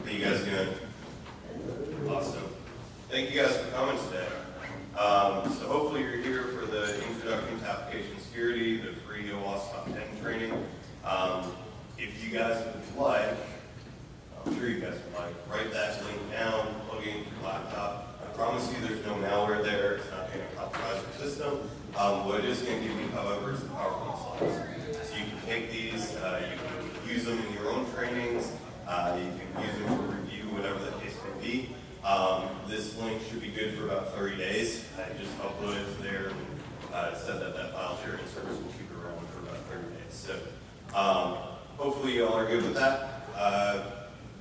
How you guys doing? Awesome. Thank you guys for coming today. So hopefully you're here for the Introduction to Application Security, the free OWASP Top-10 training. If you guys would like, I'm sure you guys would like, write that link down, plug it into your laptop. I promise you there's no malware there. It's not going to compromise your system. What it is going to give you, however, is the PowerPoint slides. So you can take these, you can use them in your own trainings, you can use them for review, whatever the case may be. This link should be good for about 30 days. I just uploaded it to there and said that that file sharing service will keep it around for about 30 days. So hopefully you all are good with that.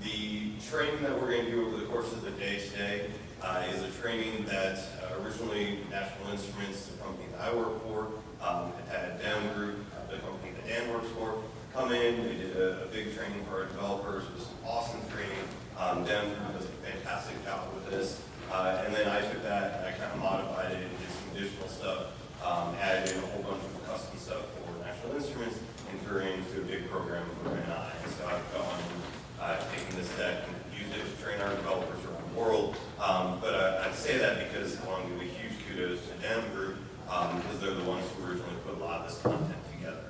The training that we're going to do over the course of the day today is a training that originally National Instruments, the company that I work for, had Down Group, the company that Dan works for, come in. They did a big training for our developers. It was some awesome training. Dan does a fantastic job with this. And then I took that and I kind of modified it and did some additional stuff, added in a whole bunch of custom stuff for National Instruments, and turned it into a big program for NI. So I've gone and taken this deck and used it to train our developers around the world. But I'd say that because I want to give a huge kudos to Dan Group, because they're the ones who originally put a lot of this content together.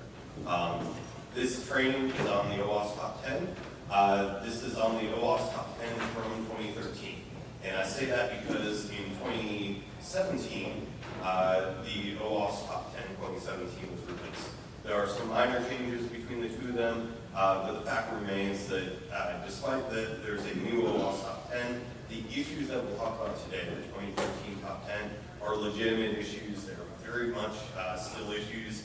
This training is on the OWASP Top-10. This is on the OWASP Top-10 from 2013. And I say that because in 2017, the OWASP Top-10 2017 was released. There are some minor changes between the two of them, but the fact remains that despite that there's a new OWASP Top-10, the issues that we'll talk about today, the 2013 Top-10, are legitimate issues. They're very much still issues.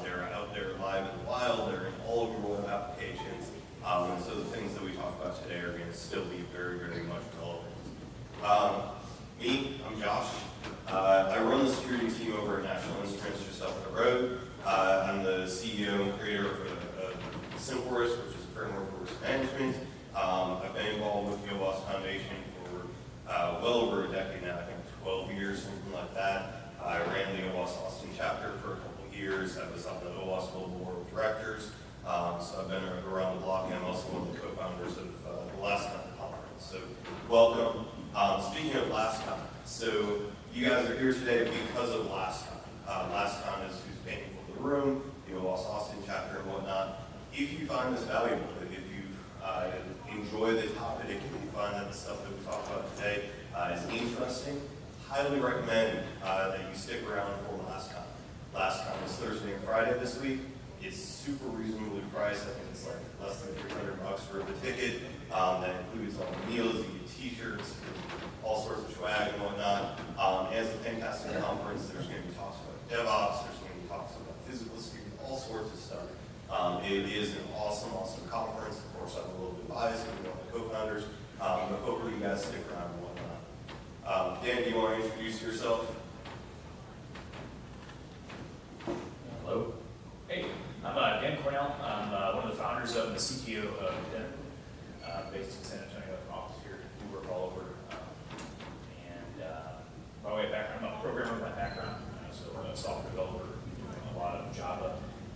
They're out there live in the wild. They're in all of your web applications. And so the things that we talk about today are going to still be very, very much relevant. I'm Josh. I run the security team over at National Instruments just up the road. I'm the CEO and creator of SQL, which is a framework for risk management. I've been involved with the OWASP Foundation for well over a decade now, I think 12 years, something like that. I ran the OWASP Austin chapter for a couple of years. I was on the OWASP Global Board of Directors. So I've been around the block, and I'm also one of the co-founders of the LASCON conference. So welcome. Speaking of LASCON, so you guys are here today because of LASCON. LASCON is who's paying for the room, the OWASP Austin chapter and whatnot. If you find this valuable, if you enjoy the topic, if you find that the stuff that we talk about today is interesting, highly recommend that you stick around for LASCON. LASCON is Thursday and Friday this week. It's super reasonably priced. I think it's like less than $300 for the ticket. That includes all the meals, you get t-shirts, all sorts of swag and whatnot. It's a fantastic conference. There's going to be talks about DevOps. There's going to be talks about physical security, all sorts of stuff. It is an awesome, awesome conference. Of course, I'm a little bit biased because I'm one of the co-founders, but hopefully you guys stick around and whatnot. Dan, do you want to introduce yourself? Hello. Hey, I'm Dan Cornell. I'm one of the founders of the CTO of Den, based in San Antonio, office here. We work all over. By way of background, I'm a programmer by background, so a software developer, doing a lot of Java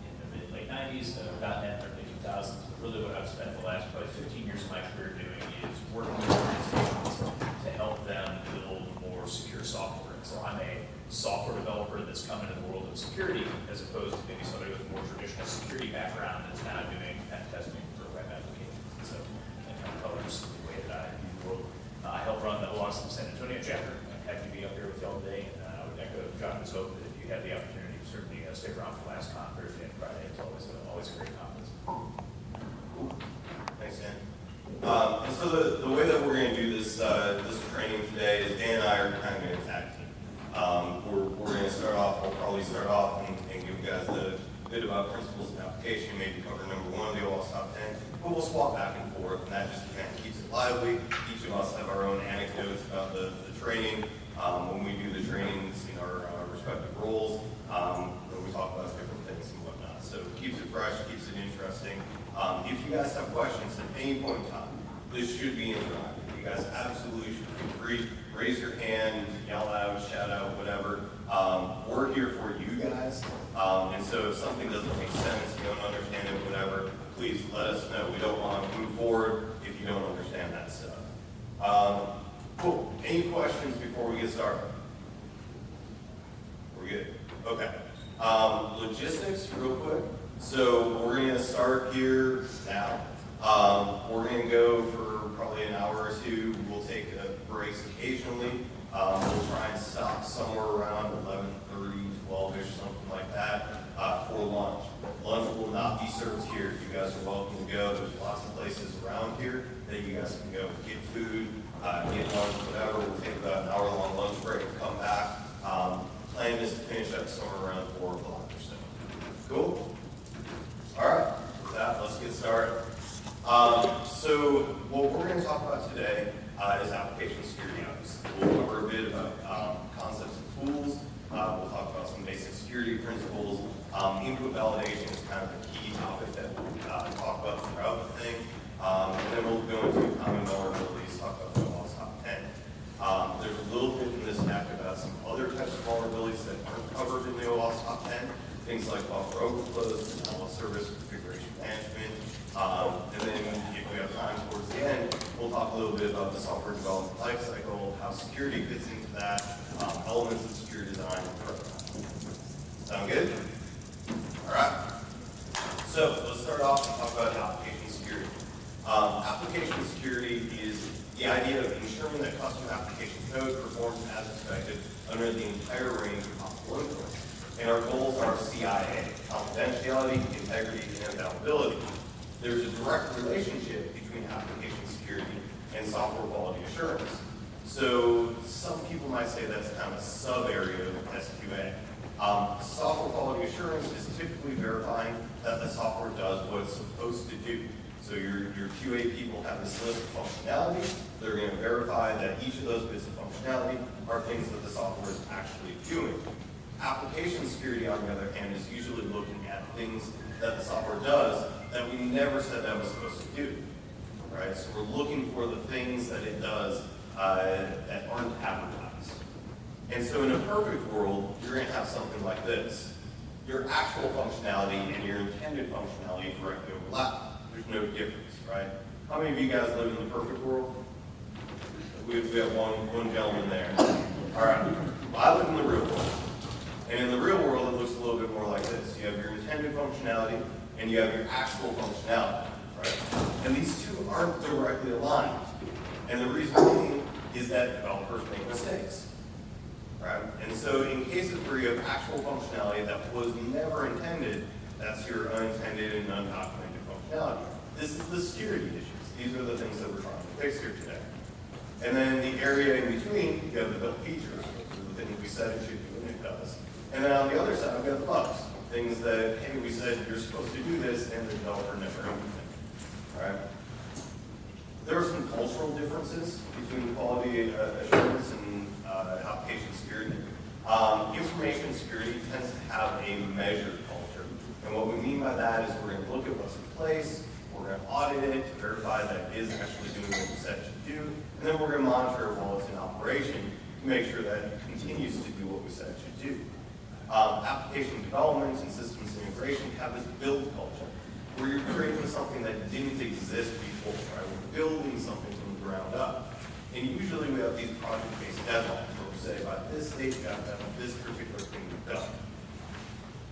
in the mid-late 90s, .NET, early 2000s. But really what I've spent the last probably 15 years of my career doing is working with organizations to help them build more secure software. And so I'm a software developer that's come into the world of security, as opposed to maybe somebody with a more traditional security background that's now doing pen testing for web applications. And so that kind of colors the way that I view the world. I help run the OWASP San Antonio chapter. I'm happy to be up here with y'all today. And I would echo Josh's hope that if you have the opportunity, certainly stick around for LASCON Thursday and Friday. It's always a great conference. Thanks, Dan. And so the way that we're going to do this training today is Dan and I are kind of going to tag team. We're going to start off, we'll probably start off and give you guys a bit about principles of application, maybe cover number one of the OWASP Top-10, but we'll swap back and forth, and that just kind of keeps it lively. Each of us have our own anecdotes about the training. When we do the trainings in our respective roles, when we talk about different things and whatnot. So it keeps it fresh, keeps it interesting. If you guys have questions at any point in time, this should be interactive. You guys absolutely should feel free. Raise your hand, yell out, shout out, whatever. We're here for you guys. And so if something doesn't make sense, you don't understand it, whatever, please let us know. We don't want to move forward if you don't understand that. Cool. Any questions before we get started? We're good. Okay. Logistics, real quick. So we're going to start here now. We're going to go for probably an hour or two. We'll take breaks occasionally. We'll try and stop somewhere around 11:30, 12-ish, something like that, for lunch. Lunch will not be served here. You guys are welcome to go. There's lots of places around here that you guys can go get food, get lunch, whatever. We'll take about an hour-long lunch break, come back. Plan is to finish up somewhere around 4 o'clock or so. Cool? All right. With that, let's get started. So what we're going to talk about today is application security. We'll cover a bit about concepts and tools. We'll talk about some basic security principles. Input validation is kind of a key topic that we'll talk about throughout the thing. And then we'll go into common vulnerabilities, talk about the OWASP Top-10. There's a little bit in this deck about some other types of vulnerabilities that aren't covered in the OWASP Top-10. Things like buffer overflows, denial of service, configuration management. And then if we have time towards the end, we'll talk a little bit about the software development lifecycle, how security fits into that, elements of security design, and program. Sound good? All right. So let's start off and talk about application security. Application security is the idea of ensuring that custom application code performs as expected under the entire range of possible endpoints. And our goals are CIA, confidentiality, integrity, and availability. There's a direct relationship between application security and software quality assurance. So some people might say that's kind of a sub-area of SQA. Software quality assurance is typically verifying that the software does what it's supposed to do. So your QA people have this list of functionality. They're going to verify that each of those bits of functionality are things that the software is actually doing. Application security, on the other hand, is usually looking at things that the software does that we never said that was supposed to do, right? So we're looking for the things that it does that aren't advertised. And so in a perfect world, you're going to have something like this. Your actual functionality and your intended functionality directly overlap. There's no difference, right? How many of you guys live in the perfect world? We have one gentleman there. All right. Well, I live in the real world. And in the real world, it looks a little bit more like this. You have your intended functionality, and you have your actual functionality, right? And these two aren't directly aligned. And the reason being is that developers make mistakes, right? And so in cases where you have actual functionality that was never intended, that's your unintended and undocumented functionality. This is the security issues. These are the things that we're trying to fix here today. And then the area in between, you have the built features. Those are the things we said it should do and it does. And then on the other side, we've got the bugs. Things that, hey, we said you're supposed to do this, and the developer never implemented. All right? There are some cultural differences between quality assurance and application security. Information security tends to have a measured culture. And what we mean by that is we're going to look at what's in place, we're going to audit it to verify that it is actually doing what we said it should do, and then we're going to monitor it while it's in operation to make sure that it continues to do what we said it should do. Application development and systems integration have this build culture, where you're creating something that didn't exist before, right? We're building something from the ground up. And usually we have these project-based deadlines where we say, by this date, we have to have this particular thing done.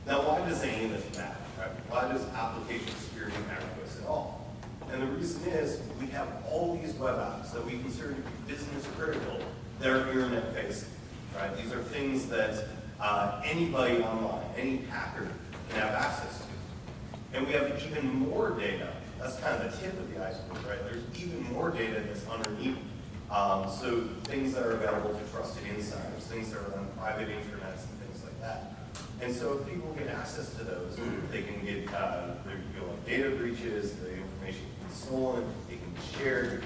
Now, why does any of this matter, right? Why does application security matter to us at all? And the reason is we have all these web apps that we consider to be business critical that are internet facing, right? These are things that anybody online, any hacker can have access to. And we have even more data. That's kind of the tip of the iceberg, right? There's even more data that's underneath. So things that are available to trusted insiders, things that are on private internets and things like that. And so if people get access to those, they can get like data breaches, the information can be stolen, it can be shared,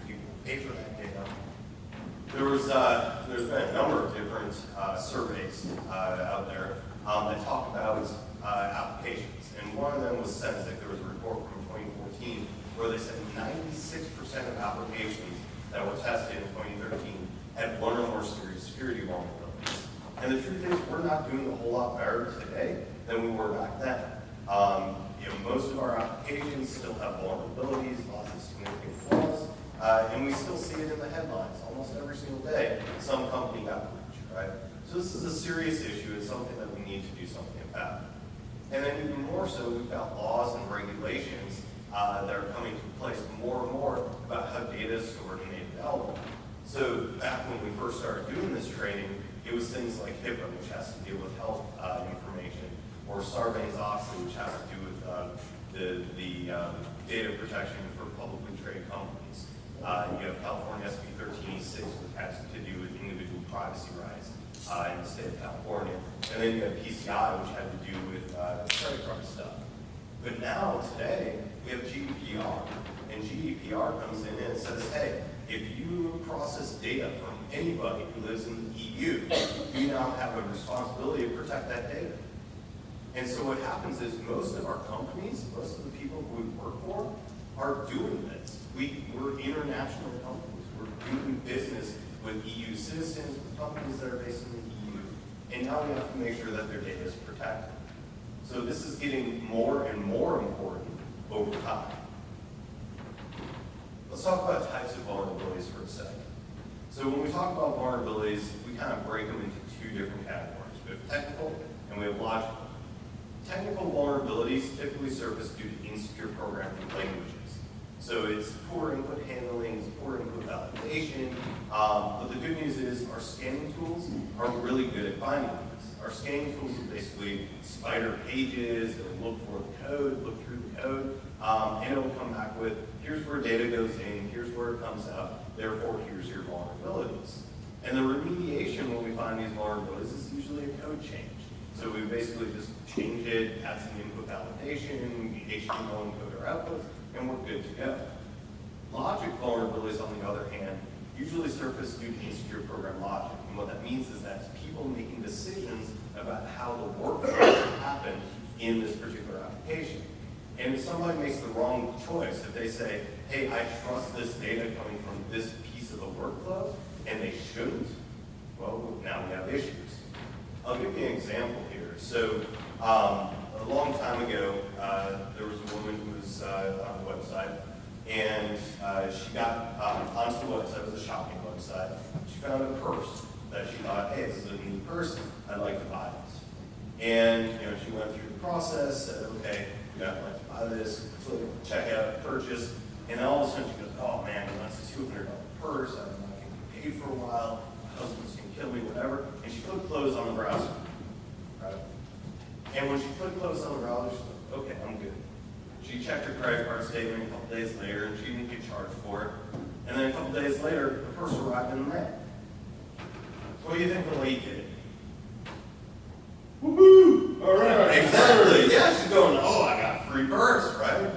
people pay for that data. There's been a number of different surveys out there that talk about applications. And one of them was Sensic. There was a report from 2014 where they said 96% of applications that were tested in 2013 had one or more serious security vulnerabilities. And the truth is, we're not doing a whole lot better today than we were back then. Most of our applications still have vulnerabilities, lots of significant flaws, And we still see it in the headlines almost every single day. Some company got breached, right? So this is a serious issue. It's something that we need to do something about. And then even more so, we've got laws and regulations that are coming into place more and more about how data is stored and made available. So back when we first started doing this training, it was things like HIPAA, which has to deal with health information, or Sarbanes-Oxley, which has to do with the data protection for publicly traded companies. You have California SB 13E6, which has to do with individual privacy rights in the state of California. And then you have PCI, which had to do with credit card stuff. But now, today, we have GDPR. And GDPR comes in and says, hey, if you process data from anybody who lives in the EU, you now have a responsibility to protect that data. And so what happens is most of our companies, most of the people who we work for, are doing this. We're international companies. We're doing business with EU citizens, with companies that are based in the EU. And now we have to make sure that their data is protected. So this is getting more and more important over time. Let's talk about types of vulnerabilities for a second. So when we talk about vulnerabilities, we kind of break them into two different categories. We have technical and we have logical. Technical vulnerabilities typically surface due to insecure programming languages. So it's poor input handling, it's poor input validation. But the good news is our scanning tools are really good at finding these. Our scanning tools will basically spider pages, it'll look for the code, look through the code, and it'll come back with, here's where data goes in, here's where it comes out, therefore here's your vulnerabilities. And the remediation when we find these vulnerabilities is usually a code change. So we basically just change it, add some input validation, we HTML encode our outputs, and we're good to go. Logic vulnerabilities, on the other hand, usually surface due to insecure program logic. And what that means is that it's people making decisions about how the workflow should happen in this particular application. And if somebody makes the wrong choice, if they say, hey, I trust this data coming from this piece of the workflow, and they shouldn't, well, now we have issues. I'll give you an example here. So a long time ago, there was a woman who was on the website, and she got onto the website. It was a shopping website. She found a purse that she thought, hey, this is a neat purse. I'd like to buy this. And she went through the process, said, okay, I'd like to buy this, click checkout, purchase, and then all of a sudden she goes, oh man, that's a $200 purse. I'm not going to pay for a while. My husband's going to kill me, whatever. And she clicked close on the browser. Right? And when she clicked close on the browser, she's like, okay, I'm good. She checked her credit card statement a couple days later, and she didn't get charged for it. And then a couple days later, the purse arrived in the mail. So what do you think the lady did? Woohoo! All right. Exactly. Yeah, she's going, oh, I got a free purse, right?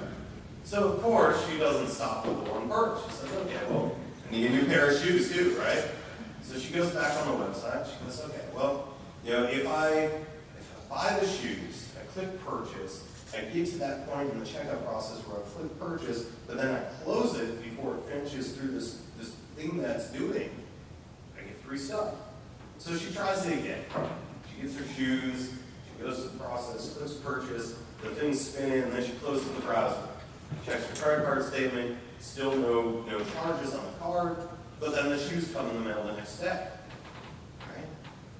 So of course, she doesn't stop with the one purse. She says, okay, well, I need a new pair of shoes too, right? So she goes back on the website. She goes, okay, well, if I buy the shoes, I click purchase, I get to that point in the checkout process where I click purchase, but then I close it before it finishes through this thing that's doing, I get free stuff. So she tries it again. She gets her shoes, she goes through the process, clicks purchase, the thing's spinning, and then she closes the browser. Checks her credit card statement, still no charges on the card, but then the shoes come in the mail the next day. Right?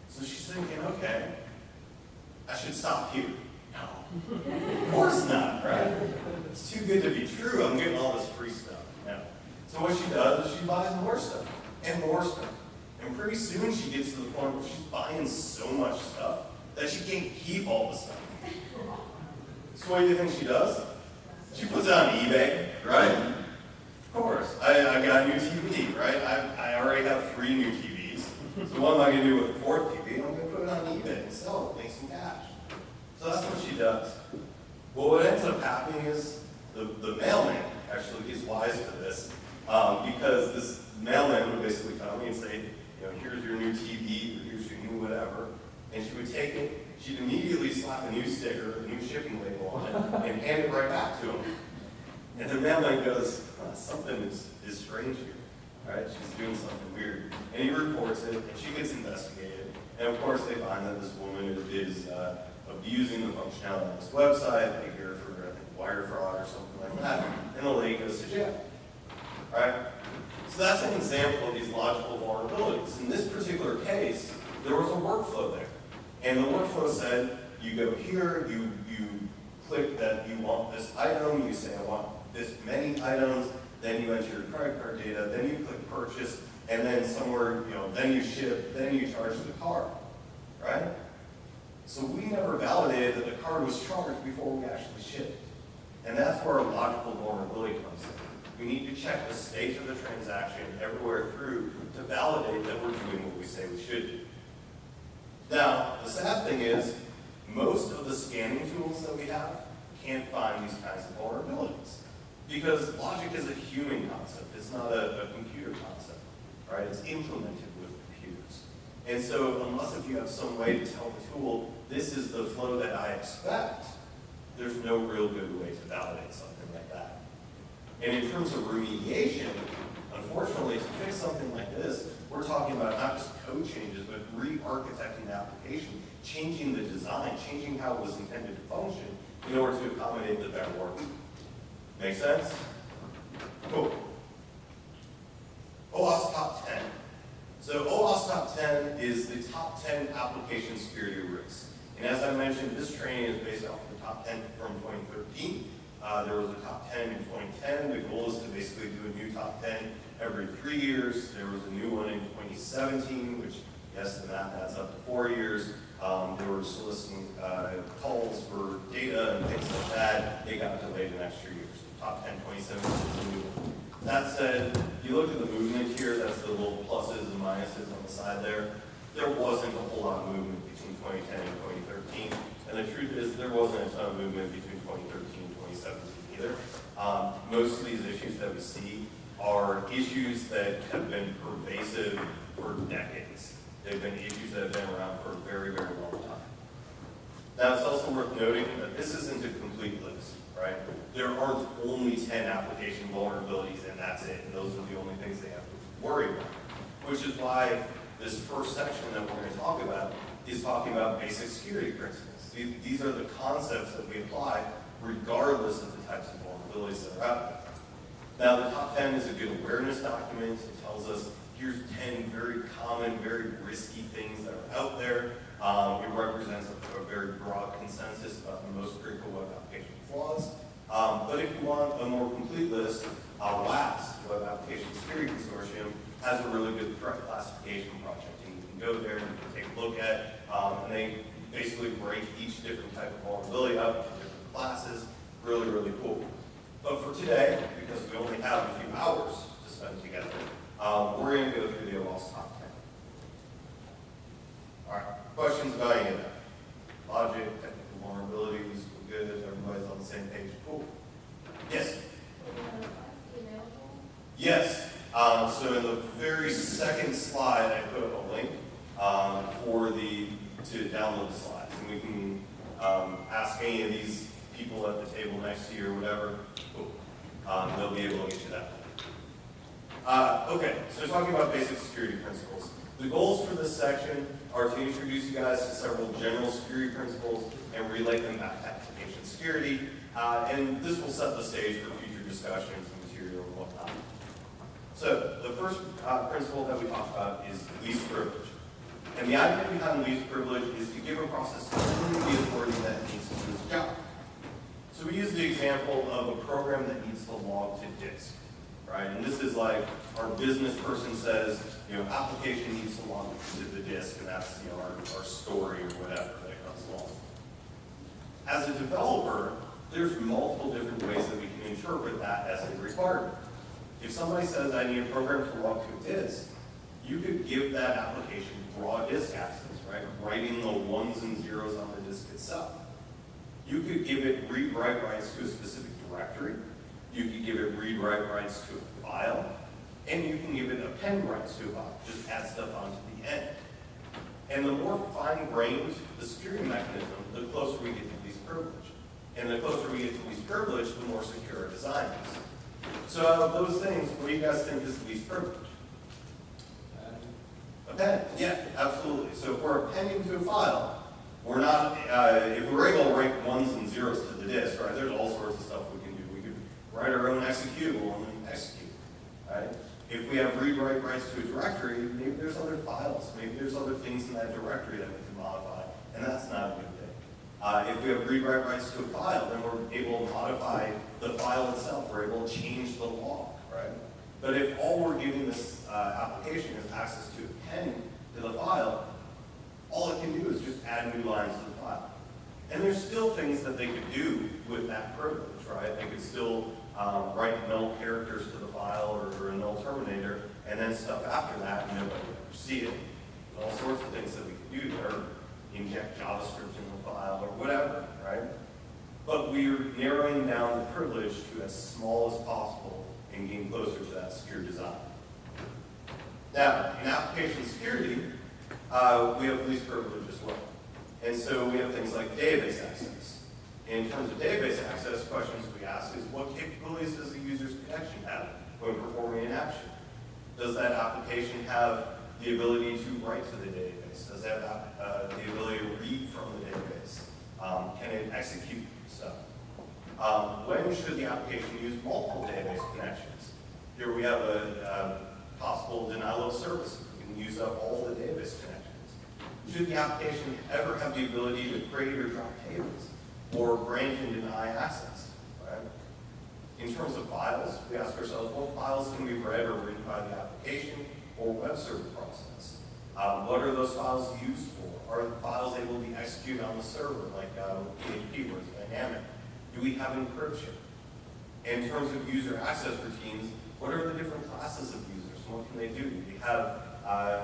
So she's thinking, okay, I should stop here. No. Of course not, right? It's too good to be true. I'm getting all this free stuff. No. So what she does is she buys more stuff and more stuff. And pretty soon she gets to the point where she's buying so much stuff that she can't keep all the stuff. So what do you think she does? She puts it on eBay, right? Of course. I got a new TV, right? I already have 3 new TVs. So what am I going to do with the 4th TV? I'm going to put it on eBay and sell it, make some cash. So that's what she does. Well, what ends up happening is the mailman actually gets wise to this because this mailman would basically come and say, here's your new TV, or here's your new whatever. And she would take it, she'd immediately slap a new sticker, a new shipping label on it, and hand it right back to him. And the mailman goes, something is strange here. Right? She's doing something weird. And he reports it, and she gets investigated. And of course, they find that this woman is abusing the functionality of this website. They hear her for, I think, wire fraud or something like that. And the lady goes to jail. Right? that's an example of these logical vulnerabilities. In this particular case, there was a workflow there. And the workflow said, you go here, you click that you want this item, you say I want this many items, then you enter your credit card data, then you click purchase, and then somewhere, then you ship, then you charge the card, right? So we never validated that the card was charged before we actually shipped. And that's where our logical vulnerability comes in. We need to check the state of the transaction everywhere through to validate that we're doing what we say we should do. Now, the sad thing is, most of the scanning tools that we have can't find these kinds of vulnerabilities. Because logic is a human concept, it's not a computer concept, right? It's implemented with computers. And so unless if you have some way to tell the tool, this is the flow that I expect, there's no real good way to validate something like that. And in terms of remediation, unfortunately, to fix something like this, we're talking about not just code changes, but re-architecting the application, changing the design, changing how it was intended to function in order to accommodate the better work. Make sense? Cool. OWASP Top 10. So OWASP Top 10 is the top 10 application security risks. And as I mentioned, this training is based off the top 10 from 2013. There was a top 10 in 2010. The goal is to basically do a new top 10 every 3 years. There was a new one in 2017, which, yes, the math adds up to 4 years. They were soliciting calls for data and things like that. They got delayed an extra year. So top 10, 2017 is the new one. That said, you look at the movement here, that's the little pluses and minuses on the side there. There wasn't a whole lot of movement between 2010 and 2013. And the truth is, there wasn't a ton of movement between 2013 and 2017 either. Most of these issues that we see are issues that have been pervasive for decades. They've been issues that have been around for a very, very long time. Now, it's also worth noting that this isn't a complete list, right? There aren't only 10 application vulnerabilities and that's it, and those are the only things they have to worry about. Which is why this first section that we're going to talk about is talking about basic security principles. These are the concepts that we apply regardless of the types of vulnerabilities that are out there. Now, the top 10 is a good awareness document. It tells us here's 10 very common, very risky things that are out there. It represents a very broad consensus about the most critical web application flaws. But if you want a more complete list, WASP, Web Application Security Consortium, has a really good threat classification project. And you can go there and you can take a look at, and they basically break each different type of vulnerability up into different classes. Really, really cool. But for today, because we only have a few hours to spend together, we're going to go through the OWASP Top 10. All right, questions about any of that? Logic, technical vulnerabilities, we're good, everybody's on the same page. Cool. Yes? Yes. So in the very second slide, I put up a link to download the slides. And we can ask any of these people at the table next to you or whatever. Cool. They'll be able to get you that. Okay, so talking about basic security principles. The goals for this section are to introduce you guys to several general security principles and relate them back to application security. And this will set the stage for future discussions and material and whatnot. So the first principle that we talked about is least privilege. And the idea behind least privilege is to give a process only the authority that it needs to do its job. So we use the example of a program that needs to log to disk, right? And this is like our business person says, application needs to log to the disk, and that's our story or whatever that comes along. As a developer, there's multiple different ways that we can interpret that as a requirement. If somebody says I need a program to log to a disk, you could give that application raw disk access, right? Writing the ones and zeros on the disk itself. You could give it read-write rights to a specific directory. You could give it read-write rights to a file. And you can give it append rights to a file. Just add stuff onto the end. And the more fine-grained the security mechanism, the closer we get to least privilege. And the closer we get to least privilege, the more secure our design is. So out of those things, what do you guys think is the least privilege? Append. Yeah, absolutely. So if we're appending to a file, we're not, if we're able to write ones and zeros to the disk, right, there's all sorts of stuff we can do. We could write our own executable and then execute, right? If we have read-write rights to a directory, maybe there's other files, maybe there's other things in that directory that we can modify, and that's not a good thing. If we have read-write rights to a file, then we're able to modify the file itself. We're able to change the log, right? But if all we're giving this application is access to append to the file, all it can do is just add new lines to the file. And there's still things that they could do with that privilege, right? They could still write null characters to the file or a null terminator, and then stuff after that, and nobody would ever see it. All sorts of things that we could do there, inject JavaScript in the file or whatever, right? But we're narrowing down the privilege to as small as possible and getting closer to that secure design. Now, in application security, we have least privilege as well. And so we have things like database access. In terms of database access, questions we ask is what capabilities does the user's connection have when performing an action? Does that application have the ability to write to the database? Does it have the ability to read from the database? Can it execute stuff? When should the application use multiple database connections? Here we have a possible denial of service. We can use up all the database connections. Should the application ever have the ability to create or drop tables or grant and deny access, right? In terms of files, we ask ourselves, what files can be read or written by the application or web server process? What are those files used for? Are the files able to be executed on the server, like PHP, where it's dynamic? Do we have encryption? In terms of user access routines, what are the different classes of users? What can they do? Do we have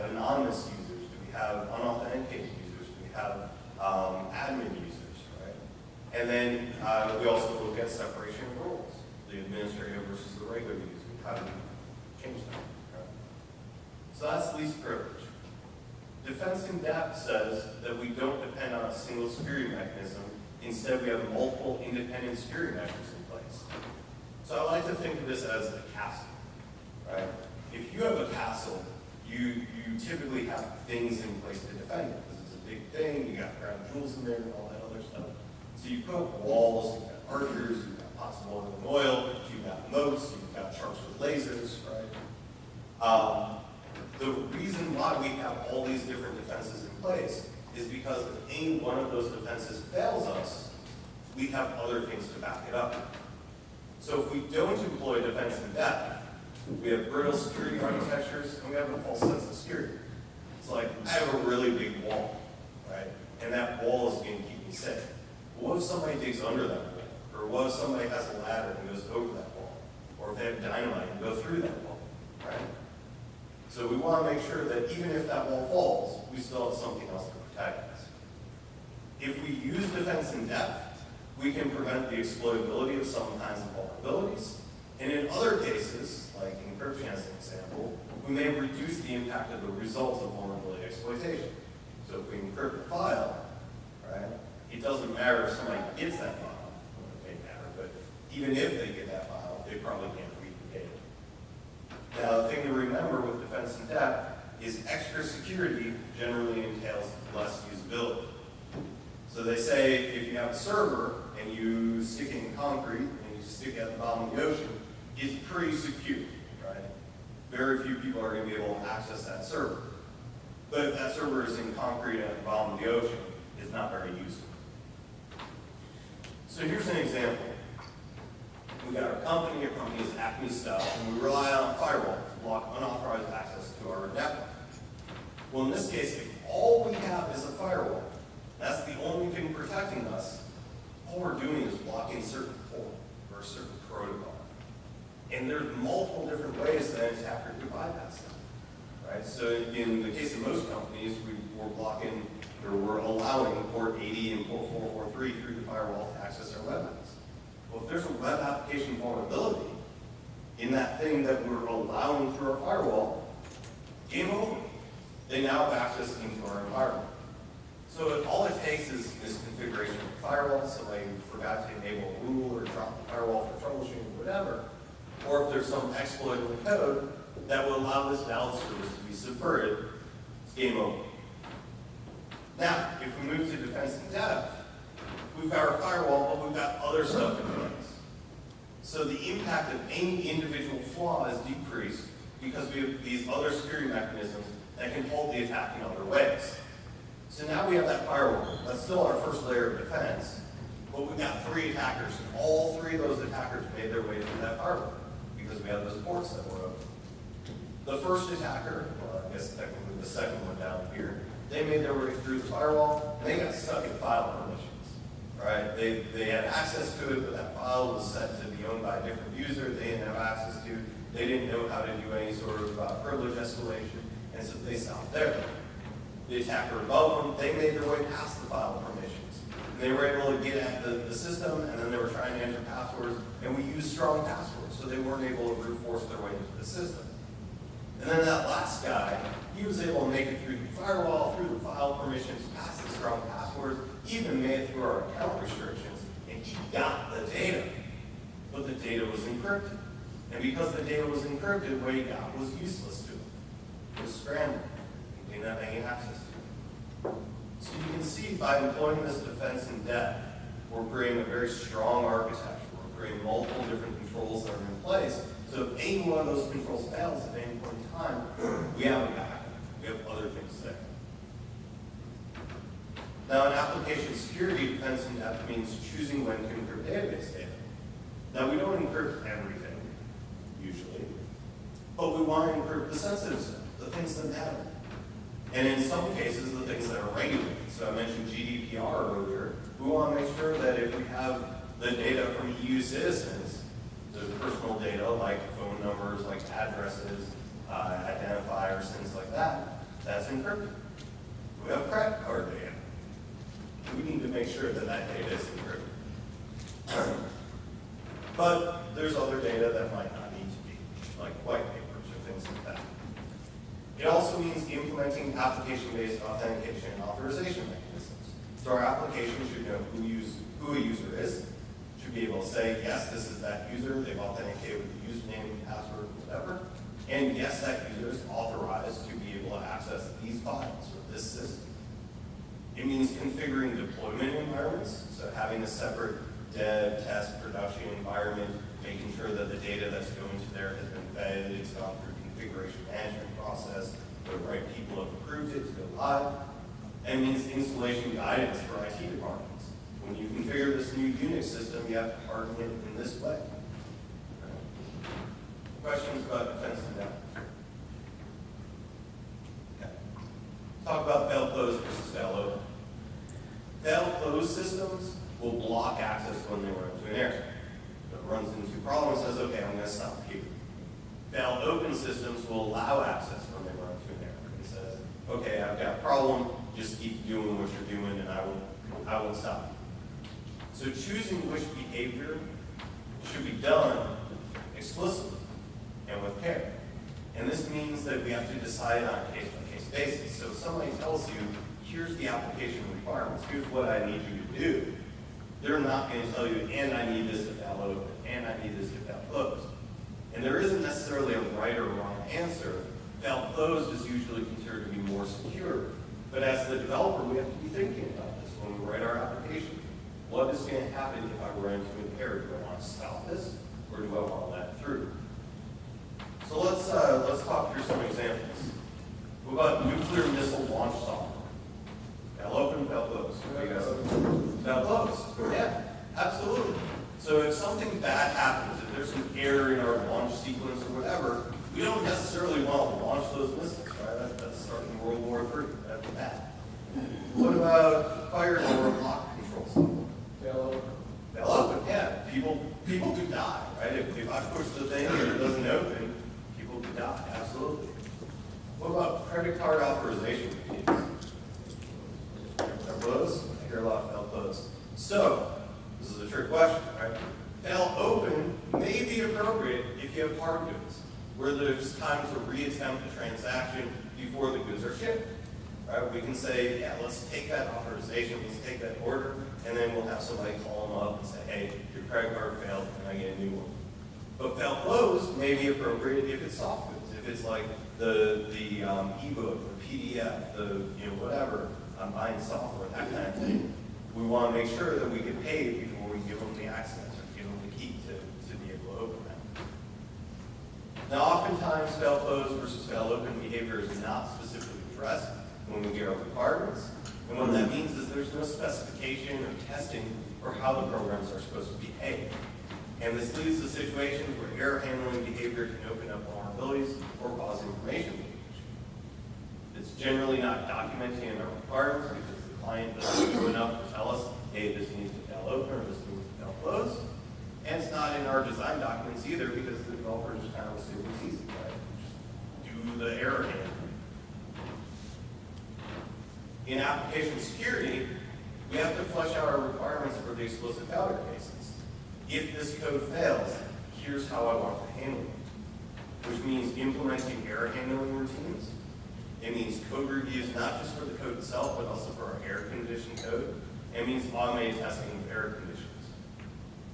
anonymous users? Do we have unauthenticated users? Do we have admin users, right? And then we also look at separation of roles, the administrator versus the regular user. How do we change that? Right? So that's least privilege. Defense in depth says that we don't depend on a single security mechanism. Instead, we have multiple independent security measures in place. So I like to think of this as a castle, right? If you have a castle, you typically have things in place to defend it, because it's a big thing, you got crown jewels in there and all that other stuff. So you put up walls, you've got archers, you've got pots of boiling oil, you've got moats, you've got sharks with lasers, right? The reason why we have all these different defenses in place is because if any one of those defenses fails us, we have other things to back it up. So if we don't employ defense in depth, we have brittle security architectures, and we have a false sense of security. It's like, I have a really big wall, right? And that wall is going to keep me safe. But what if somebody digs under that wall? Or what if somebody has a ladder and goes over that wall? Or if they have dynamite and go through that wall, right? So we want to make sure that even if that wall falls, we still have something else to protect us. If we use defense in depth, we can prevent the exploitability of some kinds of vulnerabilities. And in other cases, like encryption as an example, we may reduce the impact of the results of vulnerability exploitation. So if we encrypt a file, right, it doesn't matter if somebody gets that file, it may matter, but even if they get that file, they probably can't read the data. Now, the thing to remember with defense in depth is extra security generally entails less usability. So they say if you have a server and you stick it in concrete and you stick it at the bottom of the ocean, it's pretty secure, right? Very few people are going to be able to access that server. But if that server is in concrete at the bottom of the ocean, it's not very useful. So here's an example. We got our company is Acme stuff, and we rely on a firewall to block unauthorized access to our network. Well, in this case, if all we have is a firewall, that's the only thing protecting us, all we're doing is blocking a certain port or a certain protocol. And there's multiple different ways that an attacker could bypass that, right? So in the case of most companies, we're blocking, or we're allowing port 80 and port 443 through the firewall to access our web apps. Well, if there's a web application vulnerability in that thing that we're allowing through our firewall, game over. They now have access into our environment. So all it takes is misconfiguration of the firewall, somebody forgot to enable a rule or drop the firewall for troubleshooting, whatever. Or if there's some exploit in the code that will allow this valid service to be subverted, it's game over. Now, if we move to defense in depth, we've got our firewall, but we've got other stuff in place. So the impact of any individual flaw is decreased because we have these other security mechanisms that can hold the attack in other ways. So now we have that firewall. That's still our first layer of defense, but we've got 3 attackers, and all 3 of those attackers made their way through that firewall because we have those ports that were open. The first attacker, well, I guess technically the second one down here, they made their way through the firewall, and they got stuck in file permissions, right? They had access to it, but that file was set to be owned by a different user they didn't have access to. They didn't know how to do any sort of privilege escalation, and so they stopped there. The attacker above them, they made their way past the file permissions. And they were able to get at the system, and then they were trying to enter passwords, and we used strong passwords, so they weren't able to brute force their way into the system. And then that last guy, he was able to make it through the firewall, through the file permissions, past the strong passwords, even made it through our account restrictions, and he got the data. But the data was encrypted. And because the data was encrypted, what he got was useless to him. It was scrambled. He didn't have any access to it. So you can see by employing this defense in depth, we're creating a very strong architecture. We're creating multiple different controls that are in place. So if any one of those controls fails at any point in time, we have a backup. We have other things there. Now, an application security defense in depth means choosing when to encrypt database data. Now, we don't encrypt everything, usually, but we want to encrypt the sensitive stuff, the things that matter. And in some cases, the things that are regulated. So I mentioned GDPR earlier. We want to make sure that if we have the data from EU citizens, the personal data like phone numbers, like addresses, identifiers, things like that, that's encrypted. We have credit card data. We need to make sure that that data is encrypted. But there's other data that might not need to be, like white papers or things like that. It also means implementing application-based authentication and authorization mechanisms. So our application should know who a user is, should be able to say, yes, this is that user, they've authenticated with the username, password, whatever, and yes, that user is authorized to be able to access these files or this system. It means configuring deployment environments, so having a separate dev, test, production environment, making sure that the data that's going to there has been vetted, it's gone through configuration management process, the right people have approved it to go live, and means installation guidance for IT departments. When you configure this new Unix system, you have to harden it in this way. Questions about defense in depth? Okay. Talk about fail close versus fail open. Fail close systems will block access when they run into an error. If it runs into a problem and says, okay, I'm going to stop here. Fail open systems will allow access when they run into an error. It says, okay, I've got a problem, just keep doing what you're doing and I won't stop. So choosing which behavior should be done explicitly and with care. And this means that we have to decide on a case-by-case basis. So if somebody tells you, here's the application requirements, here's what I need you to do, they're not going to tell you, and I need this to fail open, and I need this to fail closed. And there isn't necessarily a right or wrong answer. Fail closed is usually considered to be more secure. But as the developer, we have to be thinking about this when we write our application. What is going to happen if I run into an error? Do I want to stop this, or do I want to let it through? So let's talk through some examples. What about nuclear missile launch software? Fail open, fail closed. What do you guys think? Fail closed. Yeah, absolutely. So if something bad happens, if there's an error in our launch sequence or whatever, we don't necessarily want to launch those missiles, right? That's starting World War III. That's bad. What about fire door lock control software? Fail open. Fail open, yeah. People could die, right? If I push the thing and it doesn't open, people could die, absolutely. What about credit card authorization routines? Fail closed? I hear a lot of fail closed. So, this is a trick question, right? Fail open may be appropriate if you have hard goods, where there's time to reattempt the transaction before the goods are shipped. Right? We can say, yeah, let's take that authorization, let's take that order, and then we'll have somebody call them up and say, hey, your credit card failed, can I get a new one? But fail closed may be appropriate if it's soft goods, if it's like the ebook, the PDF, the whatever, I'm buying software, that kind of thing. We want to make sure that we get paid before we give them the access or give them the key to be able to open that. Now, oftentimes, fail close versus fail open behavior is not specifically addressed when we get our requirements. And what that means is there's no specification or testing for how the programs are supposed to behave. And this leads to situations where error handling behavior can open up vulnerabilities or cause information leakage. It's generally not documented in our requirements because the client doesn't do enough to tell us, hey, this needs to fail open or this needs to fail close. And it's not in our design documents either because the developers just kind of assume it's easy, right? Just do the error handling. In application security, we have to flesh out our requirements for the explicit failure cases. If this code fails, here's how I want to handle it, which means implementing error handling routines. It means code reviews, not just for the code itself, but also for our error condition code. It means automated testing of error conditions.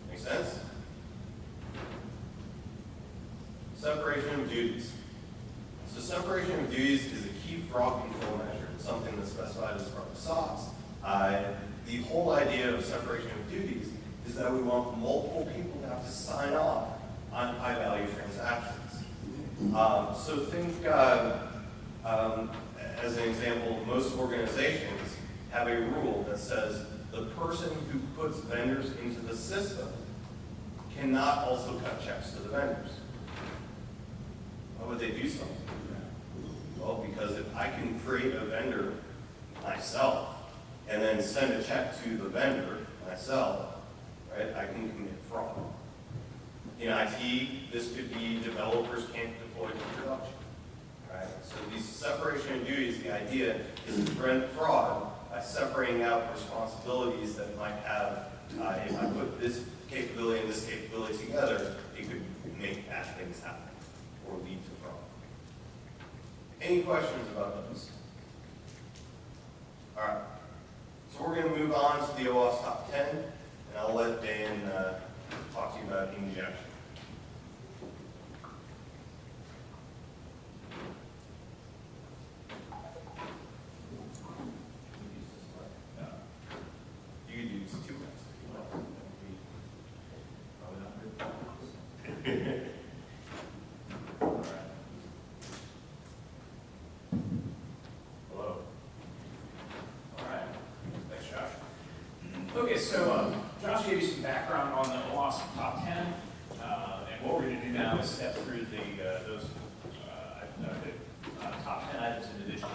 Make sense? Separation of duties. So separation of duties is a key fraud control measure. It's something that's specified as part of SOX. The whole idea of separation of duties is that we want multiple people to have to sign off on high-value transactions. So think, as an example, most organizations have a rule that says the person who puts vendors into the system cannot also cut checks to the vendors. Why would they do something like that? Well, because if I can create a vendor myself and then send a check to the vendor myself, right, I can commit fraud. In IT, this could be developers can't deploy to production, right? So these separation of duties, the idea is to prevent fraud by separating out responsibilities that might have, if I put this capability and this capability together, it could make bad things happen or lead to fraud. Any questions about those? All right. So we're going to move on to the OWASP Top 10, and I'll let Dan talk to you about injection. You could use 2 minutes if you want. Probably not good. All right. Hello. All right. Thanks, Josh. Okay, so Josh gave you some background on the OWASP Top 10, and what we're going to do now is step through those top 10 items individually.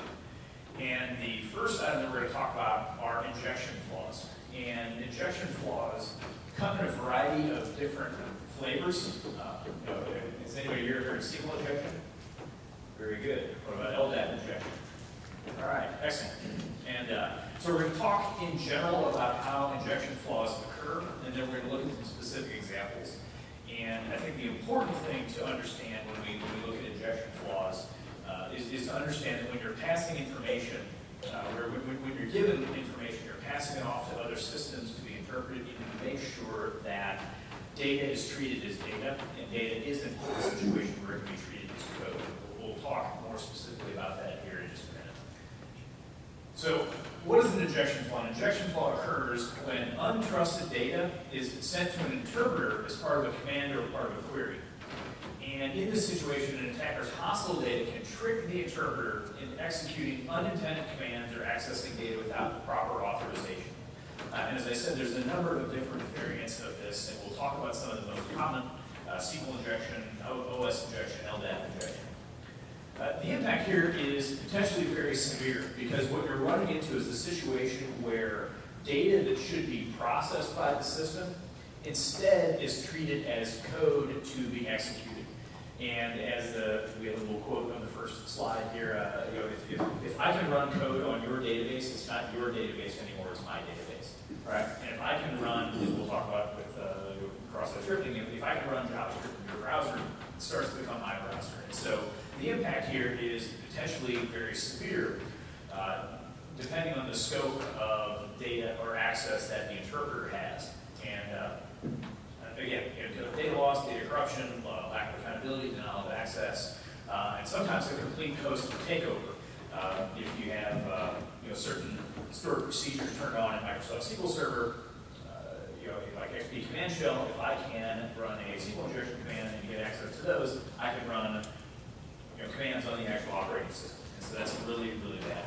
And the first item that we're going to talk about are injection flaws. And injection flaws come in a variety of different flavors. Has anybody here heard of SQL injection? Very good. What about LDAP injection? All right, excellent. And so we're going to talk in general about how injection flaws occur, and then we're going to look at some specific examples. And I think the important thing to understand when we look at injection flaws is to understand that when you're passing information, when you're given information, you're passing it off to other systems to be interpreted. You need to make sure that data is treated as data, and data isn't a situation where it can be treated as code. We'll talk more specifically about that here in just a minute. So what is an injection flaw? An injection flaw occurs when untrusted data is sent to an interpreter as part of a command or part of a query. And in this situation, an attacker's hostile data can trick the interpreter into executing unintended commands or accessing data without the proper authorization. And as I said, there's a number of different variants of this, and we'll talk about some of the most common: SQL injection, OS injection, LDAP injection. The impact here is potentially very severe because what you're running into is a situation where data that should be processed by the system instead is treated as code to be executed. And as we have a little quote on the first slide here, if I can run code on your database, it's not your database anymore, it's my database. Right? And if I can run, as we'll talk about with cross-site scripting, if I can run JavaScript in your browser, it starts to become my browser. And so the impact here is potentially very severe, depending on the scope of data or access that the interpreter has. And again, data loss, data corruption, lack of accountability, denial of access, and sometimes a complete host takeover. If you have certain stored procedures turned on in Microsoft SQL Server, like XP command shell, if I can run a SQL injection command and get access to those, I can run commands on the actual operating system. And so that's really, really bad.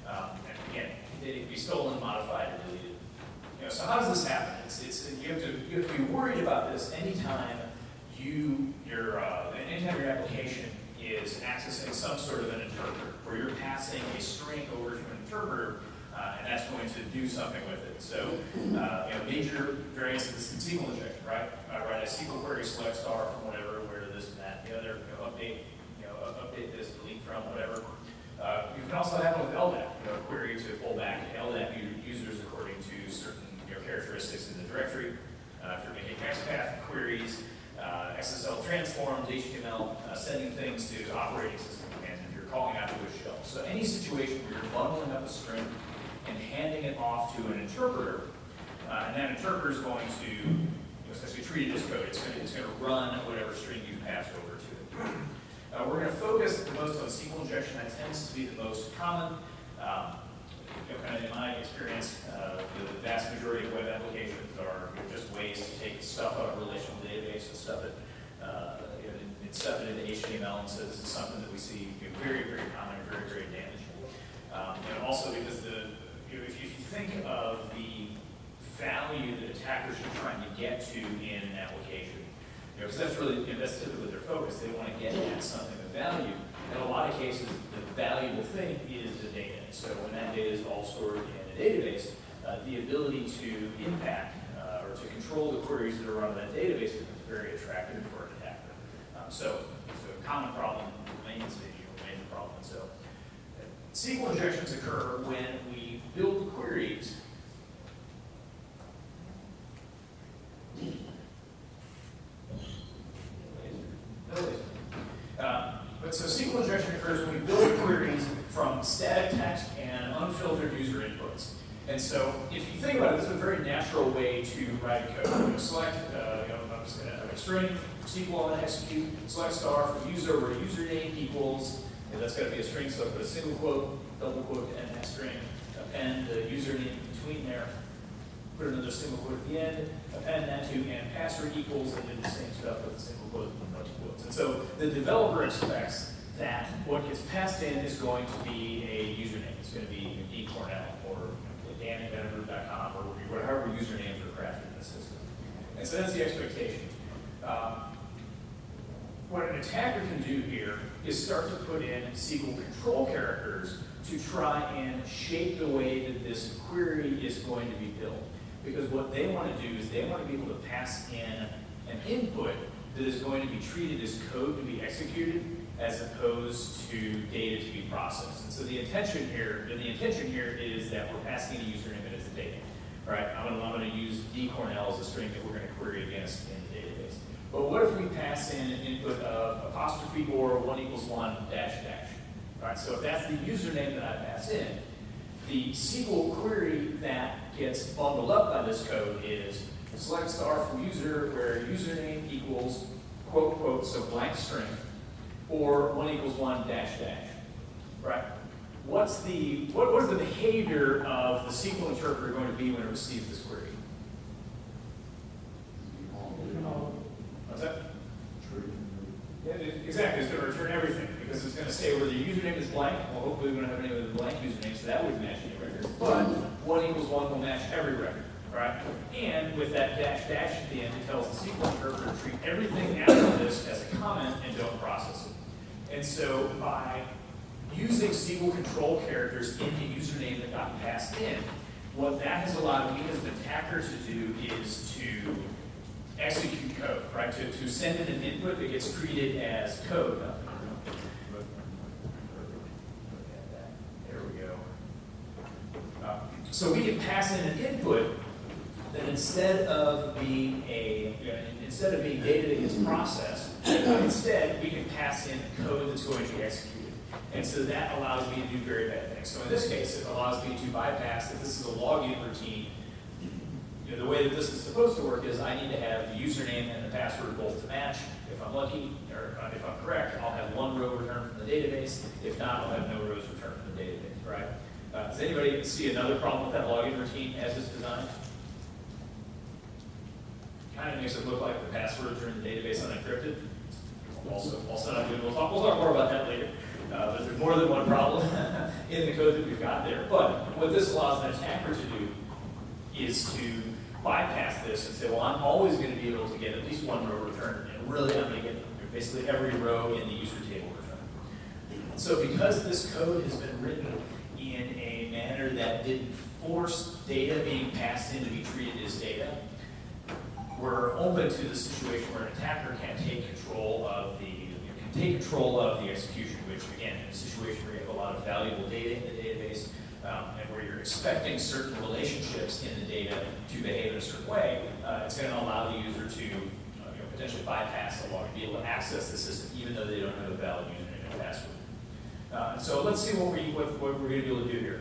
And again, it can be stolen, modified, or deleted. So how does this happen? You have to be worried about this anytime your application is accessing some sort of an interpreter, where you're passing a string over to an interpreter, and that's going to do something with it. So, major variants of this in SQL injection, right? I write a SQL query, select star from whatever, where to this and that, the other, update this, delete from whatever. You can also have it with LDAP, query to pull back LDAP users according to certain characteristics in the directory. If you're making XPath queries, XSL transforms, HTML, sending things to operating system commands if you're calling out to a shell. So any situation where you're bundling up a string and handing it off to an interpreter, and that interpreter is going to essentially treat it as code. It's going to run whatever string you've passed over to it. We're going to focus the most on SQL injection. That tends to be the most common. Kind of in my experience, the vast majority of web applications are just ways to take stuff out of a relational database and stuff it, stuff it into HTML. And so this is something that we see very, very common and very, very damaging. And also because if you think of the value that attackers are trying to get to in an application, because that's really, that's typically their focus. They want to get at something of value. In a lot of cases, the valuable thing is the data. So when that data is all stored in a database, the ability to impact or to control the queries that are run on that database becomes very attractive for an attacker. So it's a common problem, remains a major problem. So SQL injections occur when we build queries But so SQL injection occurs when we build queries from static text and unfiltered user inputs. And so if you think about it, this is a very natural way to write code. Select a string, SQL and execute, select star from user where username equals, and that's got to be a string, so put a single quote, double quote to end that string, append the username in between there, put another single quote at the end, append that to and password equals, and do the same stuff with a single quote and a bunch of quotes. And so the developer expects that what gets passed in is going to be a username. It's going to be dcornell or dan@benadru.com or whatever usernames are crafted in the system. And so that's the expectation. What an attacker can do here is start to put in SQL control characters to try and shape the way that this query is going to be built. Because what they want to do is they want to be able to pass in an input that is going to be treated as code to be executed as opposed to data to be processed. And so the intention here is that we're passing in a username and it's a data. Right? I'm going to use dcornell as a string that we're going to query against in the database. But what if we pass in an input of apostrophe or 1=1 dash dash? Right? So if that's the username that I pass in, the SQL query that gets bundled up by this code is select star from user where username equals quote quote, so blank string, or 1=1 dash dash. Right? What is the behavior of the SQL interpreter going to be when it receives this query? What's that? True. Yeah, exactly. It's going to return everything because it's going to say whether your username is blank. Well, hopefully we're going to have any of the blank username, so that would match any record. But 1=1 will match every record, right? And with that dash dash at the end, it tells the SQL interpreter to treat everything after this as a comment and don't process it. And so by using SQL control characters in the username that got passed in, what that has allowed me as an attacker to do is to execute code, right? To send in an input that gets treated as code. There we go. So we can pass in an input that instead of being data that gets processed, instead we can pass in code that's going to be executed. And so that allows me to do very bad things. So in this case, it allows me to bypass, if this is a login routine, the way that this is supposed to work is I need to have the username and the password both to match. If I'm lucky, or if I'm correct, I'll have one row returned from the database. If not, I'll have no rows returned from the database, right? Does anybody see another problem with that login routine as it's designed? kind of makes it look like the passwords are in the database unencrypted. Also not good. We'll talk more about that later. But there's more than one problem in the code that we've got there. But what this allows an attacker to do is to bypass this and say, well, I'm always going to be able to get at least one row returned, and really I'm going to get basically every row in the user table returned. So because this code has been written in a manner that didn't force data being passed in to be treated as data, we're open to the situation where an attacker can take control of the execution, which again, in a situation where you have a lot of valuable data in the database, and where you're expecting certain relationships in the data to behave in a certain way, it's going to allow the user to potentially bypass the log and be able to access the system even though they don't have a valid username and password. So let's see what we're going to be able to do here.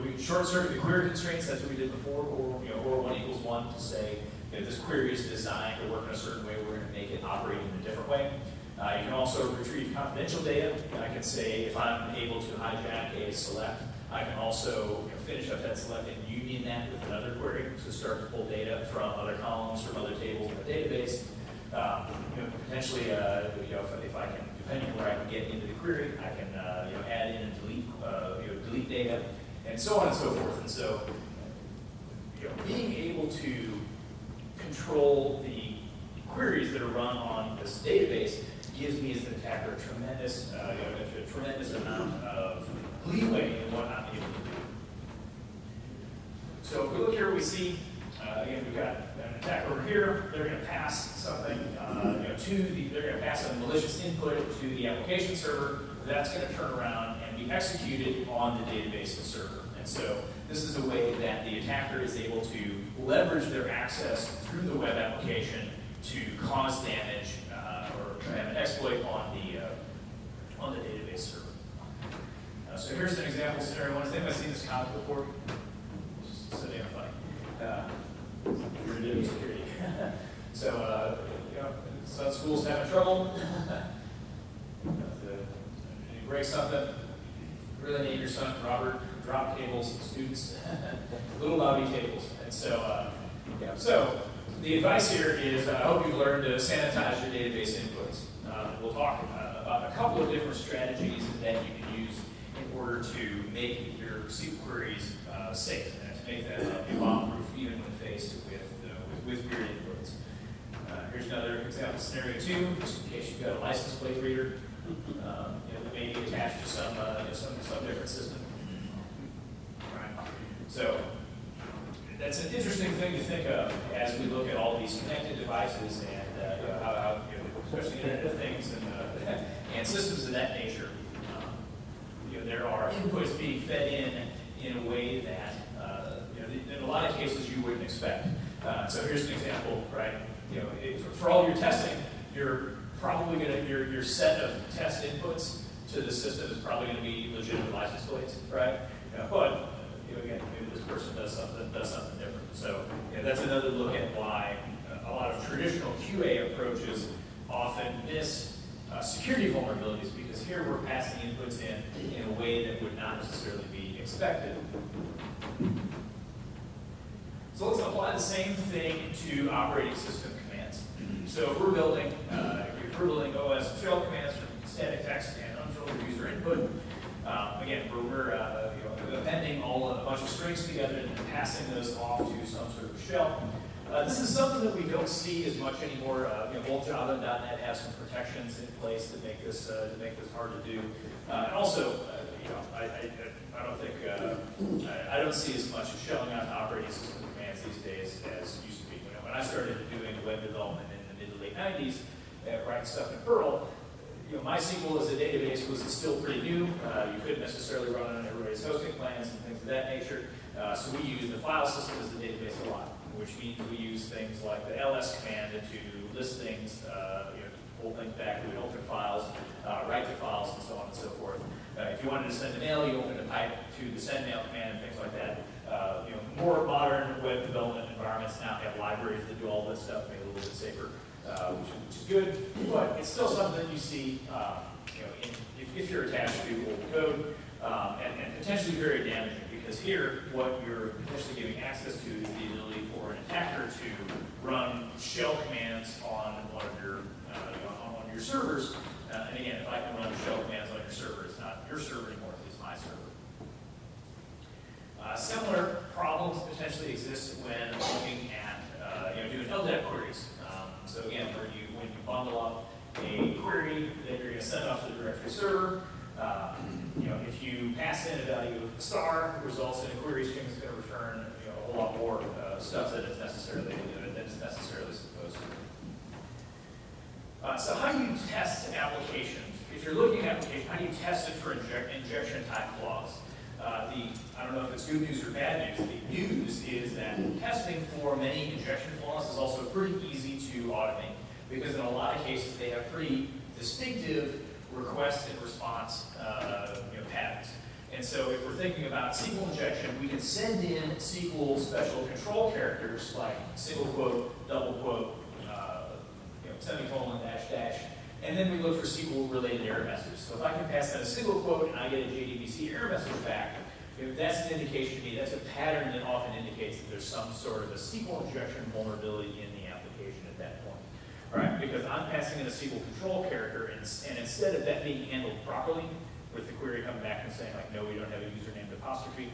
We short circuit the query constraints. That's what we did before, or 1 equals 1 to say this query is designed to work in a certain way. We're going to make it operate in a different way. You can also retrieve confidential data. I can say if I'm able to hijack a select, I can also finish up that select and union that with another query to start to pull data from other columns, from other tables in the database. Potentially, if I can, depending on where I can get into the query, I can add in and delete, delete data, and so on and so forth. And so, being able to control the queries that are run on this database gives me as an attacker a tremendous, a tremendous amount of leeway in what I'm able to do. So if we look here, we see, again, we've got an attacker over here. They're going to pass something they're going to pass a malicious input to the application server. That's going to turn around and be executed on the database and server. And so this is a way that the attacker is able to leverage their access through the web application to cause damage or have an exploit on the database server. So here's an example scenario. One thing I've seen this comment before. Just so damn funny. Security. So some schools having trouble. You break something. Really name your son Robert. Drop tables, students, little lobby tables. And so, so the advice here is I hope you've learned to sanitize your database inputs. We'll talk about a couple of different strategies that you can use in order to make your SQL queries safe and to make that bomb-proof even when faced with query inputs. Here's another example scenario 2, just in case you've got a license plate reader that may be attached to some different system. So that's an interesting thing to think of as we look at all these connected devices and how especially Internet of Things and systems of that nature. There are inputs being fed in a way that in a lot of cases you wouldn't expect. So here's an example, right? For all your testing, you're probably going to your set of test inputs to the system is probably going to be legitimate license plates, right? But again, maybe this person does something different. So that's another look at why a lot of traditional QA approaches often miss security vulnerabilities, because here we're passing inputs in a way that would not necessarily be expected. So let's apply the same thing to operating system commands. So if we're building OS shell commands from static text and unfiltered user input, again, we're appending a bunch of strings together and passing those off to some sort of shell. This is something that we don't see as much anymore. Both Java and .NET have some protections in place that make this hard to do. And also, I don't see as much shelling out operating system commands these days as used to be. When I started doing web development in the mid to late '90s, writing stuff in Perl, MySQL as a database was still pretty new. You couldn't necessarily run it on everybody's hosting plans and things of that nature. So we use the file system as the database a lot, which means we use things like the ls command to list things, pull things back, we open files, write to files, and so on and so forth. If you wanted to send a mail, you open a pipe to the send mail command and things like that. More modern web development environments now have libraries that do all this stuff, make it a little bit safer. Which is good, but it's still something that you see, if you're attached to old code, and potentially very damaging, because here, what you're potentially giving access to is the ability for an attacker to run shell commands on one of your, on one of your servers. And again, if I can run shell commands on your server, it's not your server anymore, it's my server. Similar problems potentially exist when looking at doing LDAP queries. So again, when you bundle up a query that you're going to send off to the directory server, if you pass in a value of star, it results in a query string that's going to return a whole lot more stuff than it's necessarily supposed to. So how do you test applications? If you're looking at applications, how do you test it for injection type flaws? I don't know if it's good news or bad news. The news is that testing for many injection flaws is also pretty easy to automate, because in a lot of cases they have pretty distinctive request and response patterns. And so if we're thinking about SQL injection, we can send in SQL special control characters like single quote, double quote, semicolon, dash, dash, and then we look for SQL-related error messages. So if I can pass in a single quote and I get a JDBC error message back, that's an indication to me, that's a pattern that often indicates that there's some sort of a SQL injection vulnerability in the application at that point. All right, because I'm passing in a SQL control character, and instead of that being handled properly, with the query coming back and saying like, no, we don't have a user named apostrophe,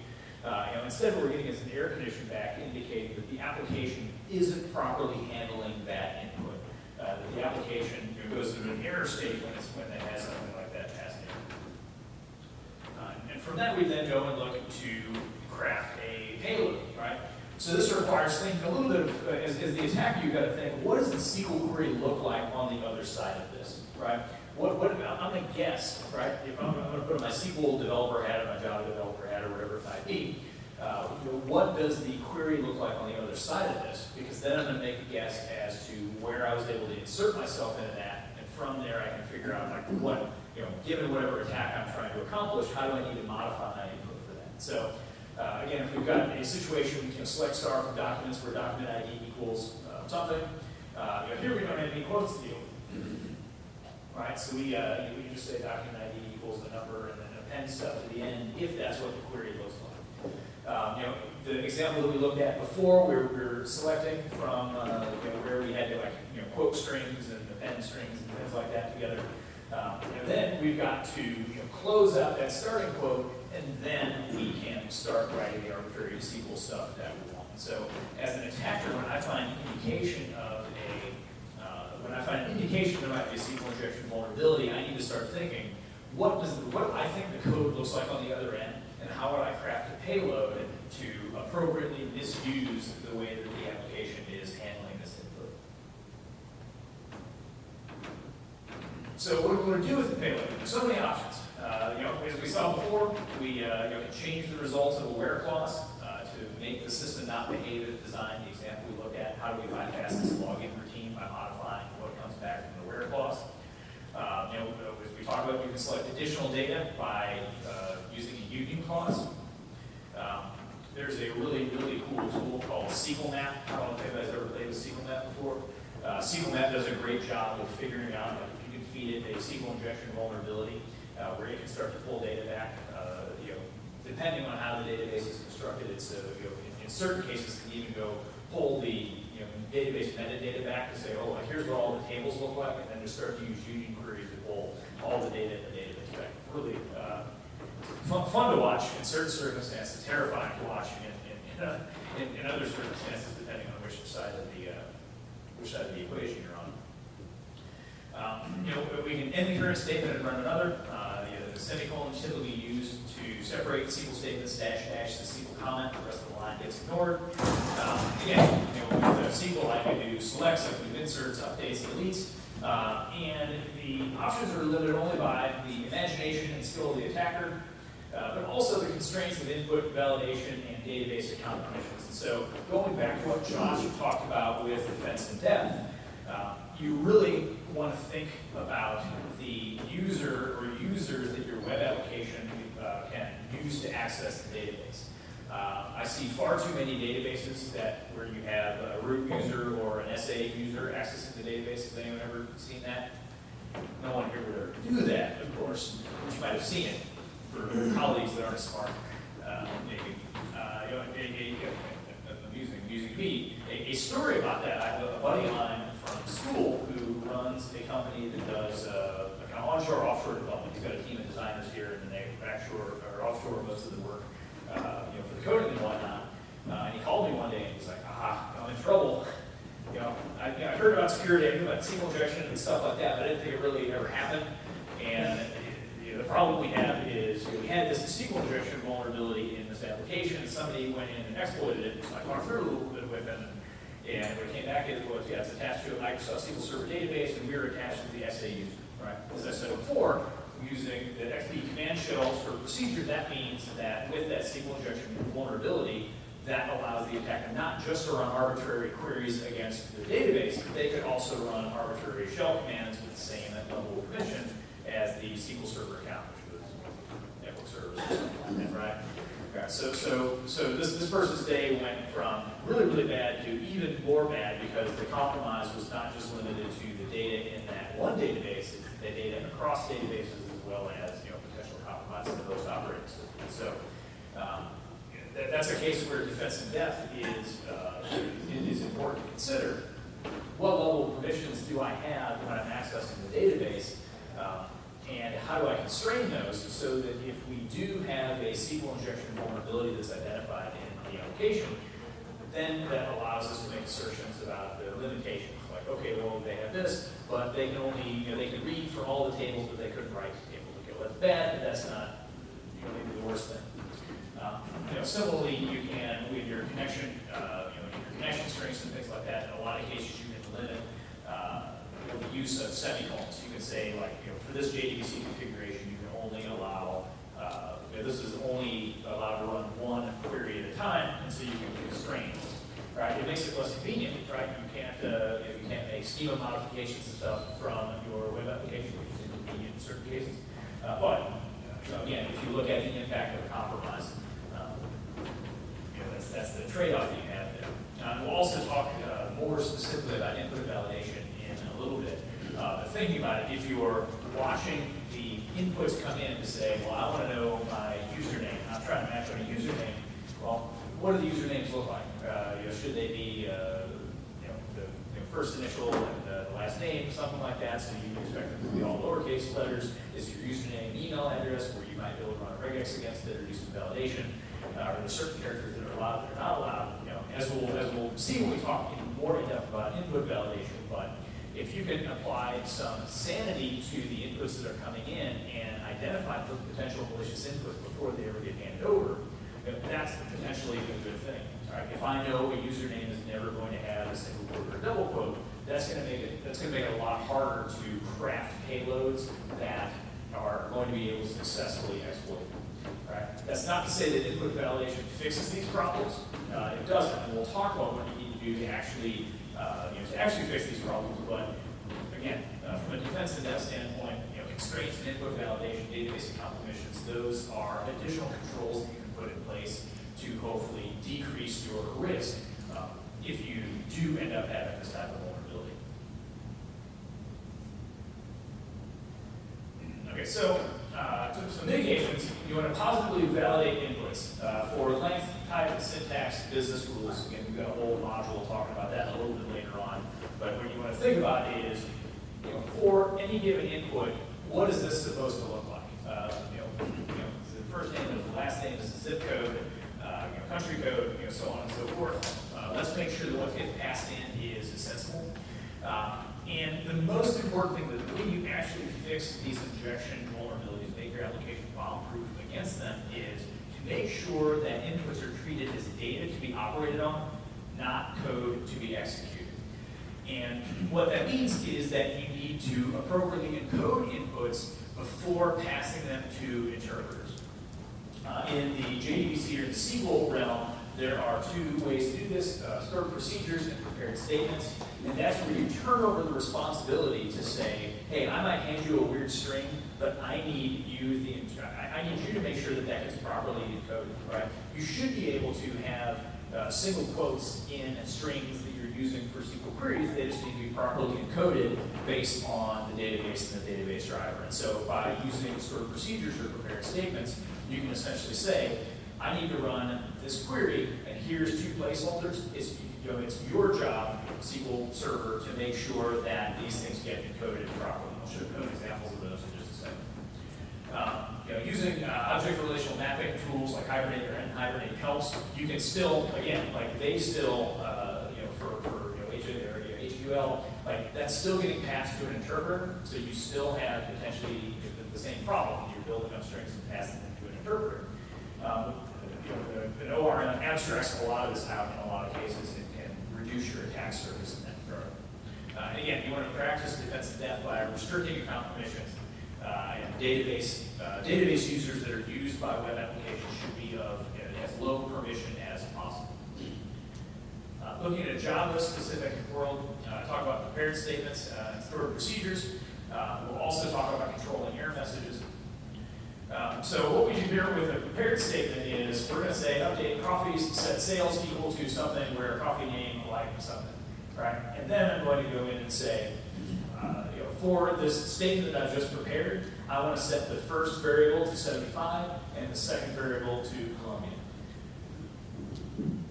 instead what we're getting is an error condition back indicating that the application isn't properly handling that input. That the application goes through an error state when it has something like that passed in. And from that we then go and look to craft a payload, right? So this requires thinking a little bit of, as the attacker, you've got to think, what does the SQL query look like on the other side of this, right? I'm going to guess, right? If I'm going to put on my SQL developer hat or my Java developer hat or whatever it might be, what does the query look like on the other side of this? Because then I'm going to make a guess as to where I was able to insert myself into that, and from there I can figure out like what, given whatever attack I'm trying to accomplish, how do I need to modify my input for that? So again, if we've got a situation, we can select star from documents where document ID equals something. Here we don't have any quotes to deal with. Right, so we can just say document ID equals the number and then append stuff to the end if that's what the query looks like. The example that we looked at before, we're selecting from where we had to quote strings and append strings and things like that together. And then we've got to close out that starting quote, and then we can start writing the arbitrary SQL stuff that we want. So as an attacker, when I find indication of there might be a SQL injection vulnerability, I need to start thinking, what I think the code looks like on the other end, and how would I craft a payload to appropriately misuse the way that the application is handling this input. So what are we going to do with the payload? There's so many options. As we saw before, we can change the results of a where clause to make the system not behave as designed. The example we look at, how do we bypass this login routine by modifying what comes back from the where clause. As we talked about, we can select additional data by using a union clause. There's a really, really cool tool called SQL Map. I don't know if anybody's ever played with SQL Map before. SQL Map does a great job of figuring out if you can feed it a SQL injection vulnerability where it can start to pull data back. Depending on how the database is constructed, it's in certain cases it can even go pull the database metadata back to say, oh, here's what all the tables look like, and then just start to use union queries to pull all the data in the database back. Really fun to watch in certain circumstances, terrifying to watch in other circumstances, depending on which side of the equation you're on. We can end the current statement and run another. The semicolon is typically used to separate SQL statements, dash, dash, the SQL comment, the rest of the line gets ignored. Again, with SQL, I can do selects, I can do inserts, updates, deletes, and the options are limited only by the imagination and skill of the attacker, but also the constraints of input, validation, and database account permissions. And so, going back to what Josh talked about with defense in depth, you really want to think about the user or users that your web application can use to access the database. I see far too many databases where you have a root user or an SA user accessing the database. Has anyone ever seen that? No one here would ever do that, of course, but you might have seen it for colleagues that aren't smart, maybe. onshore, offshore development. He's got a team of designers here, and then they backshore or offshore most of the work, for the coding and whatnot. And he called me one day and he's like, I'm in trouble. I heard about security, I knew about SQL injection and stuff like that, but I didn't think it really ever happened. And the problem we have is we had this SQL injection vulnerability in this application. Somebody went in and exploited it. So I talked through a little bit with them. And what came back is, it's attached to a Microsoft SQL Server database, and we were attached to the SA user, right? As I said before, using the XP command shells for procedure, that means that with that SQL injection vulnerability, that allows the attacker not just to run arbitrary queries against the database, but they could also run arbitrary shell commands with the same level of permission as the SQL Server account, which was network servers or something like that, right? Okay, so this person's day went from really, really bad to even more bad because the compromise was not just limited to the data in that one database, it's the data across databases as well as potential compromise in the host operating system. So that's a case where defense in depth is important to consider. What level of permissions do I have when I'm accessing the database? And how do I constrain those so that if we do have a SQL injection vulnerability that's identified in the application, then that allows us to make assertions about the limitations. Like, okay, well, they have this, but they can only, they can read from all the tables, but they couldn't write the table to go. That's bad, but that's not maybe the worst thing. Similarly, you can, with your connection, your connection strings and things like that, in a lot of cases you can limit the use of semicolons. You can say, like, for this JDBC configuration, you can only allow, this is only allowed to run one query at a time, and so you can constrain, right? It makes it less convenient, right? You can't make schema modifications and stuff from your web application, which is inconvenient in certain cases. But again, if you look at the impact of a compromise, that's the trade-off that you have there. We'll also talk more specifically about input validation in a little bit. Thinking about it, if you're watching the inputs come in to say, well, I want to know my username, I'm trying to match on a username, well, what do the usernames look like? Should they be the first initial and the last name, something like that, so you expect them to be all lowercase letters? Is your username email address where you might be able to run a regex against it or do some validation? Are there certain characters that are allowed that are not allowed? As we'll see when we talk in more in depth about input validation, but if you can apply some sanity to the inputs that are coming in and identify the potential malicious inputs before they ever get handed over, that's potentially a good thing. Right? If I know a username is never going to have a single quote or a double quote, that's going to make it a lot harder to craft payloads that are going to be able to successfully exploit. Right? That's not to say that input validation fixes these problems. It doesn't, and we'll talk about what you need to do to actually fix these problems. But again, from a defense in depth standpoint, constraints and input validation, database and compromissions, those are additional controls that you can put in place to hopefully decrease your risk if you do end up having this type of vulnerability. Okay, so some mitigations. You want to positively validate inputs for length, type, syntax, business rules. Again, we've got a whole module talking about that a little bit later on. But what you want to think about is, for any given input, what is this supposed to look like? The first name is the last name is the zip code, country code, so on and so forth. Let's make sure that what gets passed in is sensible. And the most important thing, that when you actually fix these injection vulnerabilities, make your application bomb-proof against them, is to make sure that inputs are treated as data to be operated on, not code to be executed. And what that means is that you need to appropriately encode inputs before passing them to interpreters. In the JDBC or the SQL realm, there are two ways to do this, stored procedures and prepared statements. And that's where you turn over the responsibility to say, hey, I might hand you a weird string, but I need you to make sure that that gets properly encoded, right? You should be able to have single quotes in strings that you're using for SQL queries. They just need to be properly encoded based on the database and the database driver. And so by using stored procedures or prepared statements, you can essentially say, I need to run this query, and here's two placeholders. It's your job, SQL Server, to make sure that these things get encoded properly. I'll show code examples of those in just a hibernate or hibernate helps, you can still, again, like they still, for HQL, like that's still getting passed to an interpreter, so you still have potentially the same problem. You're building up strings and passing them to an interpreter. An ORM abstracts a lot of this out in a lot of cases and can reduce your attack surface in that regard. Again, you want to practice defensive depth by restricting account permissions. And database users that are used by web applications should be of as low permission as possible. Looking at a Java-specific world, talk about prepared statements and stored procedures. We'll also talk about controlling error messages. So what we do here with a prepared statement is we're going to say update coffees set sales equal to something where coffee name like something, right? And then I'm going to go in and say, for this statement that I've just prepared, I want to set the first variable to 75 and the second variable to Colombia.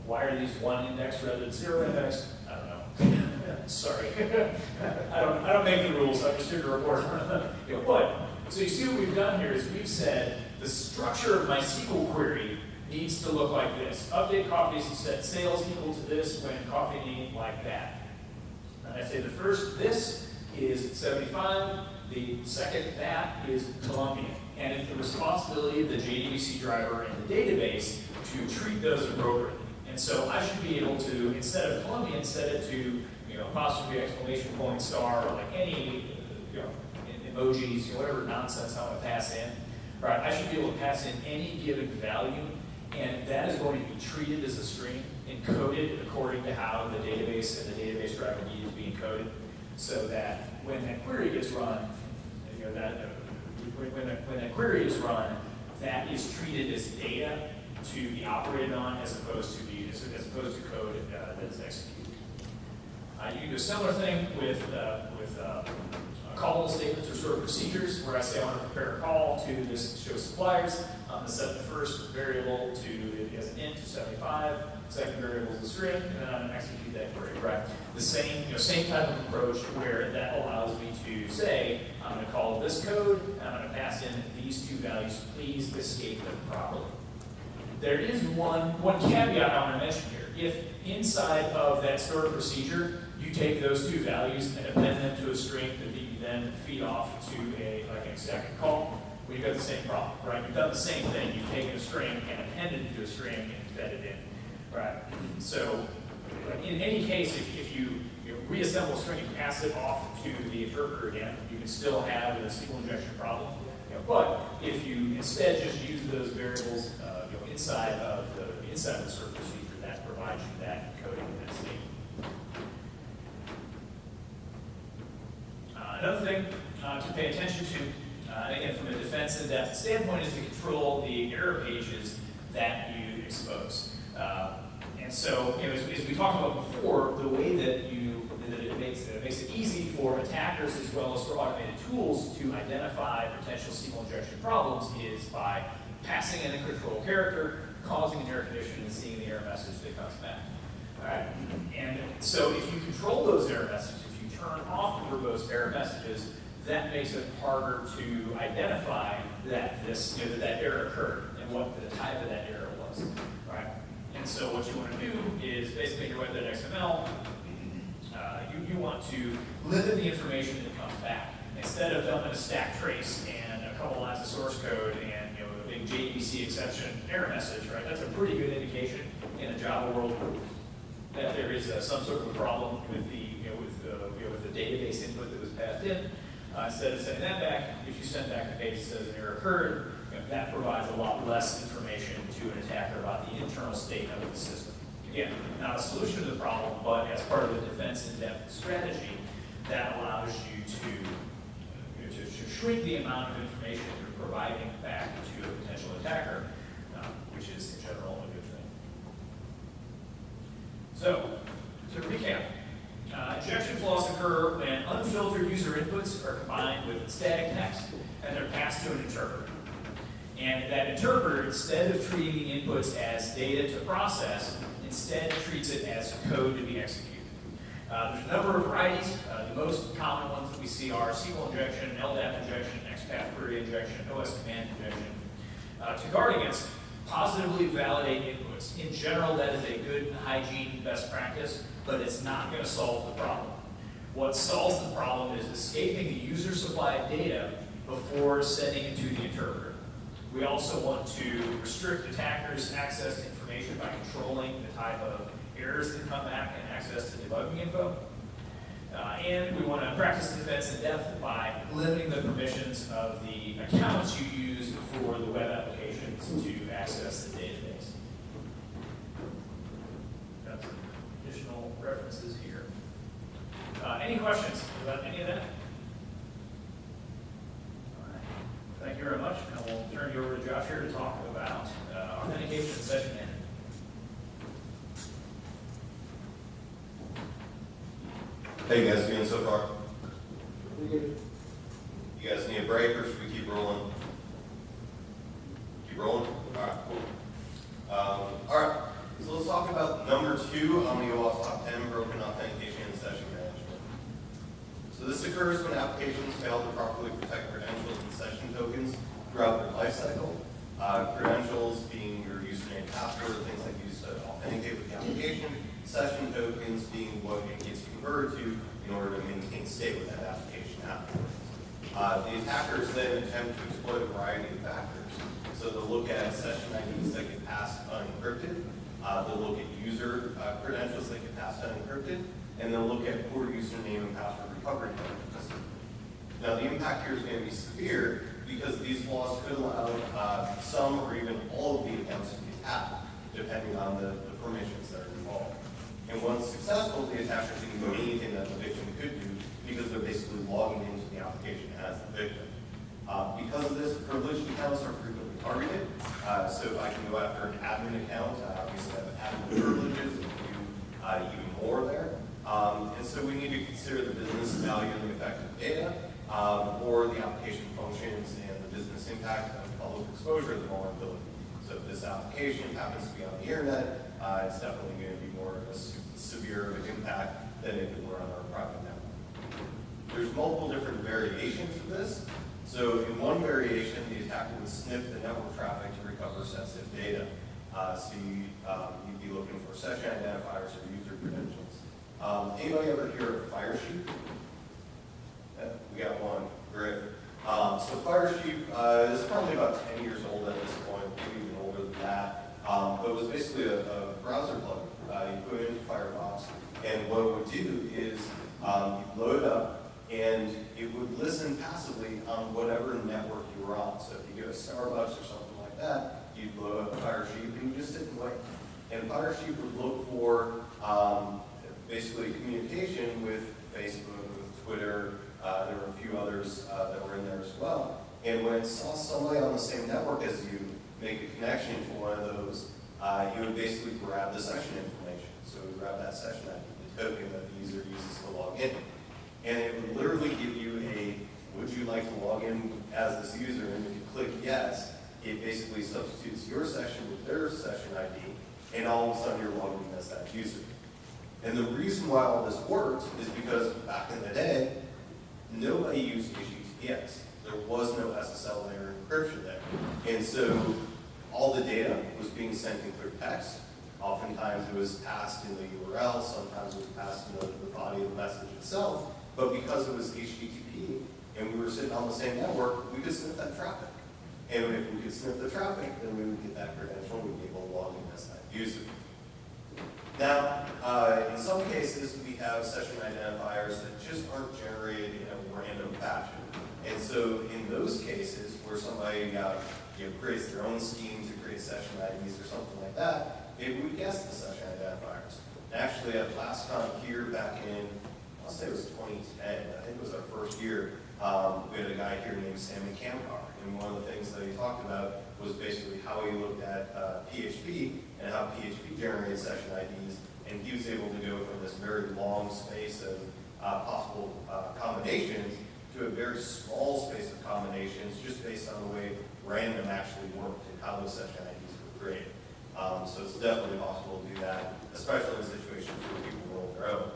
Why are these one index rather than zero index? I don't know. Sorry. I don't make the rules. I'm just here to report. So you see what we've done here is we've said the structure of my SQL query needs to look like this. Update coffees and set sales equal to this when coffee name like that. And I say the first this is 75, the second that is Colombia. And it's the responsibility of the JDBC driver and the database to treat those appropriately. And so I should be able to, instead of Colombian, set it to apostrophe, exclamation point, star, or like any emojis, whatever nonsense I want to pass in. Right? I should be able to pass in any given value, and that is going to be treated as a string, encoded according to how the database and the database driver need to be encoded, so that when that query gets run, when that query is run, that is treated as data to be operated on as opposed to code that is executed. You can do a similar thing with callable statements or stored procedures, where I say I want to prepare a call to this show suppliers. I'm going to set the first variable to as an int to 75, second variable is a string, and then I'm going to execute that query. Right? The same type of approach where that allows me to say I'm going to call this code, and I'm going to pass in these two values. Please escape them properly. There is one caveat I want to mention here. If inside of that stored procedure, you take those two values and append them to a string that you then feed off to a second call, well, you've got the same problem, right? You've done the same thing. You've taken a string and appended it to a string and fed it in, right? So in any case, if you reassemble a string and pass it off to the interpreter again, you can still have a SQL injection problem. But if you instead just use those variables inside of the stored procedure, that provides you that encoding in that state. Another thing to pay attention to, again, from a defense in-depth standpoint, is to control the error pages that you expose. And so, as we talked about before, the way that it makes it easy for attackers as well as for automated tools to identify potential SQL injection problems is by passing in a control character, causing an error condition, and seeing the error message that comes back. All right? And so, if you control those error messages, turn off the verbose error messages, that makes it harder to identify that that error occurred and what the type of that error was, right? And so what you want to do is basically your web.xml, you want to limit the information that comes back. Instead of dumping a stack trace and a couple lines of source code and a big JDBC exception error message, right? That's a pretty good indication in a Java world that there is some sort of a problem with the database input that was passed in. Instead of sending that back, if you send back a page that says an error occurred, that provides a lot less information to an attacker about the internal state of the system. Again, not a solution to the problem, but as part of the defense in-depth strategy, that allows you to shrink the amount of information you're providing back to a potential attacker, which is in general a good thing. So, to recap, injection flaws occur when unfiltered user inputs are combined with static text and they're passed to an interpreter. And that interpreter, instead of treating the inputs as data to process, instead treats it as code to be executed. There's a number of varieties. The most common ones that we see are SQL injection, LDAP injection, XPath query injection, OS command injection. To guard against Positively validate inputs. In general, that is a good hygiene best practice, but it's not going to solve the problem. What solves the problem is escaping the user-supplied data before sending it to the interpreter. We also want to restrict attackers' access to information by controlling the type of errors that come back and access to debugging info. And we want to practice defense in depth by limiting the permissions of the accounts you use for the web applications to access the database. Got some additional references here. Any questions about any of that? All right. Thank you very much. And we'll turn you over to Josh here to talk about authentication and session management. How you guys doing so far? You guys need a break or should we keep rolling? Keep rolling? Alright, cool. Alright, so let's talk about number 2 on the OWASP Top 10, broken authentication and session management. So this occurs when applications fail to properly protect credentials and session tokens throughout their lifecycle. Credentials being your username, password, things like used to authenticate with the application. Session tokens being what it gets converted to in order to maintain state with that application afterwards. The attackers then attempt to exploit a variety of factors. So they'll look at session IDs that get passed unencrypted. They'll look at user credentials that get passed unencrypted. And they'll look at poor username and password recovery methods. Now the impact here is going to be severe because these flaws could allow some or even all of the accounts to be tapped, depending on the permissions that are involved. And once successful, the attacker can do anything that the victim could do because they're basically logging into the application as the victim. Because of this, privileged accounts are frequently targeted. So if I can go after an admin account, obviously I have admin privileges and do even more there. And so we need to consider the business value and the effect of data, or the application functions and the business impact of public exposure of the vulnerability. So if this application happens to be on the internet, it's definitely going to be more of a severe of an impact than if it were on our private network. There's multiple different variations of this. So in one variation, the attacker would sniff the network traffic to recover sensitive data. So you'd be looking for session identifiers or user credentials. Anybody ever hear of Firesheep? Yeah, we got one. Great. So Firesheep is probably about 10 years old at this point, maybe even older than that. But it was basically a browser plugin. You put it into Firefox, and what it would do is you load it up, and it would listen passively on whatever network you were on. So if you go to Starbucks or something like that, you'd load up Firesheep, and you just sit and wait. And Firesheep would look for basically communication with Facebook, with Twitter. There were a few others that were in there as well. And when it saw somebody on the same network as you make a connection to one of those, you would basically grab the session information. So we grab that session ID, the token that the user uses to log in. And it would literally give you a, would you like to log in as this user? And if you click yes, it basically substitutes your session with their session ID, and all of a sudden you're logged in as that user. And the reason why all this worked is because back in the day, nobody used HTTPS. There was no SSL layer encryption there. And so all the data was being sent in clear text. Oftentimes it was passed in the URL, sometimes it was passed in the body of the message itself. But because it was HTTP and we were sitting on the same network, we could sniff that traffic. And if we could sniff the traffic, then we would get that credential and we'd be able to log in as that user. Now, in some cases, we have session identifiers that just aren't generated in a random fashion. And so in those cases where somebody creates their own scheme to create session IDs or something like that, maybe we guess the session identifiers. Actually, at LASCON here back in, I'll say it was 2010, I think it was our first year, we had a guy here named Sammy Kamkar. And one of the things that he talked about was basically how he looked at PHP and how PHP generated session IDs. And he was able to go from this very long space of possible combinations to a very small space of combinations just based on the way random actually worked and how those session IDs were created. So it's definitely possible to do that, especially in situations where people roll their own.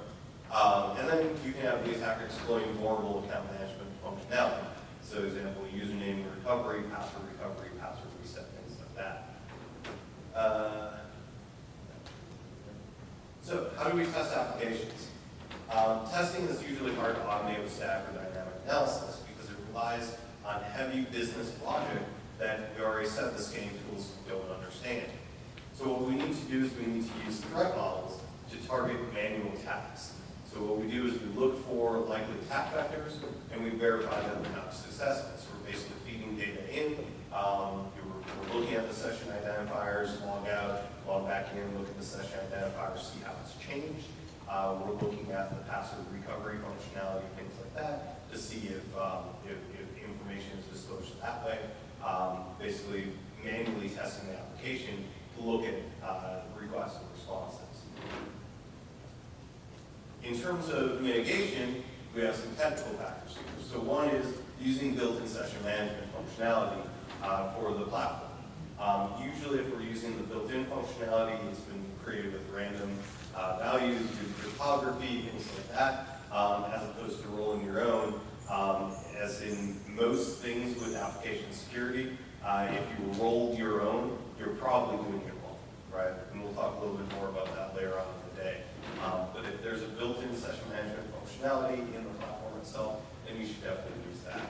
And then you can have the attacker exploiting vulnerable account management functionality. So example, username recovery, password reset, things like that. So how do we test applications? Testing is usually hard to automate with static or dynamic analysis because it relies on heavy business logic that we already set the scanning tools to go and understand. So what we need to do is we need to use threat models to target manual attacks. So what we do is we look for likely attack vectors and we verify that they're not successful. So we're basically feeding data in. We're looking at the session identifiers, log out, log back in, look at the session identifiers, see how it's changed. We're looking at the password recovery functionality, things like that, to see if information is disclosed that way. Basically, manually testing the application to look at requests and responses. In terms of mitigation, we have some technical factors here. So one is using built-in session management functionality for the platform. Usually if we're using the built-in functionality, it's been created with random values, due to cryptography, things like that, as opposed to rolling your own. As in most things with application security, if you roll your own, you're probably doing it wrong, right? And we'll talk a little bit more about that later on in the day. But if there's a built-in session management functionality in the platform itself, then you should definitely use that.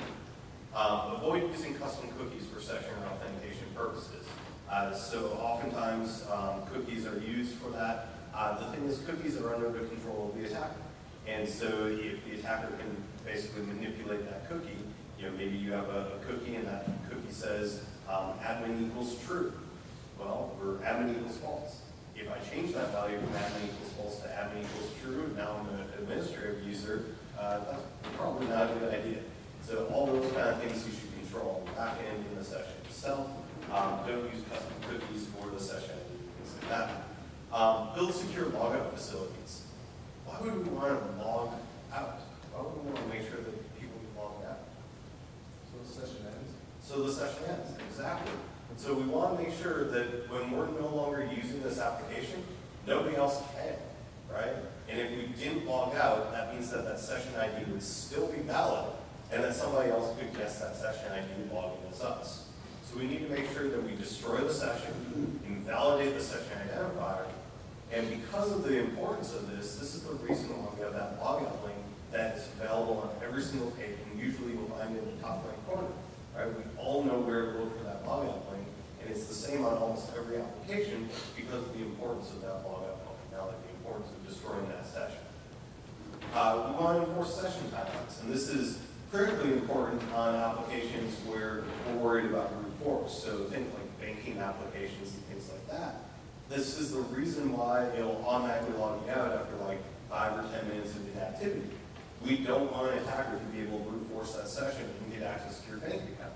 Avoid using custom cookies for session or authentication purposes. So oftentimes cookies are used for that. The thing is, cookies are under the control of the attacker. And so if the attacker can basically manipulate that cookie, maybe you have a cookie and that cookie says admin equals true. Well, or admin equals false. If I change that value from admin equals false to admin equals true, and now I'm an administrative user, that's probably not a good idea. So all those kind of things you should control on the back end in the session itself. Don't use custom cookies for the session, things like that. Build secure logout facilities. Why would we want to log out? Why would we want to make sure that people can log out? So the session ends? So the session ends, exactly. So we want to make sure that when we're no longer using this application, nobody else can, right? And if we didn't log out, that means that that session ID would still be valid, and that somebody else could guess that session ID and log in as us. So we need to make sure that we destroy the session, invalidate the session identifier, and because of the importance of this, this is the reason why we have that logout link that is available on every single page, and usually you'll find it in the top right corner. Right? We all know where to look for that logout link, and it's the same on almost every application because of the importance of that logout functionality, the importance of destroying that session. We want to enforce session timeouts, and this is critically important on applications where we're worried about brute force. So think like banking applications and things like that. This is the reason why it'll automatically log you out after like 5 or 10 minutes of inactivity. We don't want an attacker to be able to brute force that session and get access to your bank account.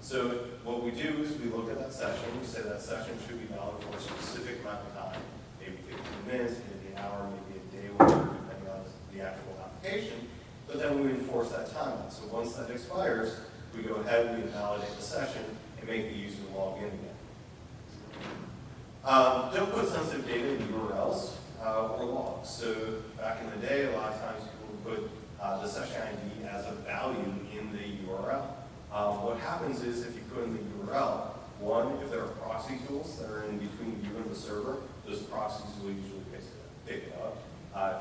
So what we do is we look at that session, we say that session should be valid for a specific amount of time, maybe 15 minutes, maybe an hour, maybe a day, whatever, depending on the actual application. But then we enforce that timeout. So once that expires, we go ahead, we invalidate the session, and make the user log in again. Don't put sensitive data in URLs or logs. So back in the day, a lot of times people would put the session ID as a value in the URL. What happens is if you put in the URL, one, if there are proxy tools that are in between you and the server, those proxies will usually pick it up.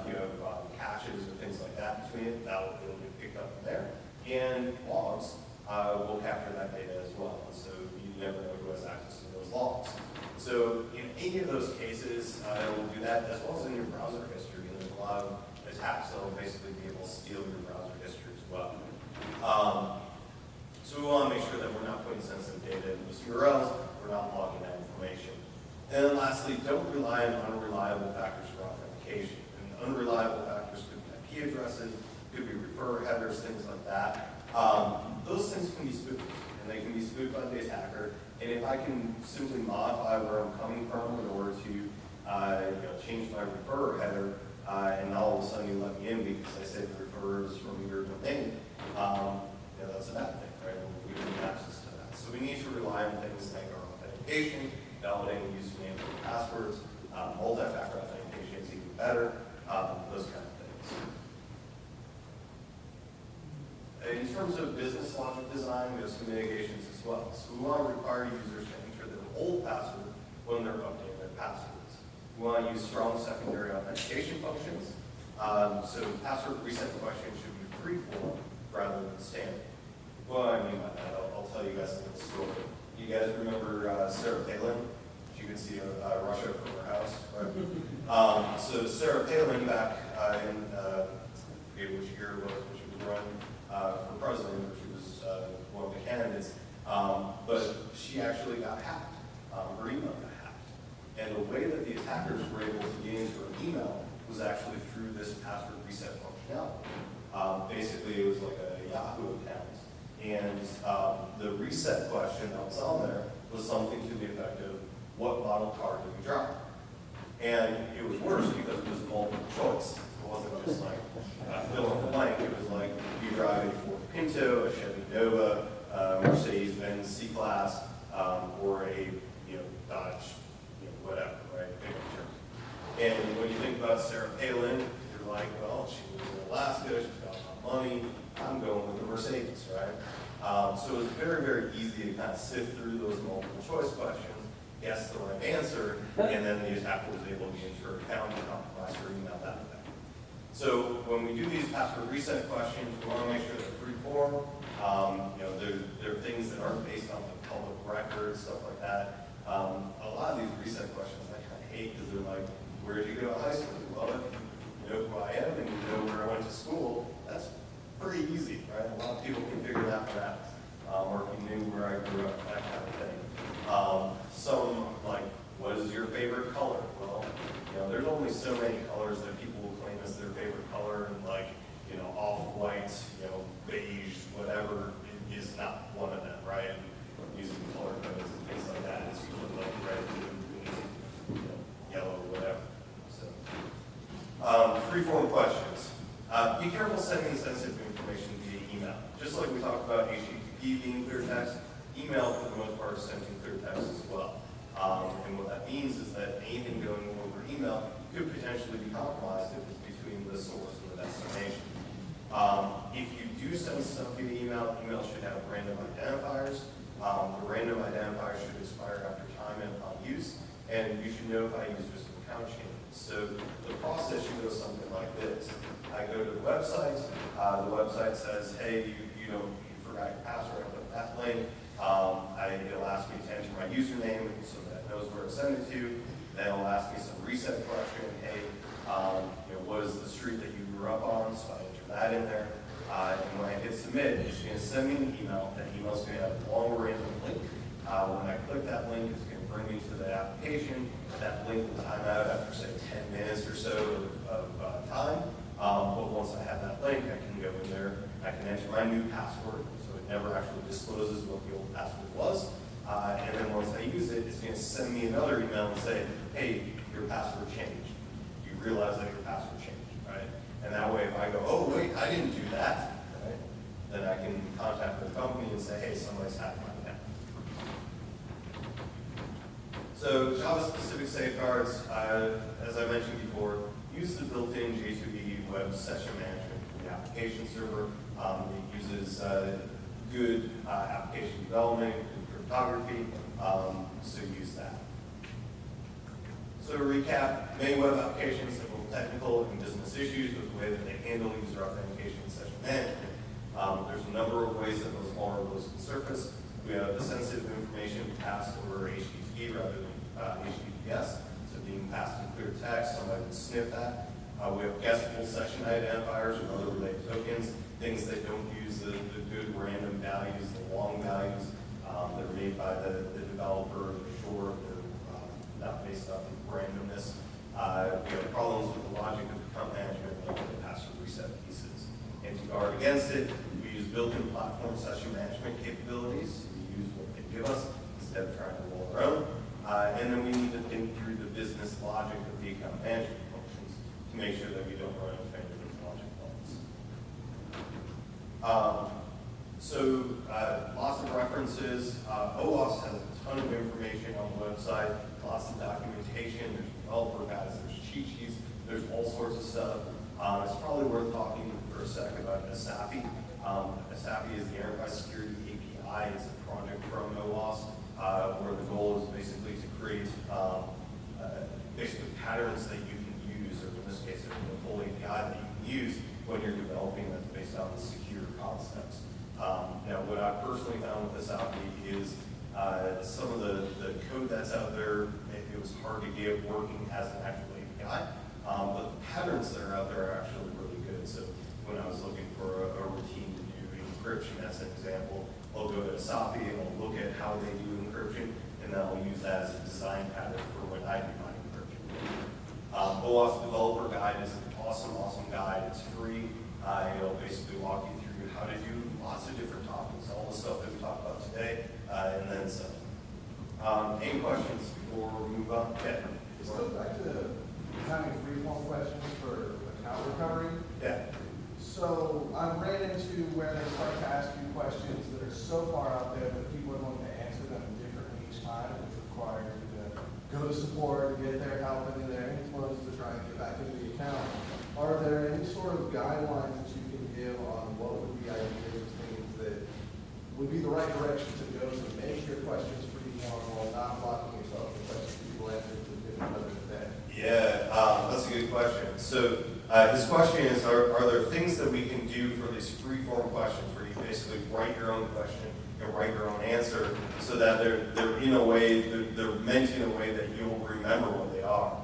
If you have caches or things like that between it, it'll get picked up from there. And logs will capture that data as well. And so you never know who has access to those logs. So in any of those cases, it will do that, as well as in your browser history. And there's a lot of attacks that will basically be able to steal your browser history as well. So we want to make sure that we're not putting sensitive data in those URLs, we're not logging that information. And then lastly, don't rely on unreliable factors for authentication. And unreliable factors could be IP addresses, could be refer headers, things like that. Those things can be spoofed, and they can be spoofed by the attacker. And if I can simply modify where I'm coming from in order to change my refer header, and all of a sudden you let me in because I say the refer is from your domain, that's a bad thing, right? We don't have access to that. So we need to rely on things like our authentication, validating usernames and passwords, multi-factor authentication is even better, those kind of things. In terms of business logic design, we have some mitigations as well. So we want to require users to enter their old password when they're updating their passwords. We want to use strong secondary authentication functions. So password reset questions should be free-form rather than standard. What do I mean by that? I'll tell you guys a little story. You guys remember Sarah Palin? She could see Russia from her house, right? So Sarah Palin back in, I forget which year it was when she was running for president, or she was one of the candidates, but she actually got hacked. Her email got hacked. And the way that the attackers were able to get into her email was actually through this password reset functionality. Basically, it was like a Yahoo account. And the reset question that was on there was something to the effect of, what model car did you drive? And it was worse because it was multiple choice. It wasn't just like fill in the blank. It was like, you drive a Ford Pinto, a Chevy Nova, Mercedes-Benz C-Class, or a Dodge, whatever, right? And when you think about Sarah Palin, you're like, well, she was in Alaska, she's got a lot of money, I'm going with the Mercedes, right? So it was very, very easy to kind of sift through those multiple choice questions, guess the right answer, and then the attacker was able to get into her account and compromise her email that way. So when we do these password reset questions, we want to make sure they're free form. They're things that aren't based on the public records, stuff like that. A lot of these reset questions I kind of hate because they're like, where did you go to high school? Well, if you know who I am and you know where I went to school, that's pretty easy, right? A lot of people can figure that one out. Or if you knew where I grew up, that kind of thing. Some like, what is your favorite color? Well, there's only so many colors that people will claim as their favorite color, and like, off-white, beige, whatever is not one of them, right? And using color codes and things like that, it's usually like red, blue, green, yellow, whatever. So, free-form questions. Be careful sending sensitive information via email. Just like we talked about HTTP being clear text, email for the most part is sent in clear text as well. And what that means is that anything going over email could potentially be compromised if it's between the source and the destination. If you do send stuff via email, email should have random identifiers. The random identifier should expire after time and upon use, and you should notify users of account changes. So the process should go something like this. I go to the website the website says, hey, you forgot your password, I put that link. It'll ask me to enter my username so that it knows where to send it to. Then it'll ask me some reset question. Hey, what is the street that you grew up on? So I enter that in there. And when I hit submit, it's going to send me an email. That email is going to have a long random link. When I click that link, it's going to bring me to the application. That link will time out after, say, 10 minutes or so of time. But once I have that link, I can go in there. I can enter my new password, so it never actually discloses what the old password was. And then once I use it, it's going to send me another email and say, hey, your password changed. You realize that your password changed, right? And that way, if I go, oh, wait, I didn't do that, right? Then I can contact the company and say, hey, somebody's hacked my account. So Java-specific safeguards, as I mentioned before, use the built-in J2E web session management for the application server. It uses good application development, good cryptography, so use that. So to recap, many web applications have both technical and business issues with the way that they handle user authentication and session management. There's a number of ways that those vulnerabilities can surface. We have the sensitive information passed over HTTP rather than HTTPS. So being passed in clear text, somebody would sniff that. We have guessable session identifiers or other related tokens, things that don't use the good random values, the long values that are made by the developer, they're short, they're not based on randomness. We have problems with the logic of account management and the password reset pieces. And to guard against it, we use built-in platform session management capabilities. We use what they give us instead of trying to roll our own. And then we need to think through the business logic of the account management functions to make sure that we don't run into any of those logic faults. Lots of references. OWASP has a ton of information on the website, lots of documentation, there's developer guides, there's cheat sheets, there's all sorts of stuff. It's probably worth talking for a sec about ASAPI. ASAPI is the Enterprise Security API. It's a project from OWASP where the goal is basically to create patterns that you can use, or in this case, a full API that you can use when you're developing that's based on secure concepts. Now, what I personally found with this API is some of the code that's out there, it was hard to get working as an actual API, but the patterns that are out there are actually really good. So when I was looking for a routine to do encryption as an example, I'll go to SAPI and I'll look at how they do encryption, and then I'll use that as a design pattern for when I do my encryption. OWASP Developer Guide is an awesome guide. It's free. It'll basically walk you through how to do lots of different topics, all the stuff that we talked about today, and then some. Any questions before we move on? Yeah. This goes back to having free-form questions for account recovery. Yeah. So I've ran into where they start to ask you questions that are so far out there that people are going to answer them differently each time, which requires you to go to support, get their help and their influence to try and get back into the account. Are there any sort of guidelines that you can give on what would be ideas of things that would be the right direction to go to make your questions free-form while not blocking yourself from questions people answer to different others today? Yeah, that's a good question. So his question is, are there things that we can do for these free-form questions where you basically write your own question and write your own answer so that they're in a way, they're meant in a way that you'll remember what they are?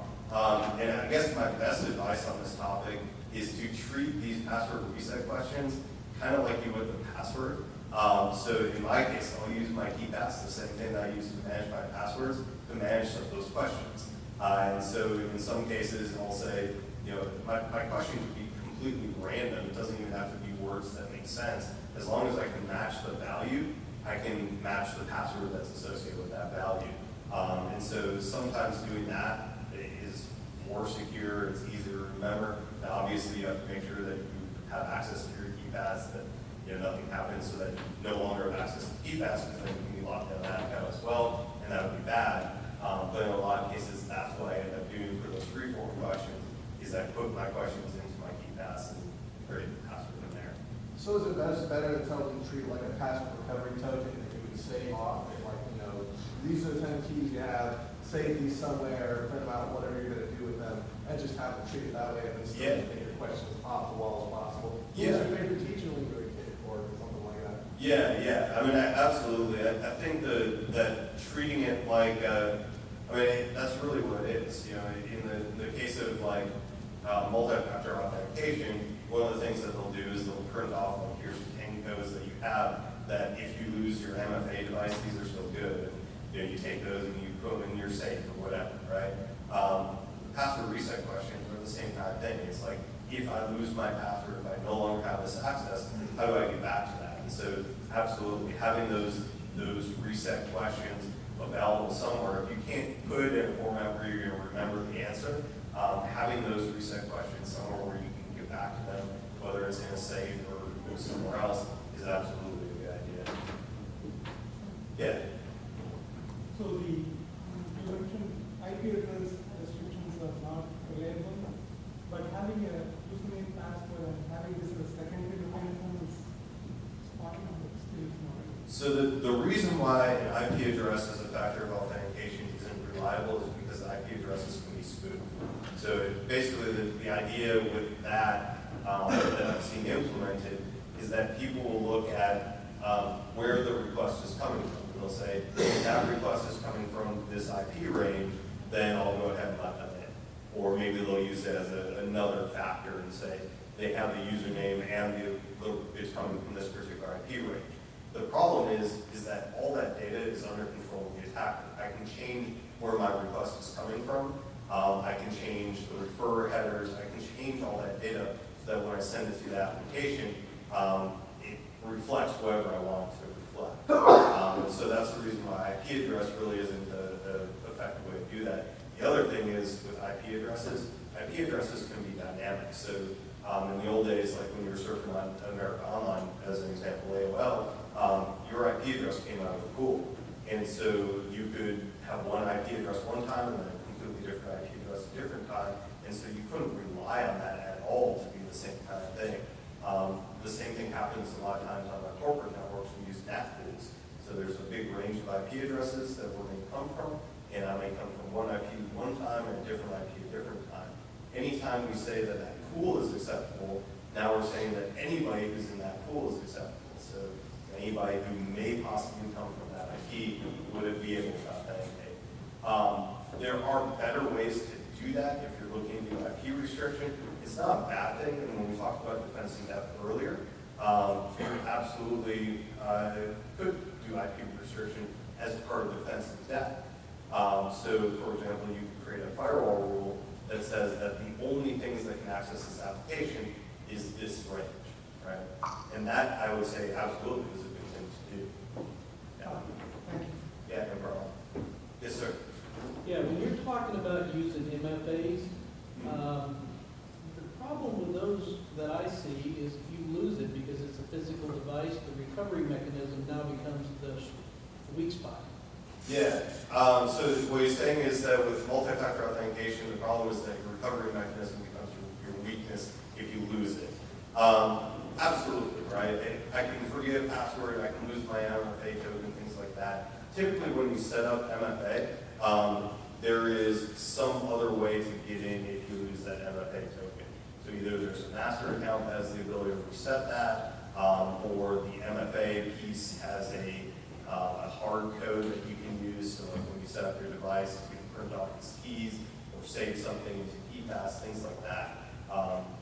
And I guess my best advice on this topic is to treat these password reset questions kind of like you would the password. So in my case, I'll use my KeyPass, the same thing that I use to manage my passwords, to manage some of those questions. And so in some cases, I'll say, you know, my question could be completely random. It doesn't even have to be words that make sense. As long as I can match the value, I can match the password that's associated with that value. And so sometimes doing that is more secure, it's easier to remember. Now obviously you have to make sure that you have access to your KeyPass, that nothing happens so that you no longer have access to KeyPass, because then you can be locked down that account as well, and that would be bad. But in a lot of cases, that's what I end up doing for those free-form questions, is I put my questions into my KeyPass and create the password in there. So is it better to tell them to treat it like a password recovery token that you would save off, and like, you know, these are the 10 keys you have, save these somewhere, print them out, whatever you're going to do with them, and just have them treat it that way, and then still take your questions off the wall as possible? Who's your favorite teacher when you were a kid, or something like that? Yeah. I mean, absolutely. I think that treating it like, I mean, that's really what it is. You know, in the case of like multi-factor authentication, one of the things that they'll do is they'll print off, like, here's the 10 codes that you have, that if you lose your MFA device, these are still good. And, you know, you take those and you put them in your safe or whatever, right? Password reset questions are the same kind of thing. It's like, if I lose my password, if I no longer have this access, how do I get back to that? And so, absolutely, having those reset questions available somewhere. If you can't put it in a format where you're going to remember the answer, having those reset questions somewhere where you can get back to them, whether it's in a safe or somewhere else, is absolutely a good idea. Yeah. So you mentioned IP address restrictions are not reliable, but having a username, password, and having this as a secondary mechanism is fine, but still it's not. So the reason why an IP address as a factor of authentication isn't reliable is because IP addresses can be spoofed. So basically the idea with that that I've seen implemented is that people will look at where the request is coming from. And they'll say, if that request is coming from this IP range, then I'll go ahead and let them in. Or maybe they'll use it as another factor and say they have the username and it's coming from this particular IP range. The problem is that all that data is under control of the attacker. I can change where my request is coming from. I can change the refer headers. I can change all that data so that when I send it to the application, it reflects whatever I want it to reflect. And so that's the reason why IP address really isn't an effective way to do that. The other thing is with IP addresses can be dynamic. So in the old days, like when you were surfing on America Online, as an example, AOL, your IP address came out of the pool. And so you could have one IP address one time and then a completely different IP address a different time. And so you couldn't rely on that at all to be the same kind of thing. The same thing happens a lot of times on our corporate networks. We use NAT pools. So there's a big range of IP addresses that where they come from, and I may come from one IP one time and a different IP a different time. Anytime we say that that pool is acceptable, now we're saying that anybody who's in that pool is acceptable. So anybody who may possibly come from that IP would be able to authenticate. There are better ways to do that if you're looking to do IP restriction. It's not a bad thing, and when we talked about defense in depth earlier, you absolutely could do IP restriction as part of defense in depth. So, for example, you could create a firewall rule that says that the only things that can access this application is this range, right? And that, I would say, absolutely is a good thing to do. Yeah, Thank you. yeah, no problem. Yes, sir. Yeah, when you're talking about using MFAs, the problem with those that I see is if you lose it because it's a physical device, the recovery mechanism now becomes the weak spot. Yeah, so what he's saying is that with multi-factor authentication, the problem is that your recovery mechanism becomes your weakness if you lose it. Absolutely, right? I can forget a password, I can lose my MFA token, things like that. Typically when you set up MFA, there is some other way to get in if you lose that MFA token. So either there's a master account that has the ability to reset that, or the MFA piece has a hard code that you can use. So like when you set up your device, you can print off its keys or save something into KeyPass, things like that.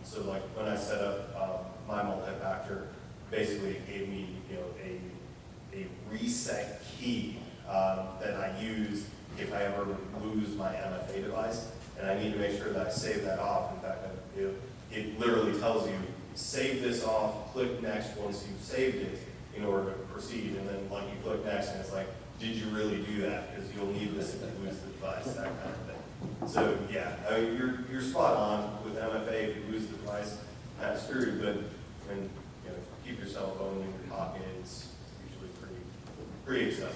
So like when I set up my multi-factor, basically it gave me a reset key that I use if I ever lose my MFA device, and I need to make sure that I save that off. In fact, it literally tells you, save this off, click next once you've saved it in order to proceed, and then like you click next and it's like, did you really do that? Because you'll need this if you lose the device, that kind of thing. So yeah, I mean, you're spot on with MFA. If you lose the device, kind of screwed, but when keep your cell phone in your pocket, it's usually pretty accessible.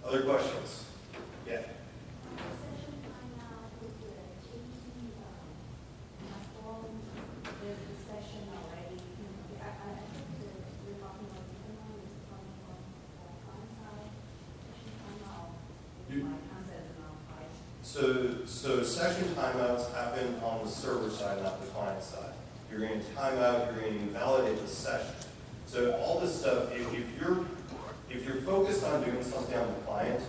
Other questions? Yeah. So session timeouts happen on the server side, not the client side. You're going to time out, you're going to invalidate the session. So all this stuff, if you're focused on doing something on the client,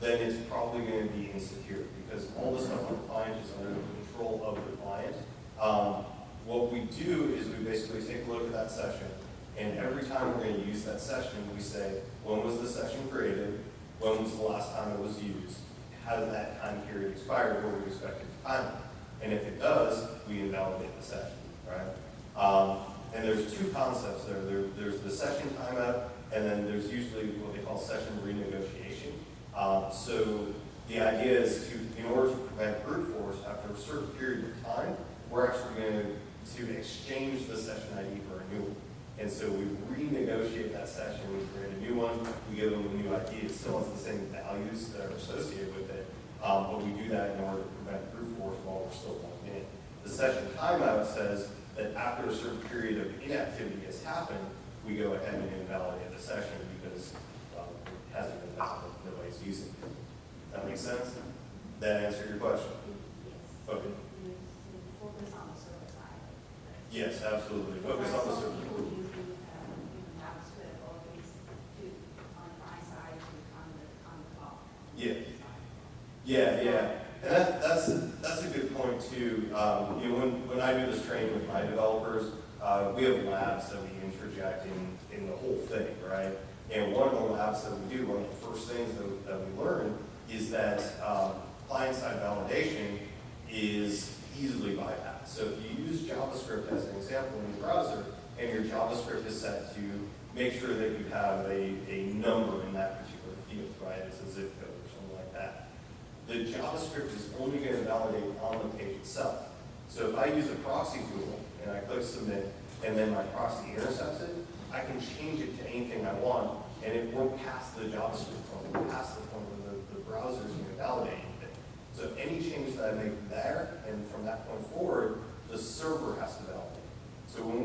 then it's probably going to be insecure because all the stuff on the client is under the control of the client. What we do is we basically take a look at that session, and every time we're going to use that session, we say, when was the session created? When was the last time it was used? How did that time period expire? What we expect it to time? And if it does, we invalidate the session, right? And there's two concepts there. There's the session timeout, and then there's usually what they call session renegotiation. So the idea is in order to prevent brute force, after a certain period of time, we're actually going to exchange the session ID for a new one. And so we renegotiate that session, we create a new one, we give them a new ID. It still has the same values that are associated with it, but we do that in order to prevent brute force while we're still logged in. The session timeout says that after a certain period of inactivity has happened, we go ahead and invalidate the session because it hasn't been valid, nobody's using it. Does that make sense? That answer your question? Yes. Okay. Focus on the server side. Yes, absolutely. Focus on the server. People use JavaScript always on the client side to on the cloud. Yeah. Yeah. And that's a good point too. When I do this training with my developers, we have labs that we interject in the whole thing, right? And one of the labs that we do, one of the first things that we learn is that client-side validation is easily bypassed. So if you use JavaScript as an example in your browser, and your JavaScript is set to make sure that you have a number in that particular field, right? It's a zip code or something like that. The JavaScript is only going to validate on the page itself. So if I use a proxy tool and I click submit, and then my proxy intercepts it, I can change it to anything I want, and it won't pass the JavaScript point. It won't pass the point where the browser is going to validate anything. So any change that I make there, and from that point forward, the server has to validate. So when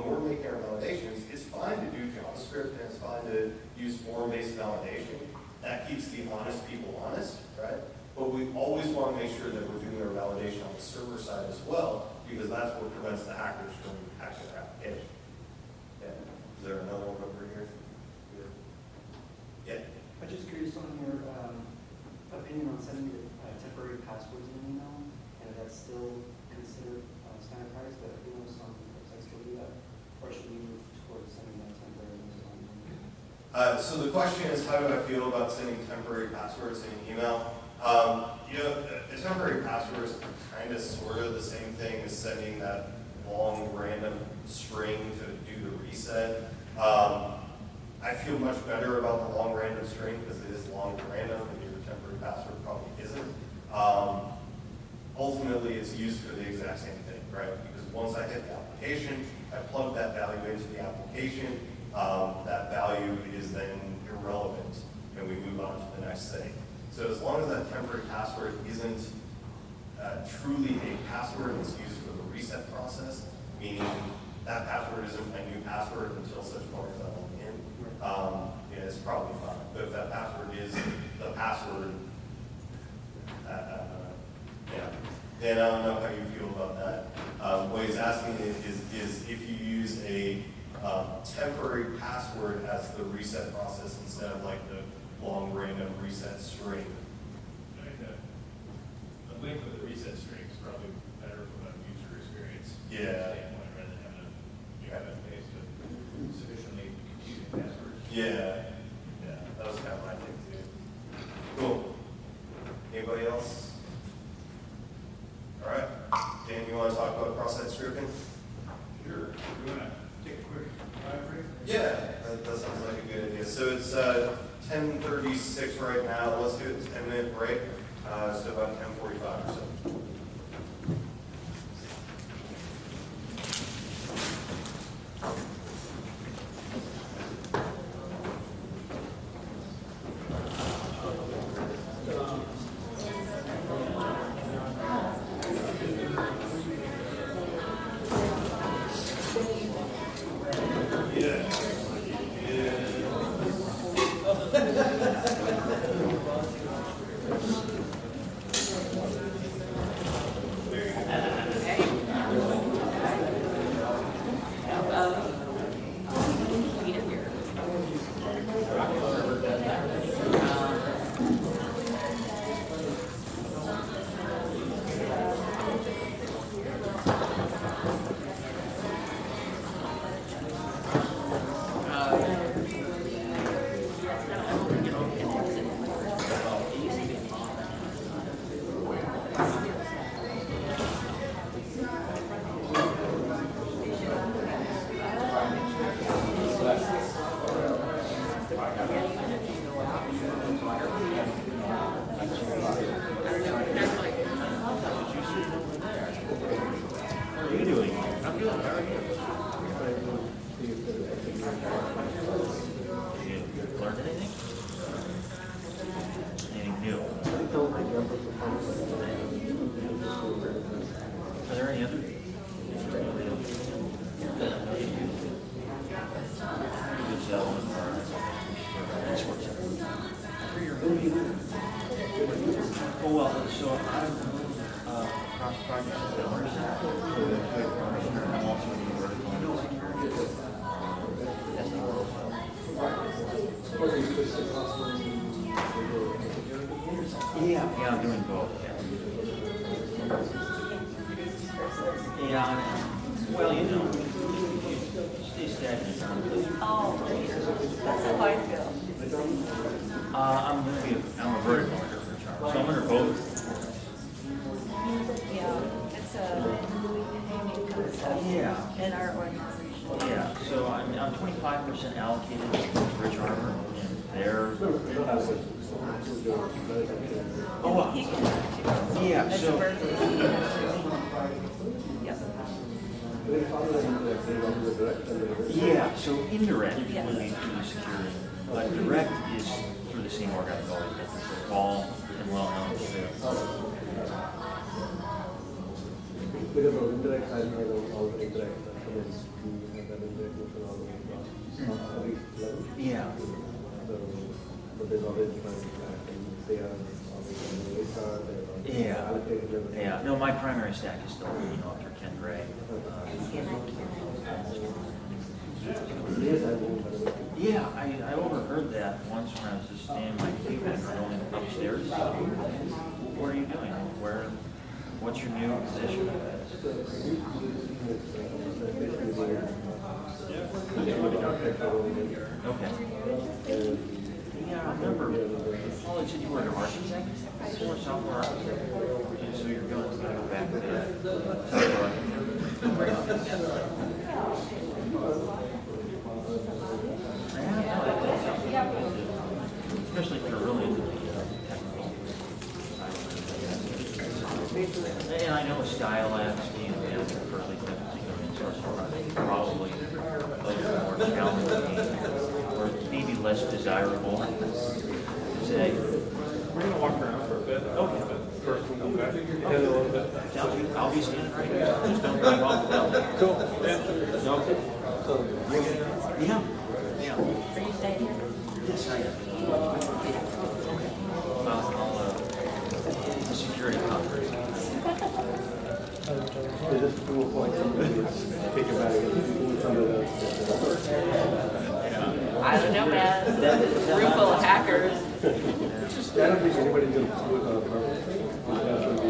we're making our validations, it's fine to do JavaScript and it's fine to use form-based validation, that keeps the honest people honest, right? But we always want to make sure that we're doing our validation on the server side as well, because that's what prevents the hackers from hacking their application. Yeah. Is there another one over here? Yeah. I'm just curious on your opinion on sending temporary passwords in an email, and if that's still considered standard practice, but you know some websites still do that, or should we move towards sending that temporary message? So the question is, how do I feel about sending temporary passwords in an email? You know, a temporary password is kind of sort of the same thing as sending that long random string to do the reset. I feel much better about the long random string because it is long and random, and your temporary password probably isn't. Ultimately, it's used for the exact same thing, right? Because once I hit the application, I plug that value into the application. That value is then irrelevant, and we move on to the next thing. So as long as that temporary password isn't truly a password that's used for the reset process, meaning that password isn't my new password until such point as I log in, yeah, it's probably fine. But if that password is the password, yeah, then I don't know how you feel about that. What he's asking is if you use a temporary password as the reset process instead of like the long random reset string. I think the link with the reset string is probably better from a user experience standpoint rather than having a database with sufficiently confusing passwords. Yeah, yeah, that was kind of my thing too. Cool. Anybody else? All right. Dan, you want to talk about cross-site scripting? Sure. We want to take a quick break? Yeah, that sounds like a good idea. So it's 10:36 right now. Let's do a 10-minute break. So about 10:45 or so. Yeah, I'm doing both. Yeah, well, you know, stay stagnant. Oh, that's how I feel. I'm a vertical for Charles, so I'm under both. Yeah, it's a unique concept in our organization. Yeah, so I'm 25% allocated to Rich Armor, and they're. Oh, He can do it too. yeah, As a so. vertical. Yep. Yeah, so indirect Yes. would be through the security, but direct is through the same org I've always been, so all and well known to. Because of indirect side, I know all the indirect customers we have that indirect motion all the way across every level. Yeah. So but there's always trying to say, Yeah. Yeah, no, my primary stack is still, after Ken Gray. Yeah, I overheard that once when I was just staying in my cube and going upstairs. What are you doing? What's your new position? Okay. Yeah, I remember. Oh, you said you were an architect? You were a software architect? And so you're going to go back to software architect. Especially if you're really into the technical side of it. And I know Skylab's being advanced for at least that particular resource probably a little more challenging or maybe less desirable to say. We're gonna walk around for a bit. Okay. First, we'll come back. And a little bit. Sounds good. I'll be standing right here. Just don't drive off without me. Cool. Yeah. No, okay. Yeah. Yeah. Are you staying here? Yes, I am. The security conference. There's just 2 points. Take it back. I don't know, man. Room full of hackers. I don't think anybody's going to do it on purpose. That's going to be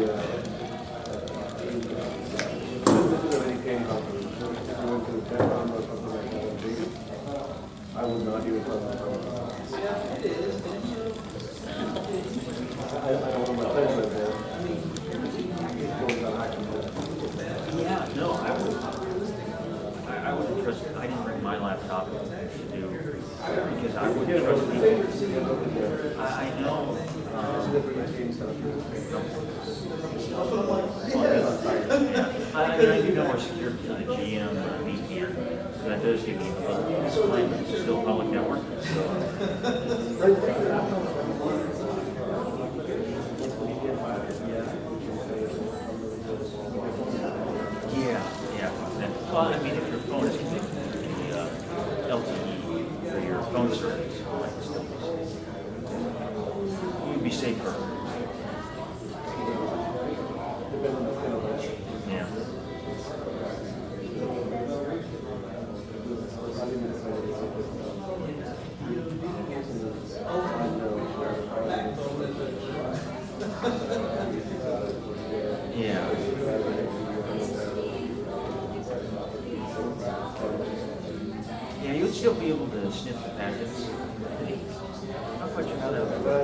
this is a very pain conference. If you went to the Taiwan or something like that, I would not do it on purpose. Yeah, it is. I don't want my friends like that. Yeah, no, I wouldn't trust, I didn't bring my laptop to do, because I wouldn't trust people. I know, I do know our security, GM, VPN, so that does give me a little disclaimer, it's still public network. Yeah. Well, I mean, if your phone is connected to the LTE or your phone service, you'd be safer. Yeah. Yeah. Yeah, you would still be able to sniff the packets. Not quite sure how that would work.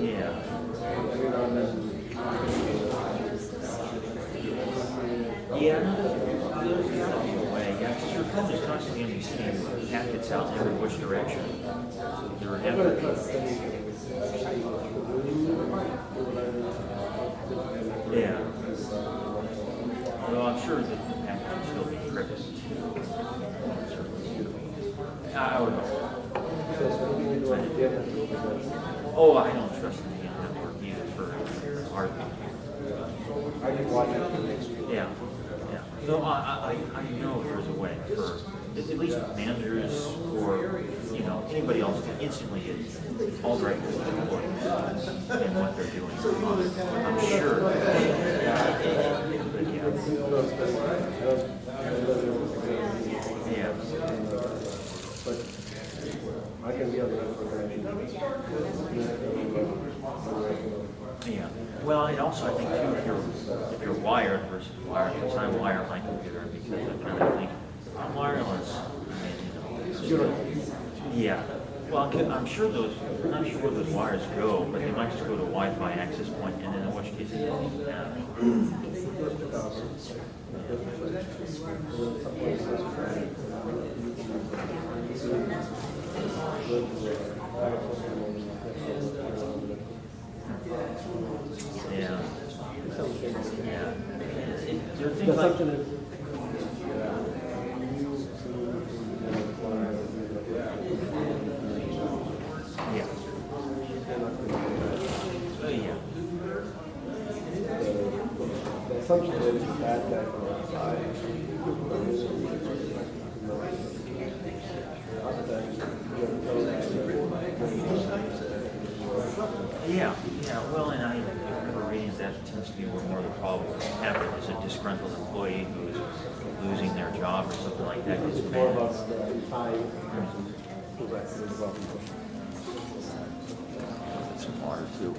Yeah. Yeah, no, there's gotta be a way. Yeah, because your phone is constantly going to be sending packets out in every which direction. There would have to be. Yeah. Well, I'm sure that the packet would still be encrypted. I would know. Oh, I don't trust the network either for hardware. Yeah. No, I know there's a way for at least managers or anybody else to instantly get all the right support and what they're doing. I'm sure. Yeah. But I can be on the network. Yeah. Well, and also I think too, if you're wired versus wireless, I wire my computer because I kind of think I'm wireless. Yeah. Well, I'm sure I'm not sure where those wires go, but they might just go to a Wi-Fi access point, and then in which case it doesn't matter. Yeah. There are things like. Yeah. Oh, yeah. The assumption is that I Yeah, well, and I remember reading that tends to be where more of the problem happen is a disgruntled employee who is losing their job or something like that. Gets More mad. about the time. Some water too.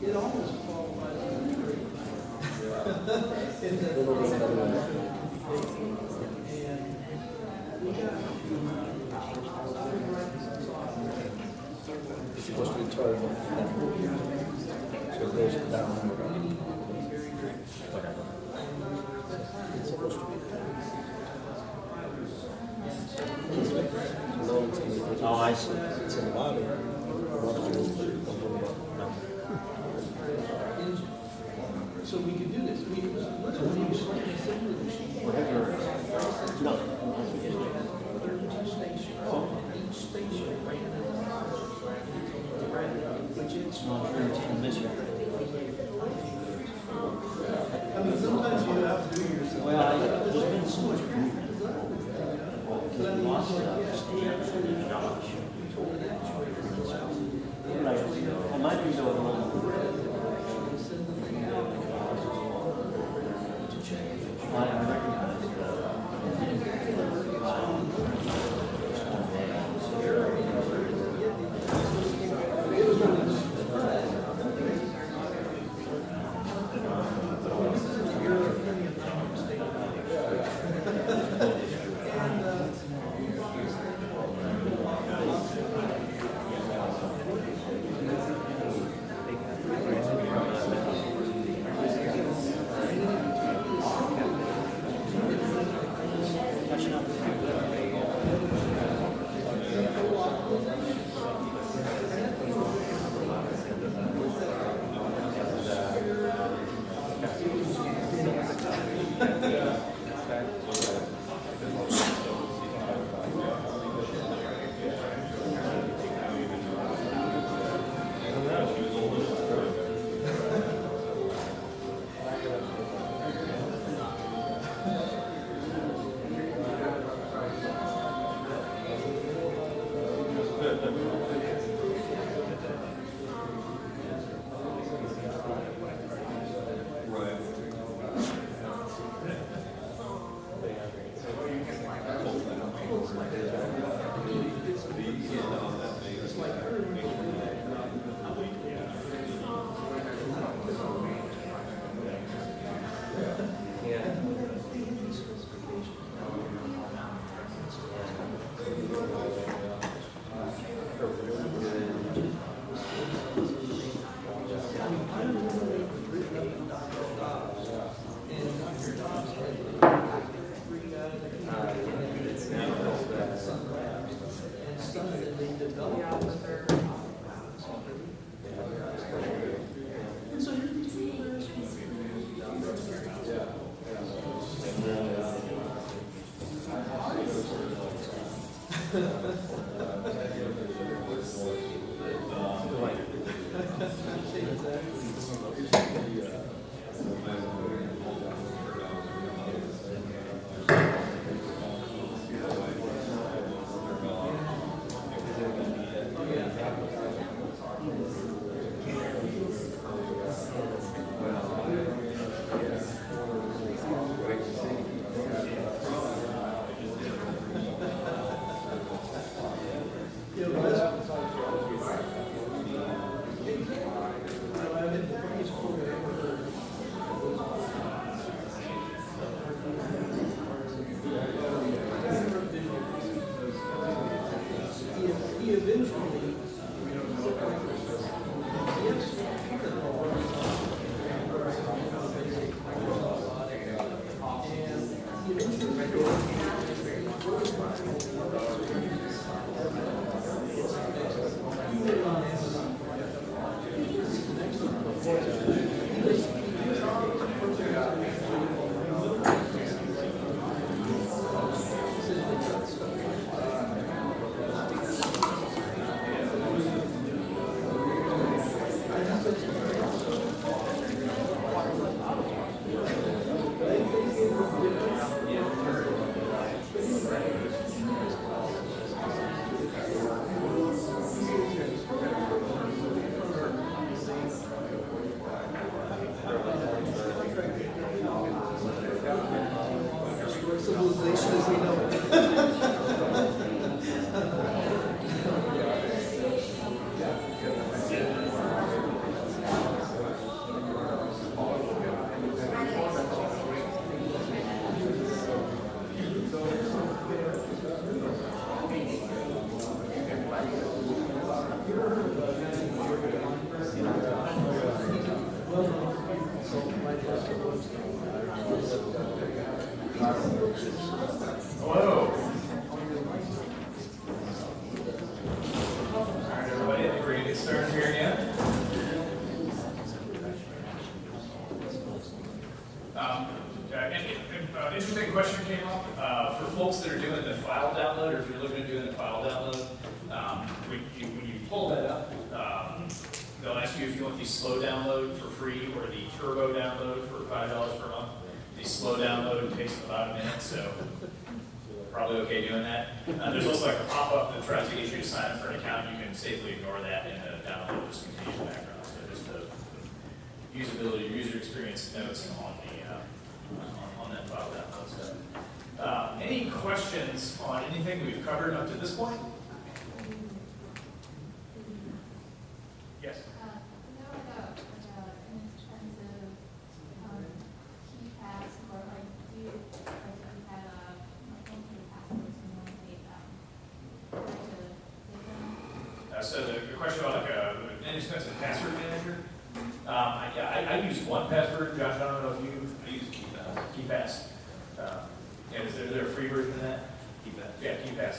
It almost qualifies as a trade. And we got It's supposed to be turned. So it goes down. Whatever. It's supposed to be. Oh, I see. It's in the bottom. So we could do this. We could literally use something similar to Whatever. No. 32 stations. Each station ran it. Which is Not sure it's in this year. I mean, sometimes you have to do yourself. Well, there's been so much movement. Because we lost Steve and Josh. I might be going along. I recognize we know it. Hello. All right, everybody, I think we're gonna get started here again. An interesting question came up for folks that are doing the file download, or if you're looking at doing the file download. When you pull that up, they'll ask you if you want the slow download for free or the turbo download for $5 per month. The slow download takes about a minute, so probably okay doing that. There's also like a pop-up that tries to get you to sign up for an account. You can safely ignore that and the download just continues in the background. So just the usability, user experience notes on that file download stuff. Any questions on anything we've covered up to this point? Yes. So the question about like an inexpensive password manager, I use one password. Josh, I don't know if I use KeyPass. And is there a free version of that? KeyPass. Yeah, KeyPass.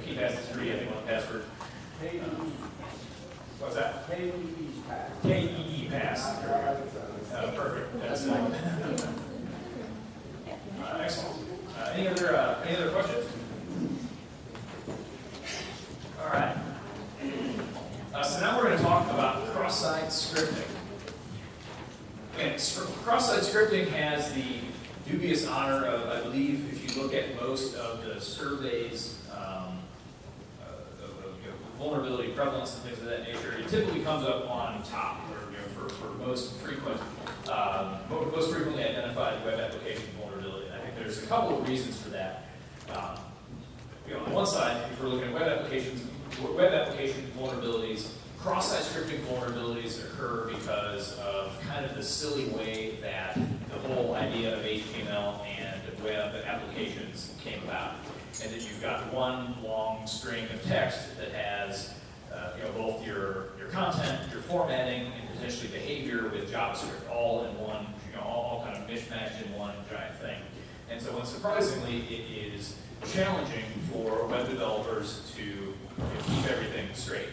KeyPass is free. I think one password. What's that? KEE Pass. Perfect. That's excellent. Any other questions? All right. So now we're going to talk about cross-site scripting. And cross-site scripting has the dubious honor of, I believe, if you look at most of the surveys of vulnerability prevalence and things of that nature, it typically comes up on top, or for most frequently identified web application vulnerability. And I think there's a couple of reasons for that. On one side, if we're looking at web application vulnerabilities, cross-site scripting vulnerabilities occur because of kind of the silly way that the whole idea of HTML and web applications came about. And that you've got one long string of text that has both your content, your formatting, and potentially behavior with JavaScript all in one, all kind of mishmashed in one giant thing. And so unsurprisingly, it is challenging for web developers to keep everything straight.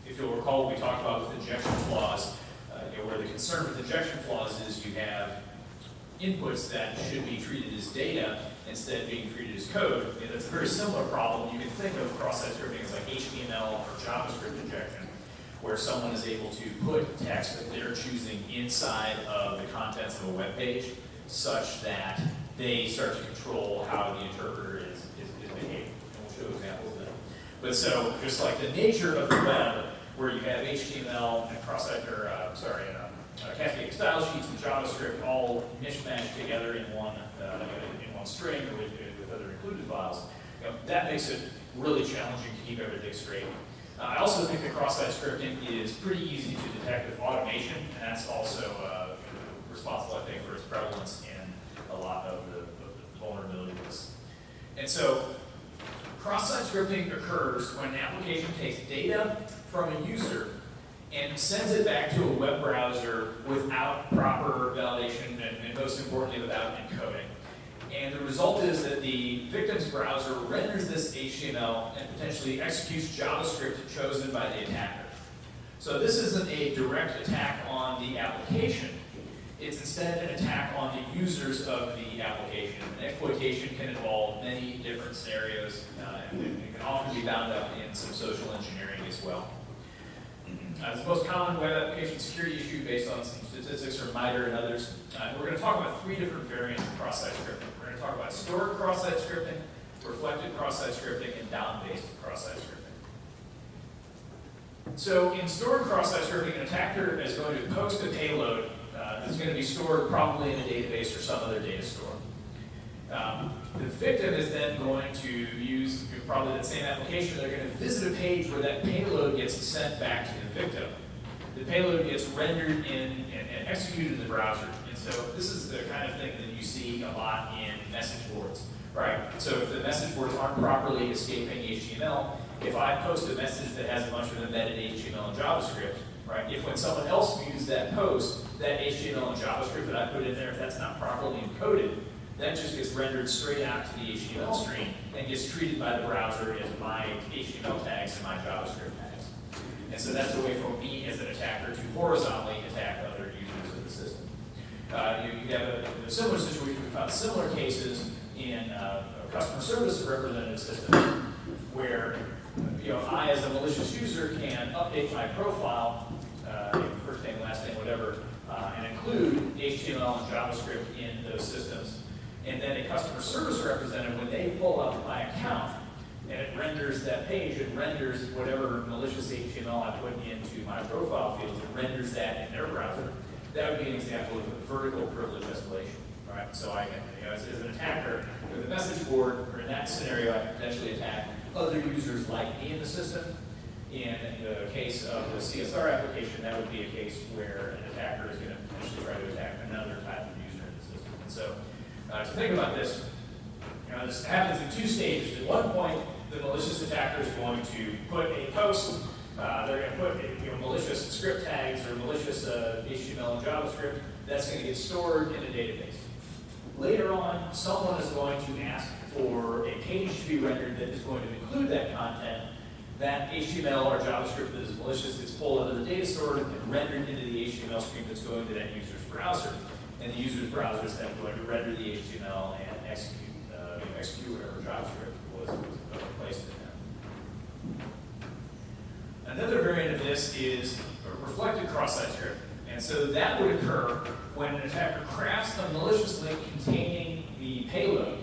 If you'll recall what we talked about with injection flaws, where the concern with injection flaws is you have inputs that should be treated as data instead of being treated as code. That's a very similar problem. You can think of cross-site scripting as like HTML or JavaScript injection, where someone is able to put text that they're choosing inside of the contents of a web page such that they start to control how the interpreter is behaving. And we'll show examples of that. But so, just like the nature of the web, where you have HTML and cascading style sheets and JavaScript all mishmashed together in one string or with other included files, that makes it really challenging to keep everything straight. I also think that cross-site scripting is pretty easy to detect with automation, and that's also responsible, I think, for its prevalence in a lot of the vulnerabilities. And so, cross-site scripting occurs when an application takes data from a user and sends it back to a web browser without proper validation and most importantly, without encoding. And the result is that the victim's browser renders this HTML and potentially executes JavaScript chosen by the attacker. So this isn't a direct attack on the application. It's instead an attack on the users of the application. And exploitation can involve many different scenarios, and it can often be bound up in some social engineering as well. It's the most common web application security issue based on some statistics from MITRE and others. We're going to talk about three different variants of cross-site scripting. We're going to talk about stored cross-site scripting, reflected cross-site scripting, and down-based cross-site scripting. So in stored cross-site scripting, an attacker is going to post a payload that's going to be stored probably in a database or some other data store. The victim is then going to use probably that same application. They're going to visit a page where that payload gets sent back to the victim. The payload gets rendered in and executed in the browser. And so this is the kind of thing that you see a lot in message boards, right? So if the message boards aren't properly escaping HTML, if I post a message that has a bunch of embedded HTML and JavaScript, right? If when someone else views that post, that HTML and JavaScript that I put in there, if that's not properly encoded, that just gets rendered straight out to the HTML stream and gets treated by the browser as my HTML tags and my JavaScript tags. And so that's a way for me as an attacker to horizontally attack other users of the system. You have a similar situation. We found similar cases in a customer service representative system where I, as a malicious user, can update my profile, first name, last name, whatever, and include HTML and JavaScript in those systems. And then a customer service representative, when they pull up my account and it renders that page, it renders whatever malicious HTML I put into my profile fields, it renders that in their browser. That would be an example of vertical privilege escalation, right? So I can, as an attacker with a message board, or in that scenario, I can potentially attack other users like me in the system. In the case of the CSR application, that would be a case where an attacker is going to potentially try to attack another type of user in the system. And so, to think about this, this happens in two stages. At one point, the malicious attacker is going to put a post. They're going to put malicious script tags or malicious HTML and JavaScript. That's going to get stored in a database. Later on, someone is going to ask for a page to be rendered that is going to include that content. That HTML or JavaScript that is malicious gets pulled out of the data store and rendered into the HTML stream that's going to that user's browser. And the user's browser is then going to render the HTML and execute whatever JavaScript was placed in there. Another variant of this is a reflected cross-site script. And so that would occur when an attacker crafts a malicious link containing the payload,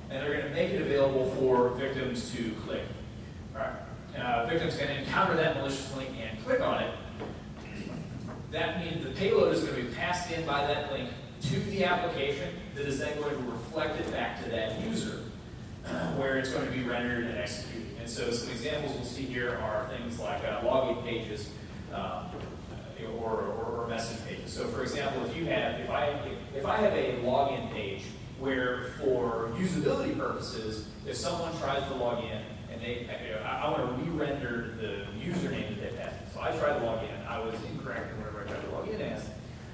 and they're going to make it available for victims to click. Right. Victims can encounter that malicious link and click on it. That means the payload is going to be passed in by that link to the application that is then going to reflect it back to that user, where it's going to be rendered and executed. And so some examples we'll see here are things like login pages or message pages. So for example, if I have a login page where for usability purposes, if someone tries to log in and I want to re-render the username that they've had. So I tried to log in, I was incorrect in whatever I tried to log in as.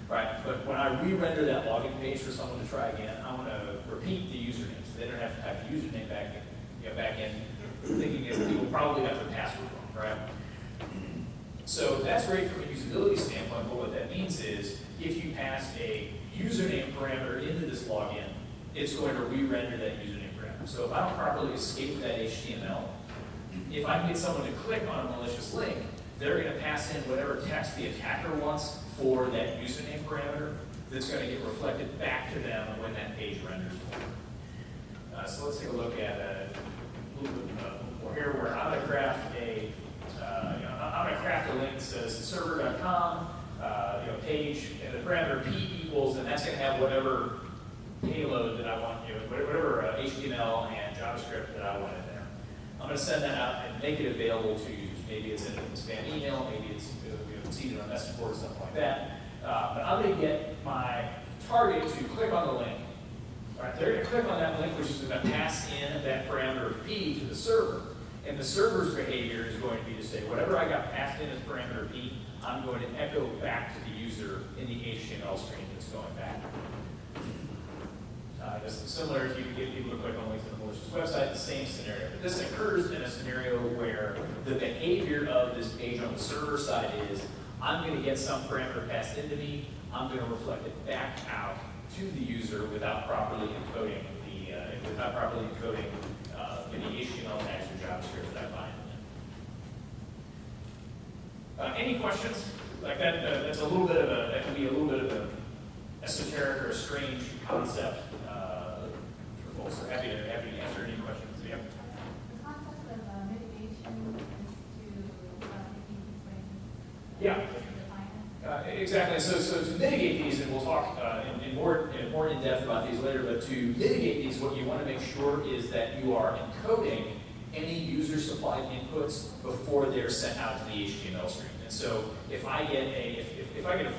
Right, but when I re-render that login page for someone to try again, I want to repeat the username, so they don't have to type the username back in, thinking that people probably have the password wrong, right? So that's great from a usability standpoint, but what that means is if you pass a username parameter into this login, it's going to re-render that username parameter. So if I don't properly escape that HTML, if I can get someone to click on a malicious link, they're going to pass in whatever text the attacker wants for that username parameter that's going to get reflected back to them when that page renders for them. So let's take a look at a little bit more here where I'm going to craft a link that says server.com, page, and the parameter p equals, and that's going to have whatever payload that I want, whatever HTML and JavaScript that I want in there. I'm going to send that out and make it available to users. Maybe it's in a spam email, maybe it's either on a message board or something like that. But I'm going to get my target to click on the link. All right, they're going to click on that link, which is going to pass in that parameter of p to the server. And the server's behavior is going to be to say, whatever I got passed in as parameter p, I'm going to echo back to the user in the HTML stream that's going back. This is similar if you can get people to click on links on a malicious website, the same scenario. But this occurs in a scenario where the behavior of this page on the server side is, I'm going to get some parameter passed into me, I'm going to reflect it back out to the user without properly encoding any HTML tags or JavaScript that I find in them. Any questions? Like that, that's a little bit of that can be a little bit of an esoteric or a strange concept for folks. So happy to answer any questions. Yeah. The concept of mitigation is to, can you explain? Yeah. Define it? Exactly. exactly. So to mitigate these, and we'll talk more in depth about these later, but to mitigate these, what you want to make sure is that you are encoding any user-supplied inputs before they're sent out to the HTML stream. And so if I get a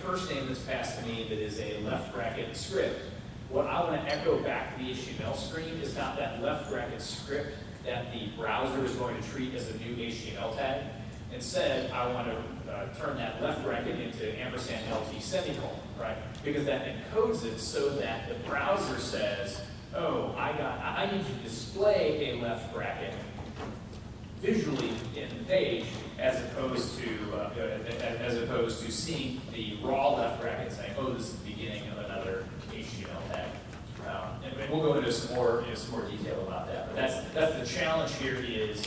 first name that's passed to me that is a left bracket script, what I want to echo back to the HTML stream is not that left bracket script that the browser is going to treat as a new HTML tag. Instead, I want to turn that left bracket into &LT semicolon, right? Because that encodes it so that the browser says, oh, I need to display a left bracket visually in the page as opposed to seeing the raw left bracket saying, oh, this is the beginning of another HTML tag. And we'll go into some more detail about that. But that's the challenge here is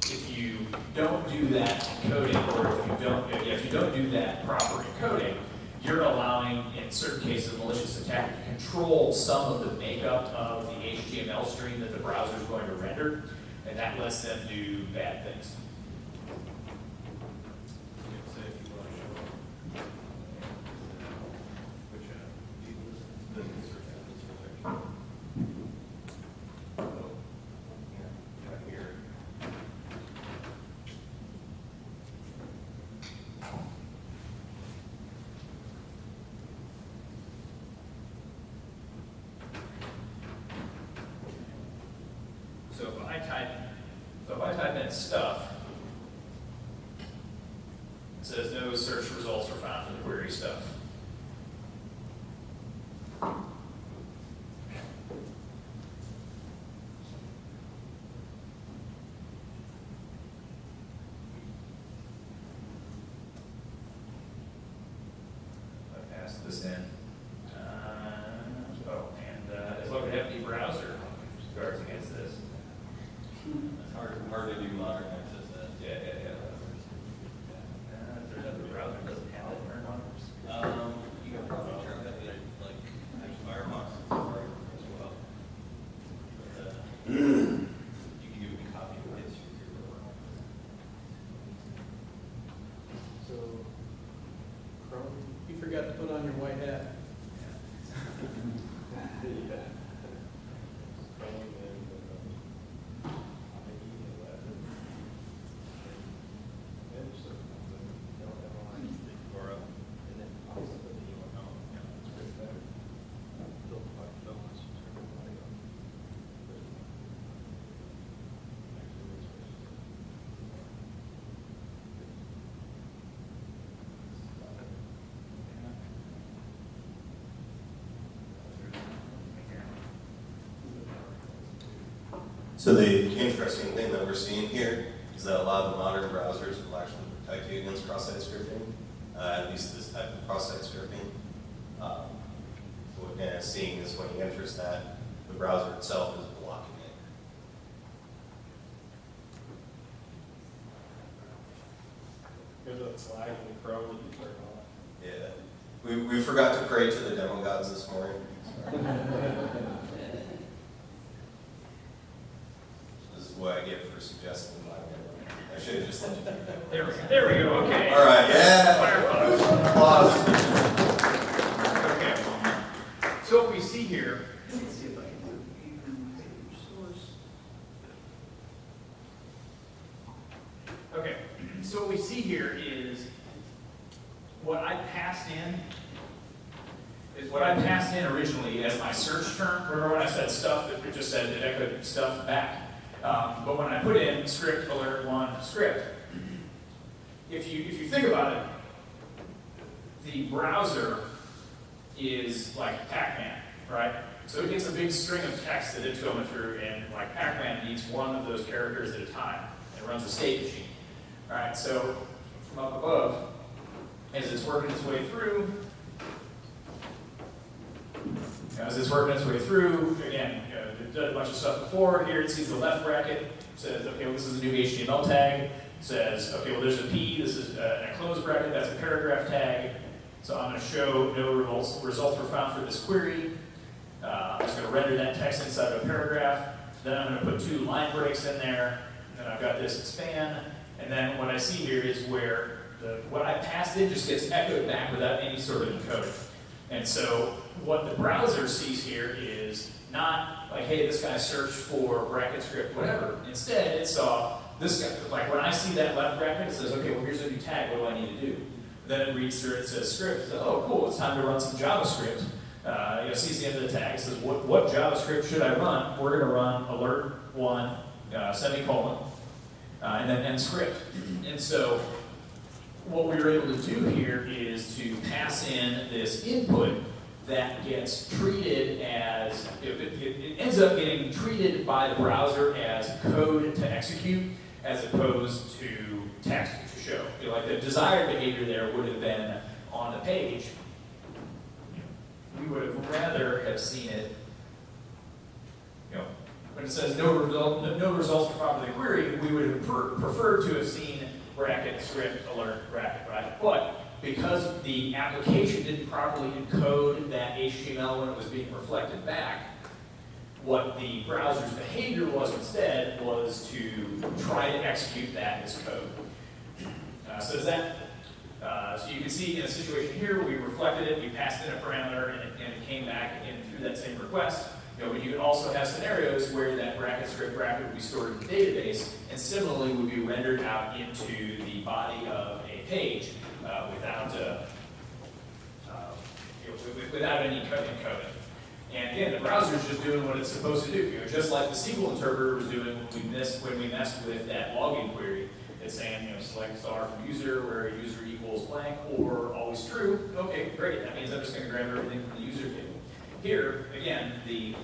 if you don't do that encoding, or if you don't do that proper encoding, you're allowing, in certain cases, a malicious attacker to control some of the makeup of the HTML stream that the browser is going to render, and that lets them do bad things. So if I type in stuff, it says no search results were found for the query stuff. I passed this in. As long as we have the browser guards against this. It's hard to do modern access then. Yeah. If there's another browser that doesn't have it turned on. You can probably turn that like Firefox as well. But, you can do a copy and paste your So, Chrome, you forgot to put on your white hat. So the interesting thing that we're seeing here is that a lot of the modern browsers will actually protect you against cross-site scripting, at least this type of cross-site scripting. So what we're kind of seeing is when he enters that, the browser itself is blocking it. There's a flag in the Chrome that you turn on. Yeah. We forgot to pray to the demo gods this morning. This is what I get for suggesting my I should have just let you do that. There we go, okay. All right, yeah. Firefox. Applause. Okay. So what we see here, let's see if I can do page source. Okay, so what we see here is what I passed in originally as my search term. Remember when I said stuff, it just said it echoed stuff back. But when I put in script alert 1 script, if you think about it, the browser is like Pac-Man, right? So it gets a big string of text that it's going through, and like Pac-Man needs one of those characters at a time. It runs a state machine. All right, so from up above, as it's working its way through, again, it did a bunch of stuff before. Here it sees the left bracket, says, okay, well, this is a new HTML tag. Says, okay, well, there's a P, this is a closed bracket, that's a paragraph tag. So I'm going to show no results were found for this query. I'm just going to render that text inside of a paragraph. Then I'm going to put 2 line breaks in there. And then I've got this expand. And then what I see here is where what I passed in just gets echoed back without any sort of encoding. And so what the browser sees here is not like, hey, this guy searched for bracket script, whatever. Instead, it saw this guy. Like when I see that left bracket, it says, okay, well, here's a new tag. What do I need to do? Then it reads through it, says script. It says, oh, cool, it's time to run some JavaScript. Sees the end of the tag. It says, what JavaScript should I run? We're going to run alert1, semicolon, and then end script. And so what we were able to do here is to pass in this input that gets treated as, it ends up getting treated by the browser as code to execute as opposed to text to show. Like the desired behavior there would have been on the page. We would have rather have seen it, when it says no results were found for the query, we would have preferred to have seen bracket, script, alert, bracket, right? But because the application didn't properly encode that HTML when it was being reflected back, what the browser's behavior was instead was to try to execute that as code. So you can see in a situation here, we reflected it, we passed in a parameter, and it came back in through that same request. But you could also have scenarios where that bracket script bracket would be stored in the database, and similarly would be rendered out into the body of a page without any encoding. And again, the browser is just doing what it's supposed to do. Just like the SQL interpreter was doing when we messed with that login query. It's saying, select star from user where user equals blank or always true. Okay, great. That means I'm just going to grab everything from the user table. Here, again, the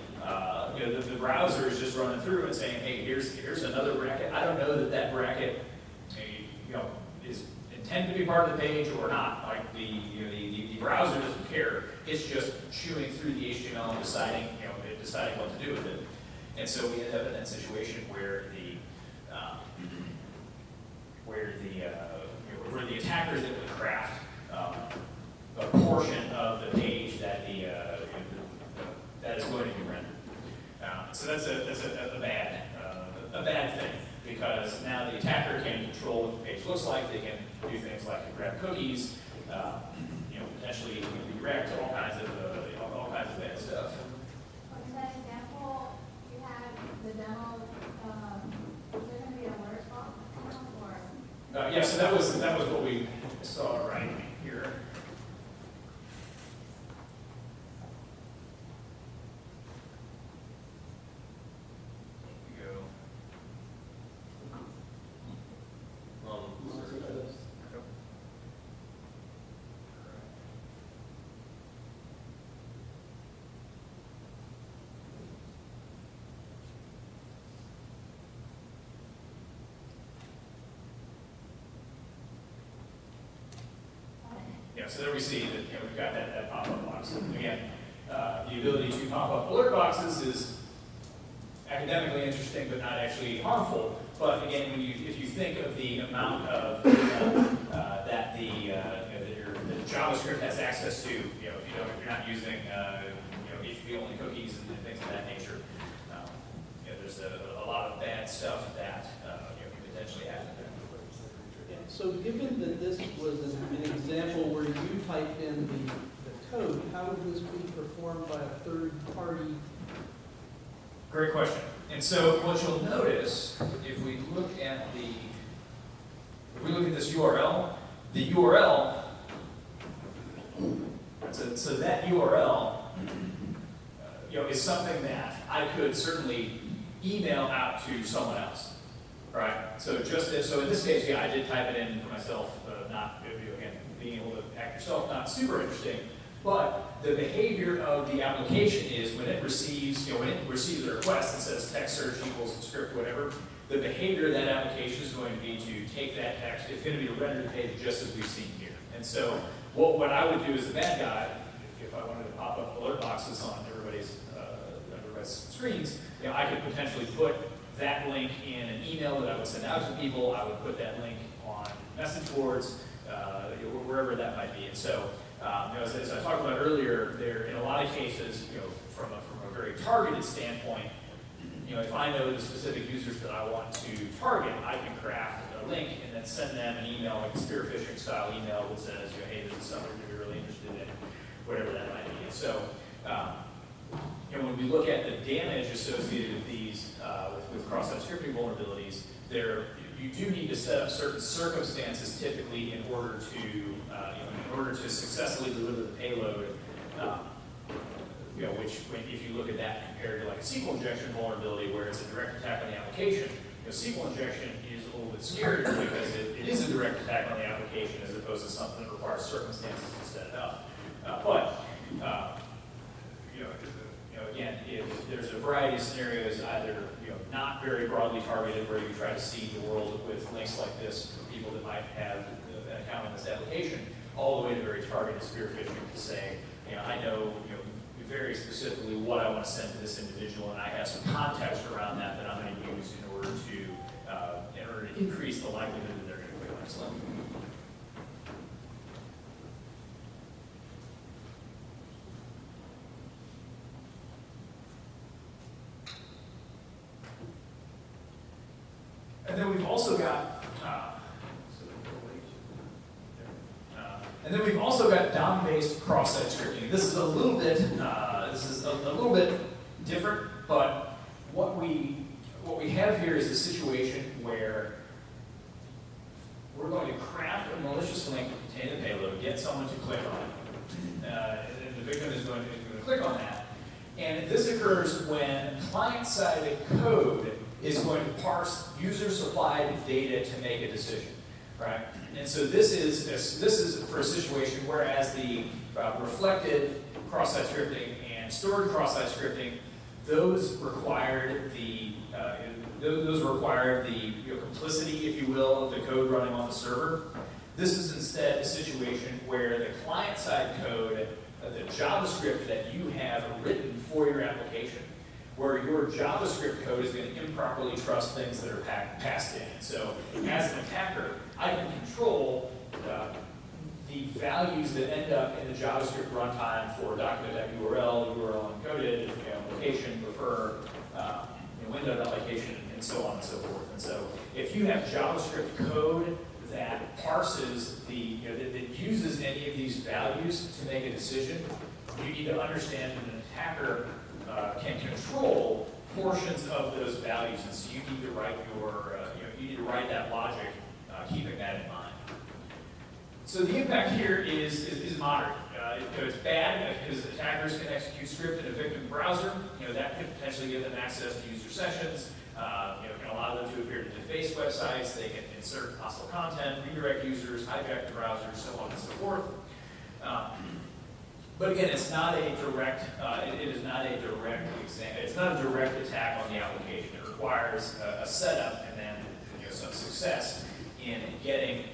browser is just running through and saying, hey, here's another bracket. I don't know that bracket, is intended to be part of the page or not. Like the browser doesn't care. It's just chewing through the HTML and deciding what to do with it. And so we end up in that situation where the attackers that would craft a portion of the page that is going to be rendered. So that's a bad thing, because now the attacker can control what the page looks like. They can do things like grab cookies, potentially redirect all kinds of bad stuff. In that example, you had the demo. Is there going to be a alert box or? Yeah, so that was what we saw right here. So there we see that we've got that pop-up box. And again, the ability to pop up alert boxes is academically interesting, but not actually harmful. But again, if you think of the amount of that the JavaScript has access to, if you're not using HTTP only cookies and things of that nature, there's a lot of bad stuff that can potentially happen there. So given that this was an example where you typed in the code, how would this be performed by a third party? Great question. And so what you'll notice, if we look at this URL, the URL, so that URL, is something that I could certainly email out to someone else. Right. So so in this case, I did type it in for myself. Again, being able to hack yourself, not super interesting. But the behavior of the application is when it receives, a request that says text search equals script, whatever. The behavior of that application is going to be to take that text. It's going to be a rendered page just as we've seen here. And so what I would do as a bad guy, if I wanted to pop up alert boxes on everybody's screens, I could potentially put that link in an email that I would send out to people. I would put that link on message boards, wherever that might be. And so, as I talked about earlier, there in a lot of cases, from a very targeted standpoint, if I know the specific users that I want to target, I can craft a link and then send them an email, like a spear phishing style email that says, hey, this is something that you're really interested in, whatever that might be. And so, when we look at the damage associated with these, with cross-site scripting vulnerabilities, you do need to set up certain circumstances typically in order to successfully deliver the payload. Which, if you look at that compared to like a SQL injection vulnerability where it's a direct attack on the application, SQL injection is a little bit scarier because it is a direct attack on the application as opposed to something that requires circumstances to set it up. Again, if there's a variety of scenarios, either not very broadly targeted, where you try to seed the world with links like this for people that might have an account on this application, all the way to very targeted spear phishing to say, I know very specifically what I want to send to this individual, and I have some context around that I'm going to use in order to increase the likelihood that they're going to click on this link. And then we've also got DOM-based cross-site scripting. This is a little bit different, but what we have here is a situation where we're going to craft a malicious link to contain the payload, get someone to click on it, and the victim is going to click on that. And this occurs when client-side code is going to parse user-supplied data to make a decision, right? And so this is for a situation whereas the reflected cross-site scripting and stored cross-site scripting, those required the complicity, if you will, of the code running on the server. This is instead a situation where the client-side code, the JavaScript that you have written for your application, where your JavaScript code is going to improperly trust things that are passed in. And so, as an attacker, I can control the values that end up in the JavaScript runtime for document.url, URL encoded, location, refer, window application, and so on and so forth. And so, if you have JavaScript code that parses that uses any of these values to make a decision, you need to understand that an attacker can control portions of those values, and so you need to write that logic, keeping that in mind. So the impact here is moderate. It's bad because attackers can execute script in a victim browser. That could potentially give them access to user sessions. Can allow them to appear to deface websites. They can insert hostile content, redirect users, hijack the browser, so on and so forth. But again, it's not a direct. It is not a direct exam. It's not a direct attack on the application. It requires a setup and then some success in getting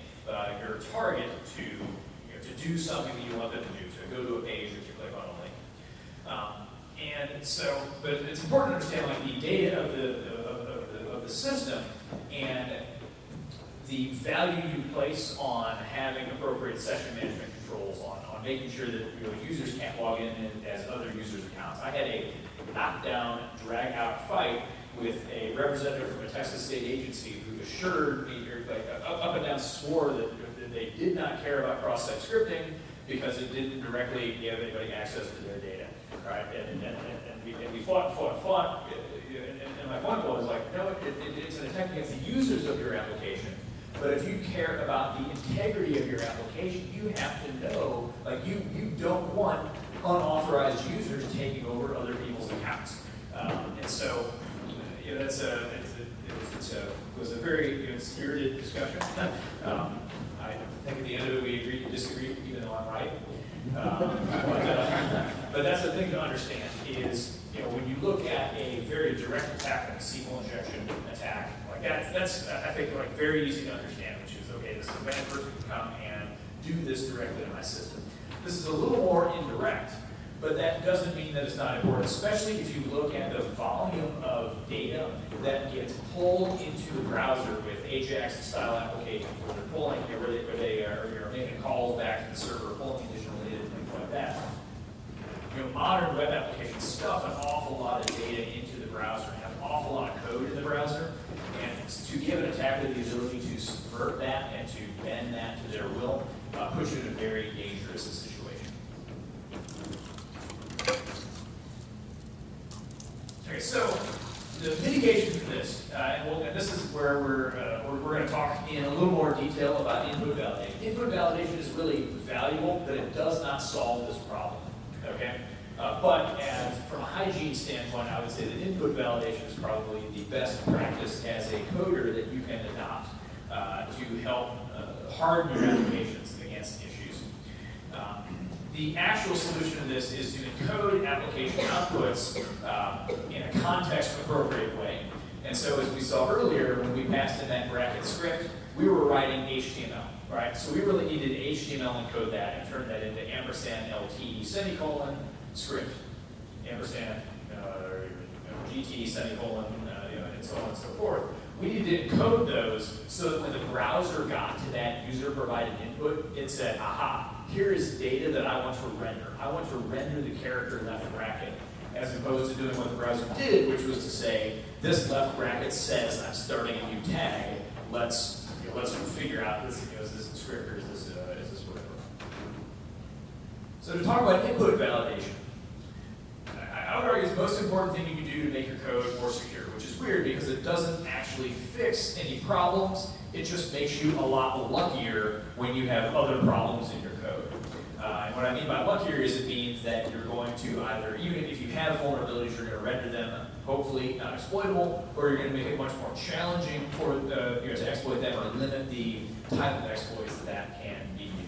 your target to do something that you want them to do, to go to a page or to click on a link. And so, but it's important to understand like the data of the system and the value you place on having appropriate session management controls, on making sure that users can't log in as other users' accounts. I had a knockdown, drag-out fight with a representative from a Texas state agency who assured me, up and down swore that they did not care about cross-site scripting because it didn't directly give anybody access to their data, right? And we fought. And my point was like, no, it's an attack against the users of your application. But if you care about the integrity of your application, you have to know, like you don't want unauthorized users taking over other people's accounts. And so, it was a very spirited discussion. I think at the end of it we agreed to disagree, even though I'm right. But that's the thing to understand is, when you look at a very direct attack like a SQL injection attack, like that's I think like very easy to understand, which is okay, this is a bad person can come and do this directly in my system. This is a little more indirect, but that doesn't mean that it's not important, especially if you look at the volume of data that gets pulled into the browser with AJAX-style applications, where they're pulling, where they are making calls back to the server, pulling additional data, things like that. Modern web applications stuff an awful lot of data into the browser and have an awful lot of code in the browser, and to give an attacker the ability to subvert that and to bend that to their will puts you in a very dangerous situation. Okay, so the mitigation for this, and this is where we're going to talk in a little more detail about input validation. Input validation is really valuable, but it does not solve this problem. Okay, but from a hygiene standpoint, I would say that input validation is probably the best practice as a coder that you can adopt to help harden your applications against issues. The actual solution to this is to encode application outputs in a context-appropriate way. And so as we saw earlier, when we passed in that bracket script, we were writing HTML, right? So we really needed to HTML encode that and turn that into ampersand LT semicolon script, ampersand GT semicolon, and so on and so forth. We needed to encode those so that when the browser got to that user-provided input, it said, aha, here is data that I want to render. I want to render the character left bracket, as opposed to doing what the browser did, which was to say, this left bracket says I'm starting a new tag. Let's figure out this. Is this a script or is this whatever? So to talk about input validation, I would argue it's the most important thing you can do to make your code more secure, which is weird because it doesn't actually fix any problems. It just makes you a lot luckier when you have other problems in your code. And what I mean by luckier is it means that you're going to either, even if you have vulnerabilities, you're going to render them hopefully not exploitable, or you're going to make it much more challenging for to exploit them or limit the type of exploits that can be used.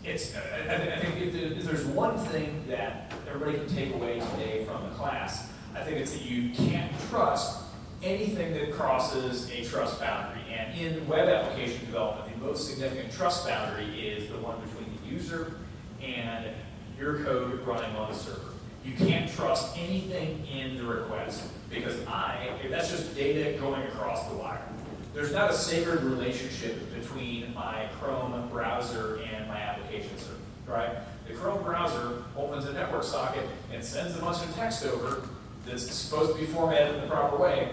I think if there's one thing that everybody can take away today from the class, I think it's that you can't trust anything that crosses a trust boundary. And in web application development, the most significant trust boundary is the one between the user and your code running on the server. You can't trust anything in the request because that's just data going across the wire. There's not a sacred relationship between my Chrome browser and my application server, right? The Chrome browser opens a network socket and sends a bunch of text over that's supposed to be formatted in the proper way,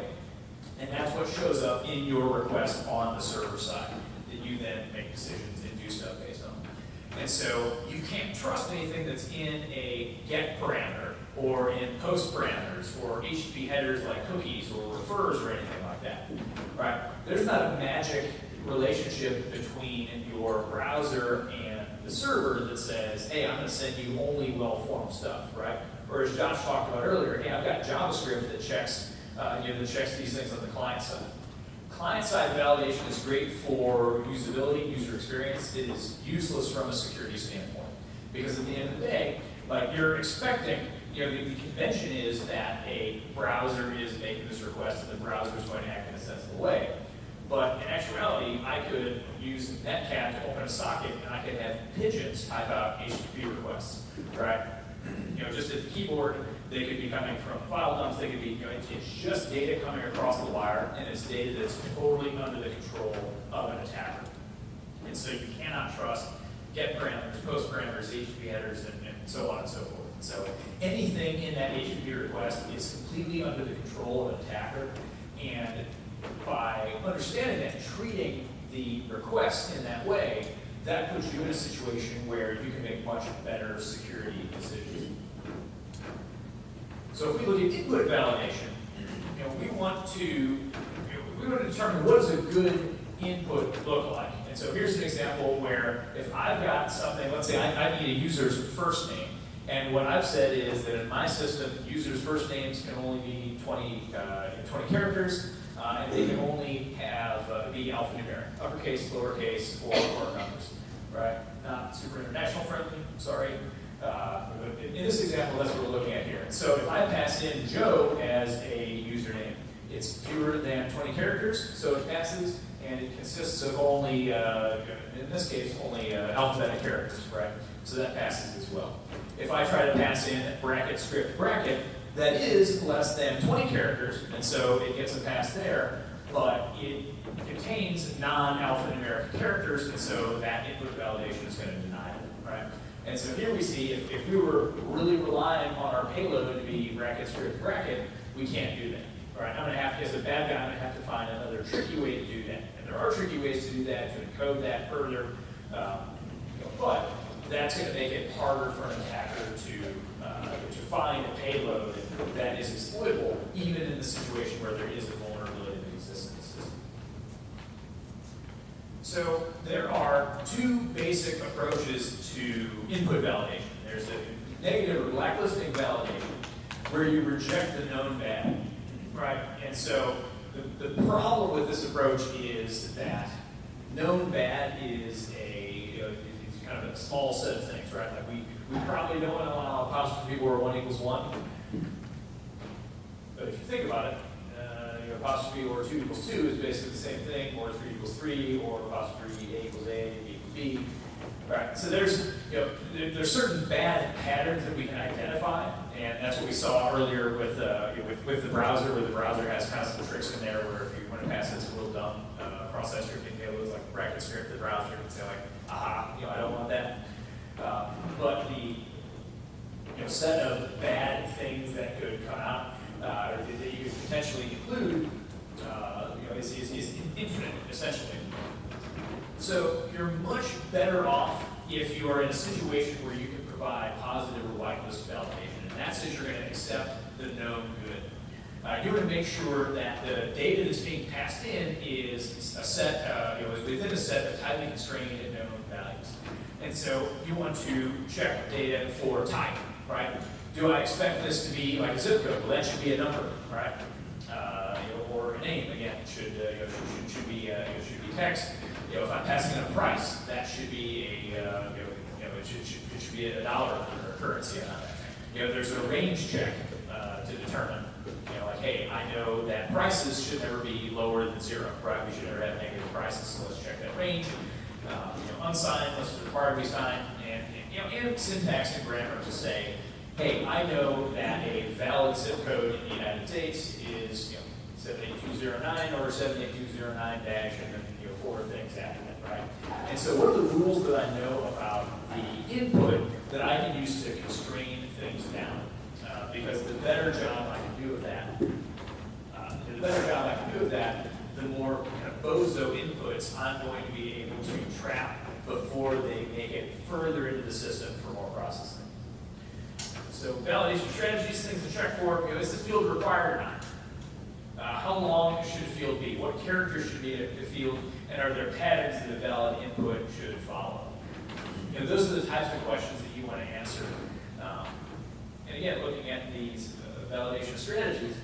and that's what shows up in your request on the server side that you then make decisions and do stuff based on. And so you can't trust anything that's in a get parameter or in post parameters or HTTP headers like cookies or refers or anything like that, right? There's not a magic relationship between your browser and the server that says, hey, I'm going to send you only well-formed stuff, right? Or as Josh talked about earlier, hey, I've got JavaScript that checks these things on the client side. Client-side validation is great for usability, user experience. It is useless from a security standpoint because at the end of the day, like you're expecting, the convention is that a browser is making this request and the browser is going to act in a sensible way. But in actuality, I could use Netcat to open a socket and I could have pigeons type out HTTP requests, right? Just at the keyboard, they could be coming from file dumps, they could be, it's just data coming across the wire, and it's data that's totally under the control of an attacker. And so you cannot trust get parameters, post parameters, HTTP headers, and so on and so forth. And so anything in that HTTP request is completely under the control of an attacker, and by understanding that and treating the request in that way, that puts you in a situation where you can make much better security decisions. So if we look at input validation, we want to determine what does a good input look like. And so here's an example where if I've got something, let's say I need a user's first name, and what I've said is that in my system, users' first names can only be 20 characters, and they can only be alphanumeric, uppercase, lowercase, or numbers, right? Not super international friendly, sorry. In this example, that's what we're looking at here. And so if I pass in Joe as a username, it's fewer than 20 characters, so it passes, and it consists of only, in this case, only alphabetic characters, right? So that passes as well. If I try to pass in bracket, script, bracket, that is less than 20 characters, and so it gets a pass there, but it contains non-alphanumeric characters, and so that input validation is going to deny it, right? And so here we see, if we were really relying on our payload to be bracket, script, bracket, we can't do that. All right, I'm gonna have to, as a bad guy, I'm gonna have to find another tricky way to do that. And there are tricky ways to do that, to encode that further, but that's gonna make it harder for an attacker to find a payload that is exploitable, even in the situation where there is a vulnerability that exists in the system. So there are two basic approaches to input validation. There's a negative or blacklisting validation, where you reject the known bad, right? And so the problem with this approach is that known bad is it's kind of a small set of things, right? Like we probably don't want to allow apostrophe where 1 equals 1. But if you think about it, apostrophe or 2 equals 2 is basically the same thing, or 3 equals 3, or apostrophe A equals A, B equals B. Right, so there's certain bad patterns that we can identify, and that's what we saw earlier with the browser, where the browser has kind of some tricks in there where if you want to pass this real dumb cross-site scripting payloads like bracket script, the browser can say like, aha, I don't want that. But the set of bad things that could come out or that you could potentially include is infinite essentially. So you're much better off if you are in a situation where you can provide positive or whitelist validation, and that says you're going to accept the known good. You want to make sure that the data that's being passed in is a set, is within a set of tightly constrained and known values. And so you want to check data for type, right? Do I expect this to be like a zip code? Well, that should be a number, right? Or a name again should be text. If I'm passing in a price, that should be it should be $1 or a currency on that. There's a range check to determine. Like, hey, I know that prices should never be lower than 0, right? We should never have negative prices, so let's check that range. Unsigned, let's require to be signed, and syntax and grammar to say, hey, I know that a valid zip code in the United States is 78209 or 78209 dash, and then 4 things after that, right? And so what are the rules that I know about the input that I can use to constrain things down? Because the better job I can do of that, the more kind of bozo inputs I'm going to be able to trap before they make it further into the system for more processing. So validation strategies, things to check for, is the field required or not? How long should a field be? What characters should be in the field? And are there patterns that a valid input should follow? Those are the types of questions that you want to answer. And again, looking at these validation strategies,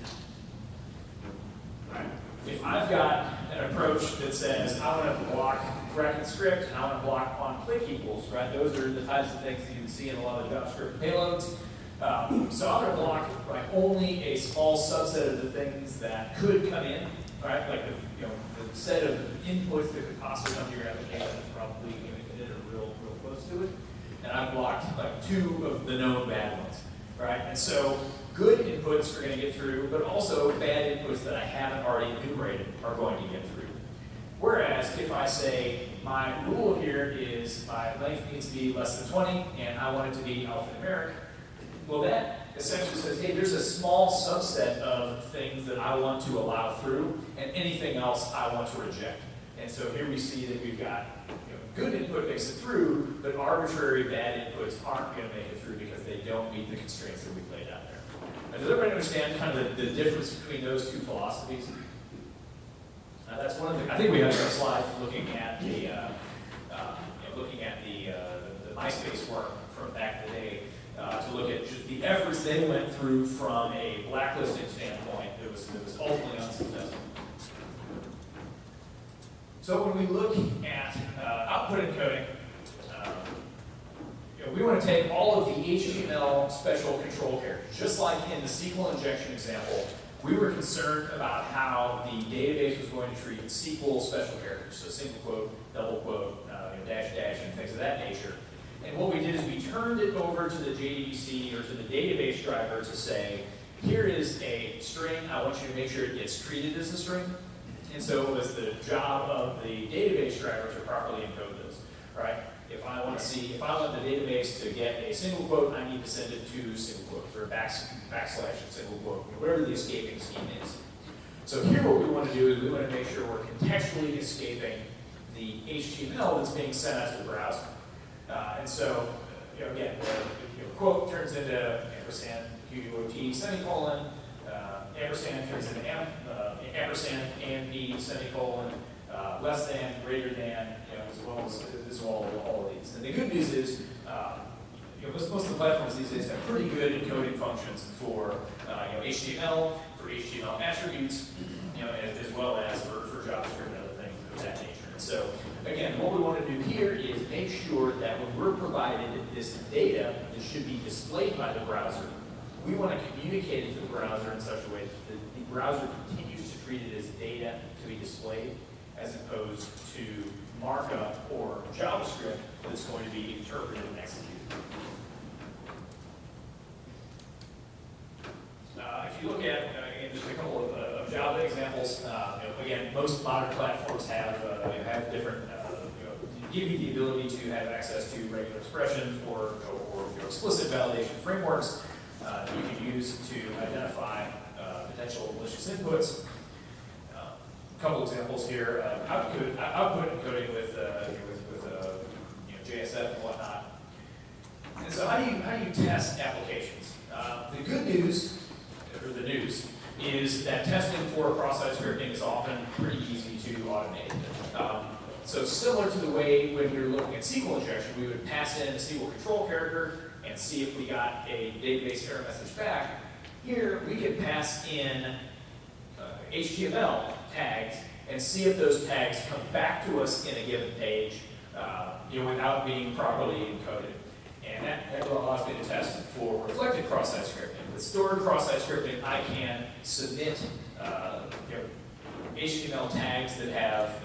right? If I've got an approach that says I want to block bracket script and I want to block on click equals, right? Those are the types of things that you can see in a lot of JavaScript payloads. So I'm going to block only a small subset of the things that could come in, right? Like the set of inputs that could possibly come to your application is probably real close to it. And I've blocked 2 of the known bad ones, right? And so good inputs are going to get through, but also bad inputs that I haven't already enumerated are going to get through. Whereas if I say my rule here is my length needs to be less than 20 and I want it to be alphanumeric, well, that essentially says, hey, there's a small subset of things that I want to allow through, and anything else I want to reject. And so here we see that we've got good input makes it through, but arbitrary bad inputs aren't going to make it through because they don't meet the constraints that we've laid out there. Now, does everybody understand kind of the difference between those two philosophies? That's one of the. I think we have some slides looking at the MySpace work from back in the day. To look at just the efforts they went through from a blacklisting standpoint that was ultimately unsuccessful. So when we look at output encoding, we want to take all of the HTML special control characters. Just like in the SQL injection example, we were concerned about how the database was going to treat SQL special characters, so single quote, double quote, dash dash, and things of that nature. And what we did is we turned it over to the JDBC or to the database driver to say, here is a string, I want you to make sure it gets treated as a string. And so it was the job of the database driver to properly encode those, right? if I want the database to get a single quote, I need to send it to single quotes or backslash single quote, whatever the escaping scheme is. So here what we want to do is we want to make sure we're contextually escaping the HTML that's being sent out to the browser. And so, again, the quote turns into ampersand, QUOT, semicolon, ampersand turns into ampersand, AMP, semicolon, less than, greater than, as well all of these. And the good news is, most of the platforms these days have pretty good encoding functions for HTML, for HTML attributes, as well as for JavaScript and other things of that nature. And so, again, what we want to do here is make sure that when we're provided this data that should be displayed by the browser, we want to communicate it to the browser in such a way that the browser continues to treat it as data to be displayed, as opposed to markup or JavaScript that's going to be interpreted and executed. If you look at just a couple of Java examples, again, most modern platforms have different, give you the ability to have access to regular expressions or explicit validation frameworks that you can use to identify potential malicious inputs. A couple examples here of output encoding with JSF and whatnot. And so how do you test applications? The good news, or the news, is that testing for cross-site scripting is often pretty easy to automate. So similar to the way when we were looking at SQL injection, we would pass in a SQL control character and see if we got a database error message back. Here, we can pass in HTML tags and see if those tags come back to us in a given page without being properly encoded. And that will allow us to test for reflected cross-site scripting. With stored cross-site scripting, I can submit HTML tags that have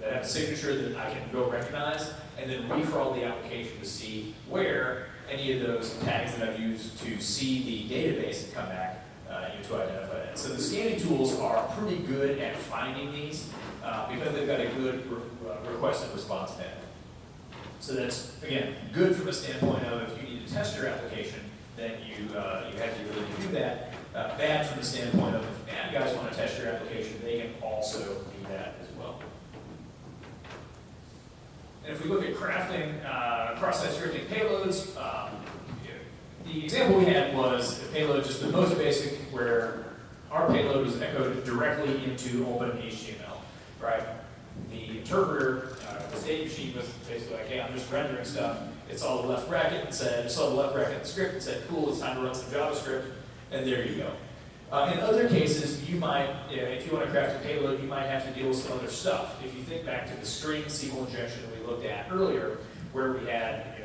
a signature that I can go recognize, and then recrawl the application to see where any of those tags that I've used to see the database and come back to identify that. So the scanning tools are pretty good at finding these because they've got a good request and response pattern. So that's, again, good from a standpoint of if you need to test your application, then you have the ability to do that. Bad from the standpoint of if bad guys want to test your application, they can also do that as well. And if we look at crafting cross-site scripting payloads, the example we had was a payload, just the most basic, where our payload was echoed directly into open HTML, right? The interpreter, the state machine was basically like, hey, I'm just rendering stuff. It saw the left bracket and said, saw the left bracket in the script and said, cool, it's time to run some JavaScript, and there you go. In other cases, you might, if you want to craft a payload, you might have to deal with some other stuff. If you think back to the string SQL injection we looked at earlier, where we had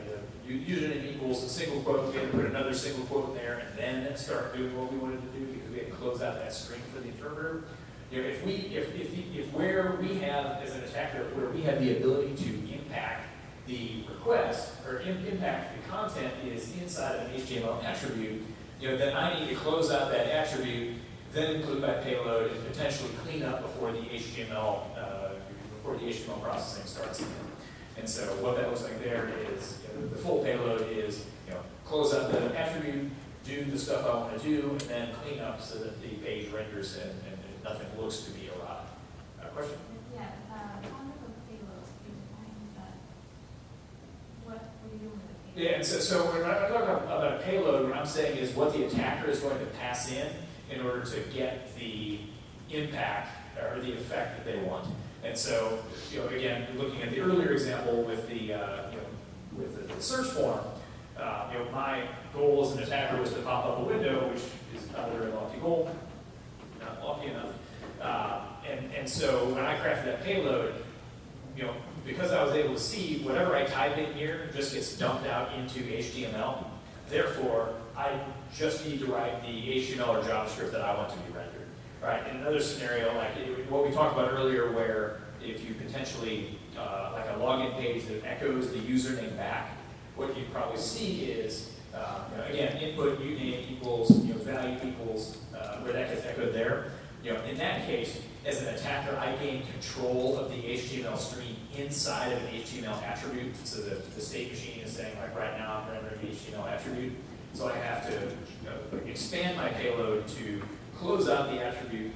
the username equals a single quote, we had to put another single quote in there, and then start doing what we wanted to do because we had to close out that string for the interpreter. If where we have, as an attacker, where we have the ability to impact the request or impact the content is inside of an HTML attribute, then I need to close out that attribute, then include my payload, and potentially clean up before the HTML processing starts again. And so what that looks like there is the full payload is close out the attribute, do the stuff I want to do, and then clean up so that the page renders and nothing looks to be awry. Question? Yeah, concept of payload, you define that. What are you doing with the payload? Yeah, and so when I talk about a payload, what I'm saying is what the attacker is going to pass in order to get the impact or the effect that they want. And so, again, looking at the earlier example with the with the search form, my goal as an attacker was to pop up a window, which is not a very lofty goal, not lofty enough. And so when I crafted that payload, because I was able to see whatever I type in here just gets dumped out into HTML. Therefore, I just need to write the HTML or JavaScript that I want to be rendered. Right? In another scenario, like what we talked about earlier, where if you potentially like a login page that echoes the username back, what you probably see is again, input uname equals value equals where that gets echoed there. In that case, as an attacker, I gain control of the HTML stream inside of an HTML attribute. So the state machine is saying, like right now I'm rendering an HTML attribute. So I have to expand my payload to close out the attribute,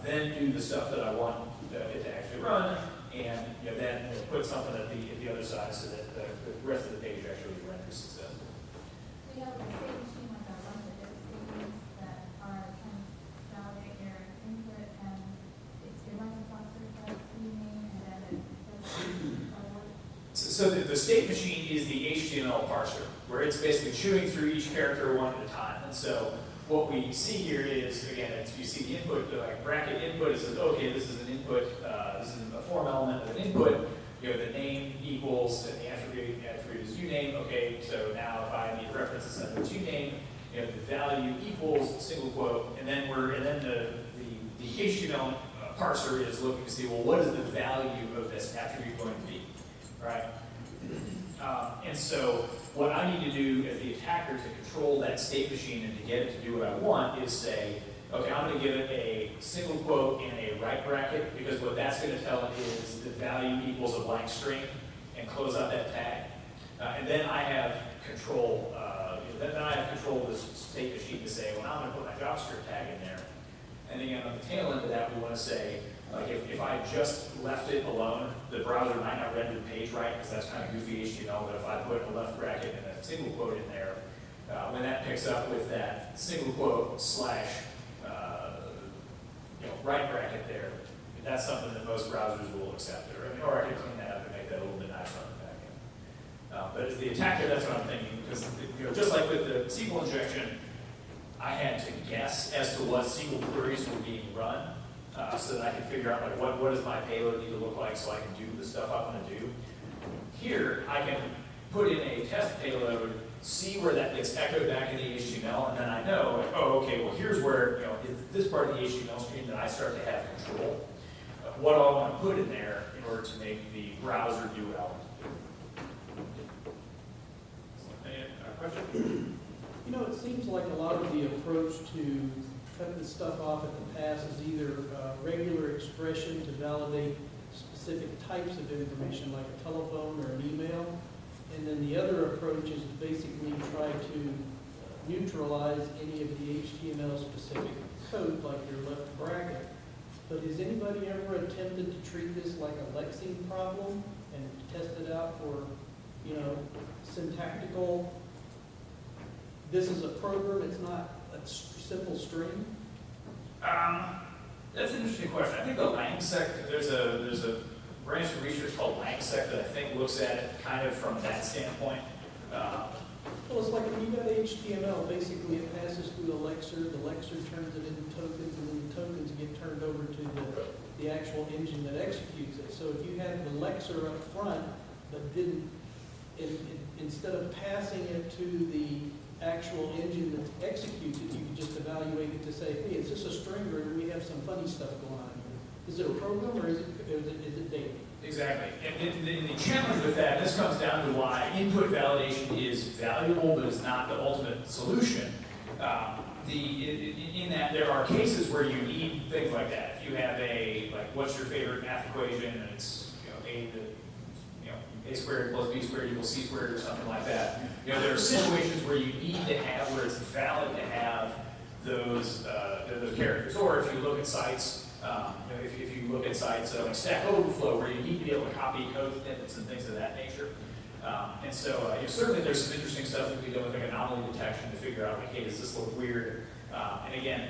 then do the stuff that I want it to actually run, and then put something at the other side so that the rest of the page actually renders successful. We have a state machine like a bunch of different statements that are trying to validate your input, and it runs a cluster request name, and then it does So the state machine is the HTML parser, where it's basically chewing through each character one at a time. And so what we see here is, again, you see the input, like bracket input, it says, okay, this is an input, this is a form element of an input, the name equals, and the attribute is uname, okay, so now if I need to reference this under uname, the value equals single quote, and then the HTML parser is looking to see, well, what is the value of this attribute going to be, right? And so what I need to do as the attacker to control that state machine and to get it to do what I want is say, okay, I'm going to give it a single quote and a right bracket, because what that's going to tell it is the value equals a blank string, and close out that tag. And then I have control. Then I have control of the state machine to say, well, now I'm going to put my JavaScript tag in there. And again, on the tail end of that, we want to say, like, if I just left it alone, the browser might not render the page right, because that's kind of goofy HTML, but if I put a left bracket and a single quote in there, when that picks up with that single quote slash right bracket there, that's something that most browsers will accept. Or I could clean that up and make that a little bit nicer on the back end. But as the attacker, that's what I'm thinking, because just like with the SQL injection, I had to guess as to what SQL queries were being run, so that I could figure out, like, what does my payload need to look like so I can do the stuff I want to do. Here, I can put in a test payload, see where that gets echoed back in the HTML, and then I know, like, oh, okay, well, here's where, it's this part of the HTML stream that I start to have control. What do I want to put in there in order to make the browser do what I want to do? Any question? It seems like a lot of the approach to cut this stuff off at the pass is either regular expression to validate specific types of information, like a telephone or an email, and then the other approach is to basically try to neutralize any of the HTML-specific code, like your left bracket. But has anybody ever attempted to treat this like a lexing problem and test it out for, syntactical? This is a program, it's not a simple string? That's an interesting question. I think the LangSec, there's a branch of research called LangSec that I think looks at it kind of from that standpoint. Well, it's like when you got HTML, basically it passes through the lexer turns it into tokens, and then the tokens get turned over to the actual engine that executes it. So if you had the lexer up front, but didn't, instead of passing it to the actual engine that executes it, you could just evaluate it to say, hey, is this a string, or do we have some funny stuff going on here? Is it a program, or is it data? Exactly. And the challenge with that, this comes down to why input validation is valuable, but is not the ultimate solution. In that there are cases where you need things like that. If you have what's your favorite math equation, and it's, a squared plus b squared equals c squared or something like that. There are situations where you need to have, where it's valid to have those characters. Or if you look at sites, if you look at sites like Stack Overflow, where you need to be able to copy code snippets and things of that nature. And so certainly there's some interesting stuff that we do with anomaly detection to figure out, hey, does this look weird? And again,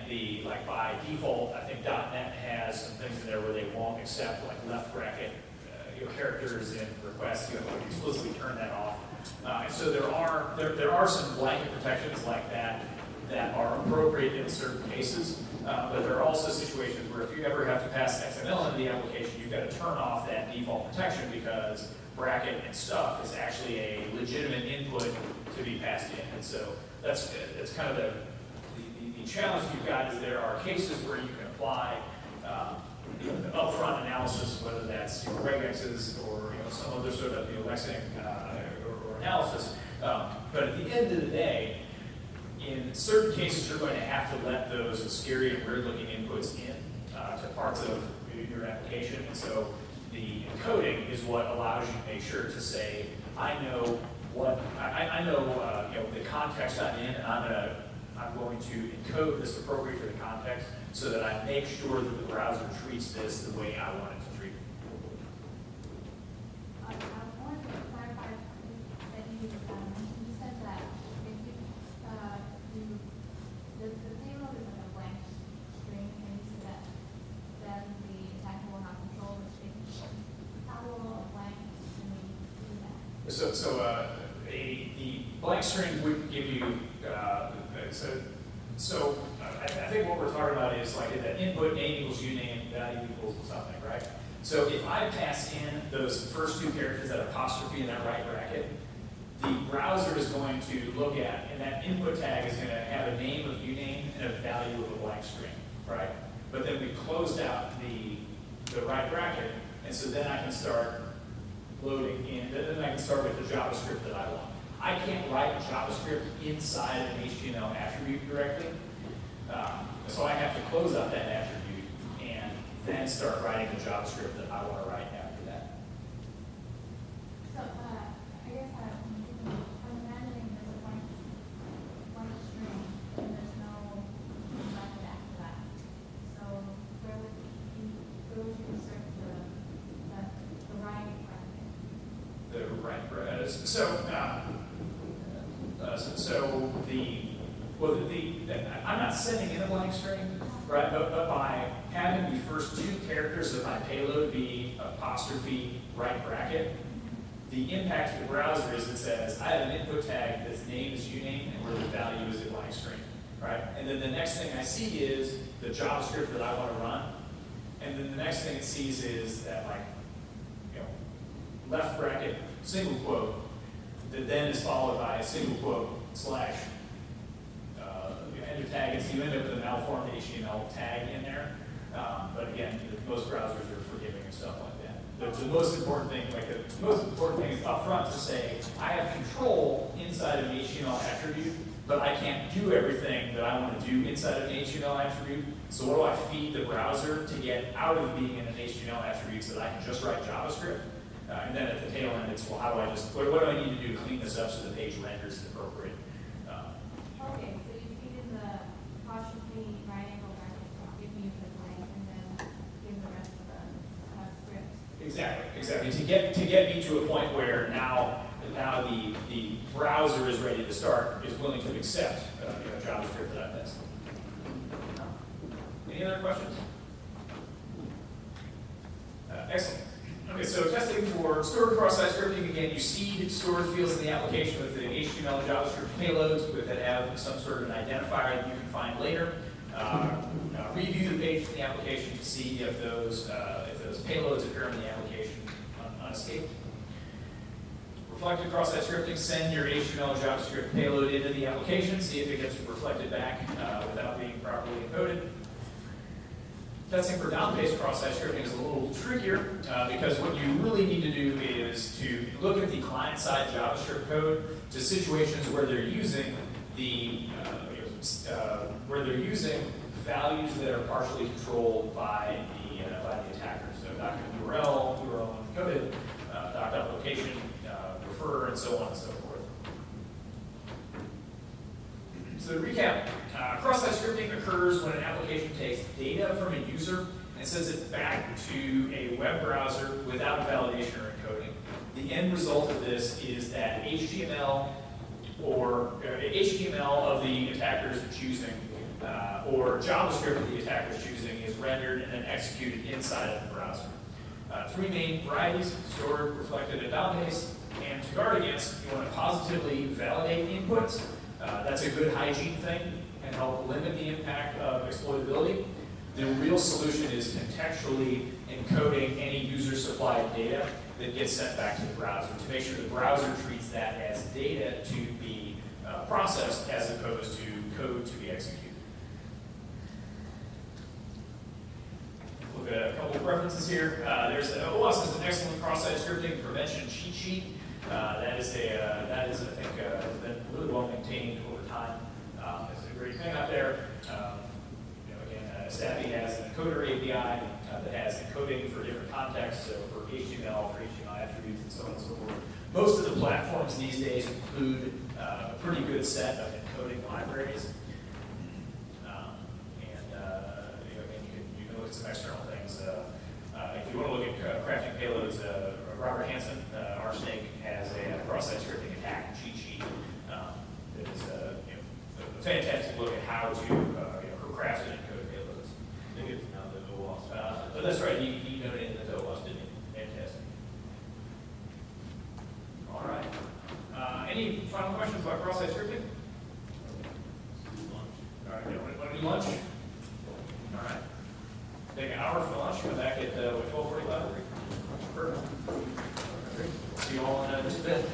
by default, I think .NET has some things in there where they won't accept left bracket characters in requests. You have to explicitly turn that off. And so there are some blanket protections like that are appropriate in certain cases. But there are also situations where if you ever have to pass XML into the application, you've got to turn off that default protection, because bracket and stuff is actually a legitimate input to be passed in. And so that's kind of the challenge you've got, is there are cases where you can apply the upfront analysis, whether that's regexes or some other sort of lexing or analysis. But at the end of the day, in certain cases, you're going to have to let those scary and weird-looking inputs in to parts of your application. And so the encoding is what allows you to make sure to say, I know what, I know, you know, the context I'm in, and I'm going to encode this appropriate for the context so that I make sure that the browser treats this the way I want it to treat it. I wanted to clarify that you said that if the payload is like a blank string, and you said that then the attacker will have control of the string. How will a blank string do that? The blank string would give you, I think what we're talking about is like that input name equals uname, value equals something, right? So if I pass in those first two characters, that apostrophe in that right bracket, the browser is going to look at, and that input tag is going to have a name of uname and a value of a blank string, right? But then we closed out the right bracket, and so then I can start loading in, then I can start with the JavaScript that I want. I can't write JavaScript inside an HTML attribute directly, so I have to close out that attribute and then start writing the JavaScript that I want to write after that. So, I guess I'm imagining there's a blank string, and there's no method after that. So, where would you insert the right bracket? The right bracket. I'm not sending in a blank string, right? But by having the first two characters of my payload be apostrophe right bracket, the impact to the browser is it says I have an input tag that's name is uname and where the value is a blank string, right? And then the next thing I see is the JavaScript that I want to run, and then the next thing it sees is that left bracket single quote that then is followed by a single quote slash enter tag, and so you end up with a malformed HTML tag in there. But again, most browsers are forgiving and stuff like that. The most important thing, is up front to say, I have control inside of an HTML attribute, but I can't do everything that I want to do inside of an HTML attribute. So what do I feed the browser to get out of being in an HTML attribute so that I can just write JavaScript? And then at the tail end, it's, well, how do I just, what do I need to do to clean this up so the page renders is appropriate? Okay, so you feed in the apostrophe right angle bracket to give you the blank, and then give the rest of the script. Exactly. To get me to a point where now the browser is ready to start, is willing to accept JavaScript that I've tested. Any other questions? Excellent. Okay, so testing for stored cross-site scripting, again, you seed stored fields in the application with the HTML and JavaScript payloads that have some sort of an identifier that you can find later. Review the page in the application to see if those payloads appear in the application unescaped. Reflected cross-site scripting, send your HTML and JavaScript payload into the application, see if it gets reflected back without being properly encoded. Testing for down-paced cross-site scripting is a little trickier because what you really need to do is to look at the client-side JavaScript code to situations where they're using values that are partially controlled by the attacker. So doc URL uncoded, doc.location, refer, and so on and so forth. So to recap, cross-site scripting occurs when an application takes data from a user and sends it back to a web browser without validation or encoding. The end result of this is that HTML of the attacker's choosing or JavaScript of the attacker's choosing is rendered and then executed inside of the browser. Three main varieties: stored, reflected, and down-paced. And to guard against, you want to positively validate the inputs. That's a good hygiene thing and help limit the impact of exploitability. The real solution is contextually encoding any user-supplied data that gets sent back to the browser to make sure the browser treats that as data to be processed as opposed to code to be executed. Look at a couple of references here. OWASP is an excellent cross-site scripting prevention cheat sheet. That is, I think, has been really well maintained over time. It's a great thing out there. Again, Staffy has an encoder API that has encoding for different contexts. So for HTML for HTML attributes and so on and so forth. Most of the platforms these days include a pretty good set of encoding libraries. You can look at some external things. If you want to look at crafting payloads, Robert Hansen, RSnake, has a cross-site scripting attack cheat sheet that is a fantastic look at how to craft and encode payloads. I think it's now the OWASP. But that's right, he noted in the OWASP, didn't he? Fantastic. All right. Any final questions about cross-site scripting? All right, want to do lunch? All right. Take an hour for lunch, come back at 12:45. Perfect. See you all in just a bit.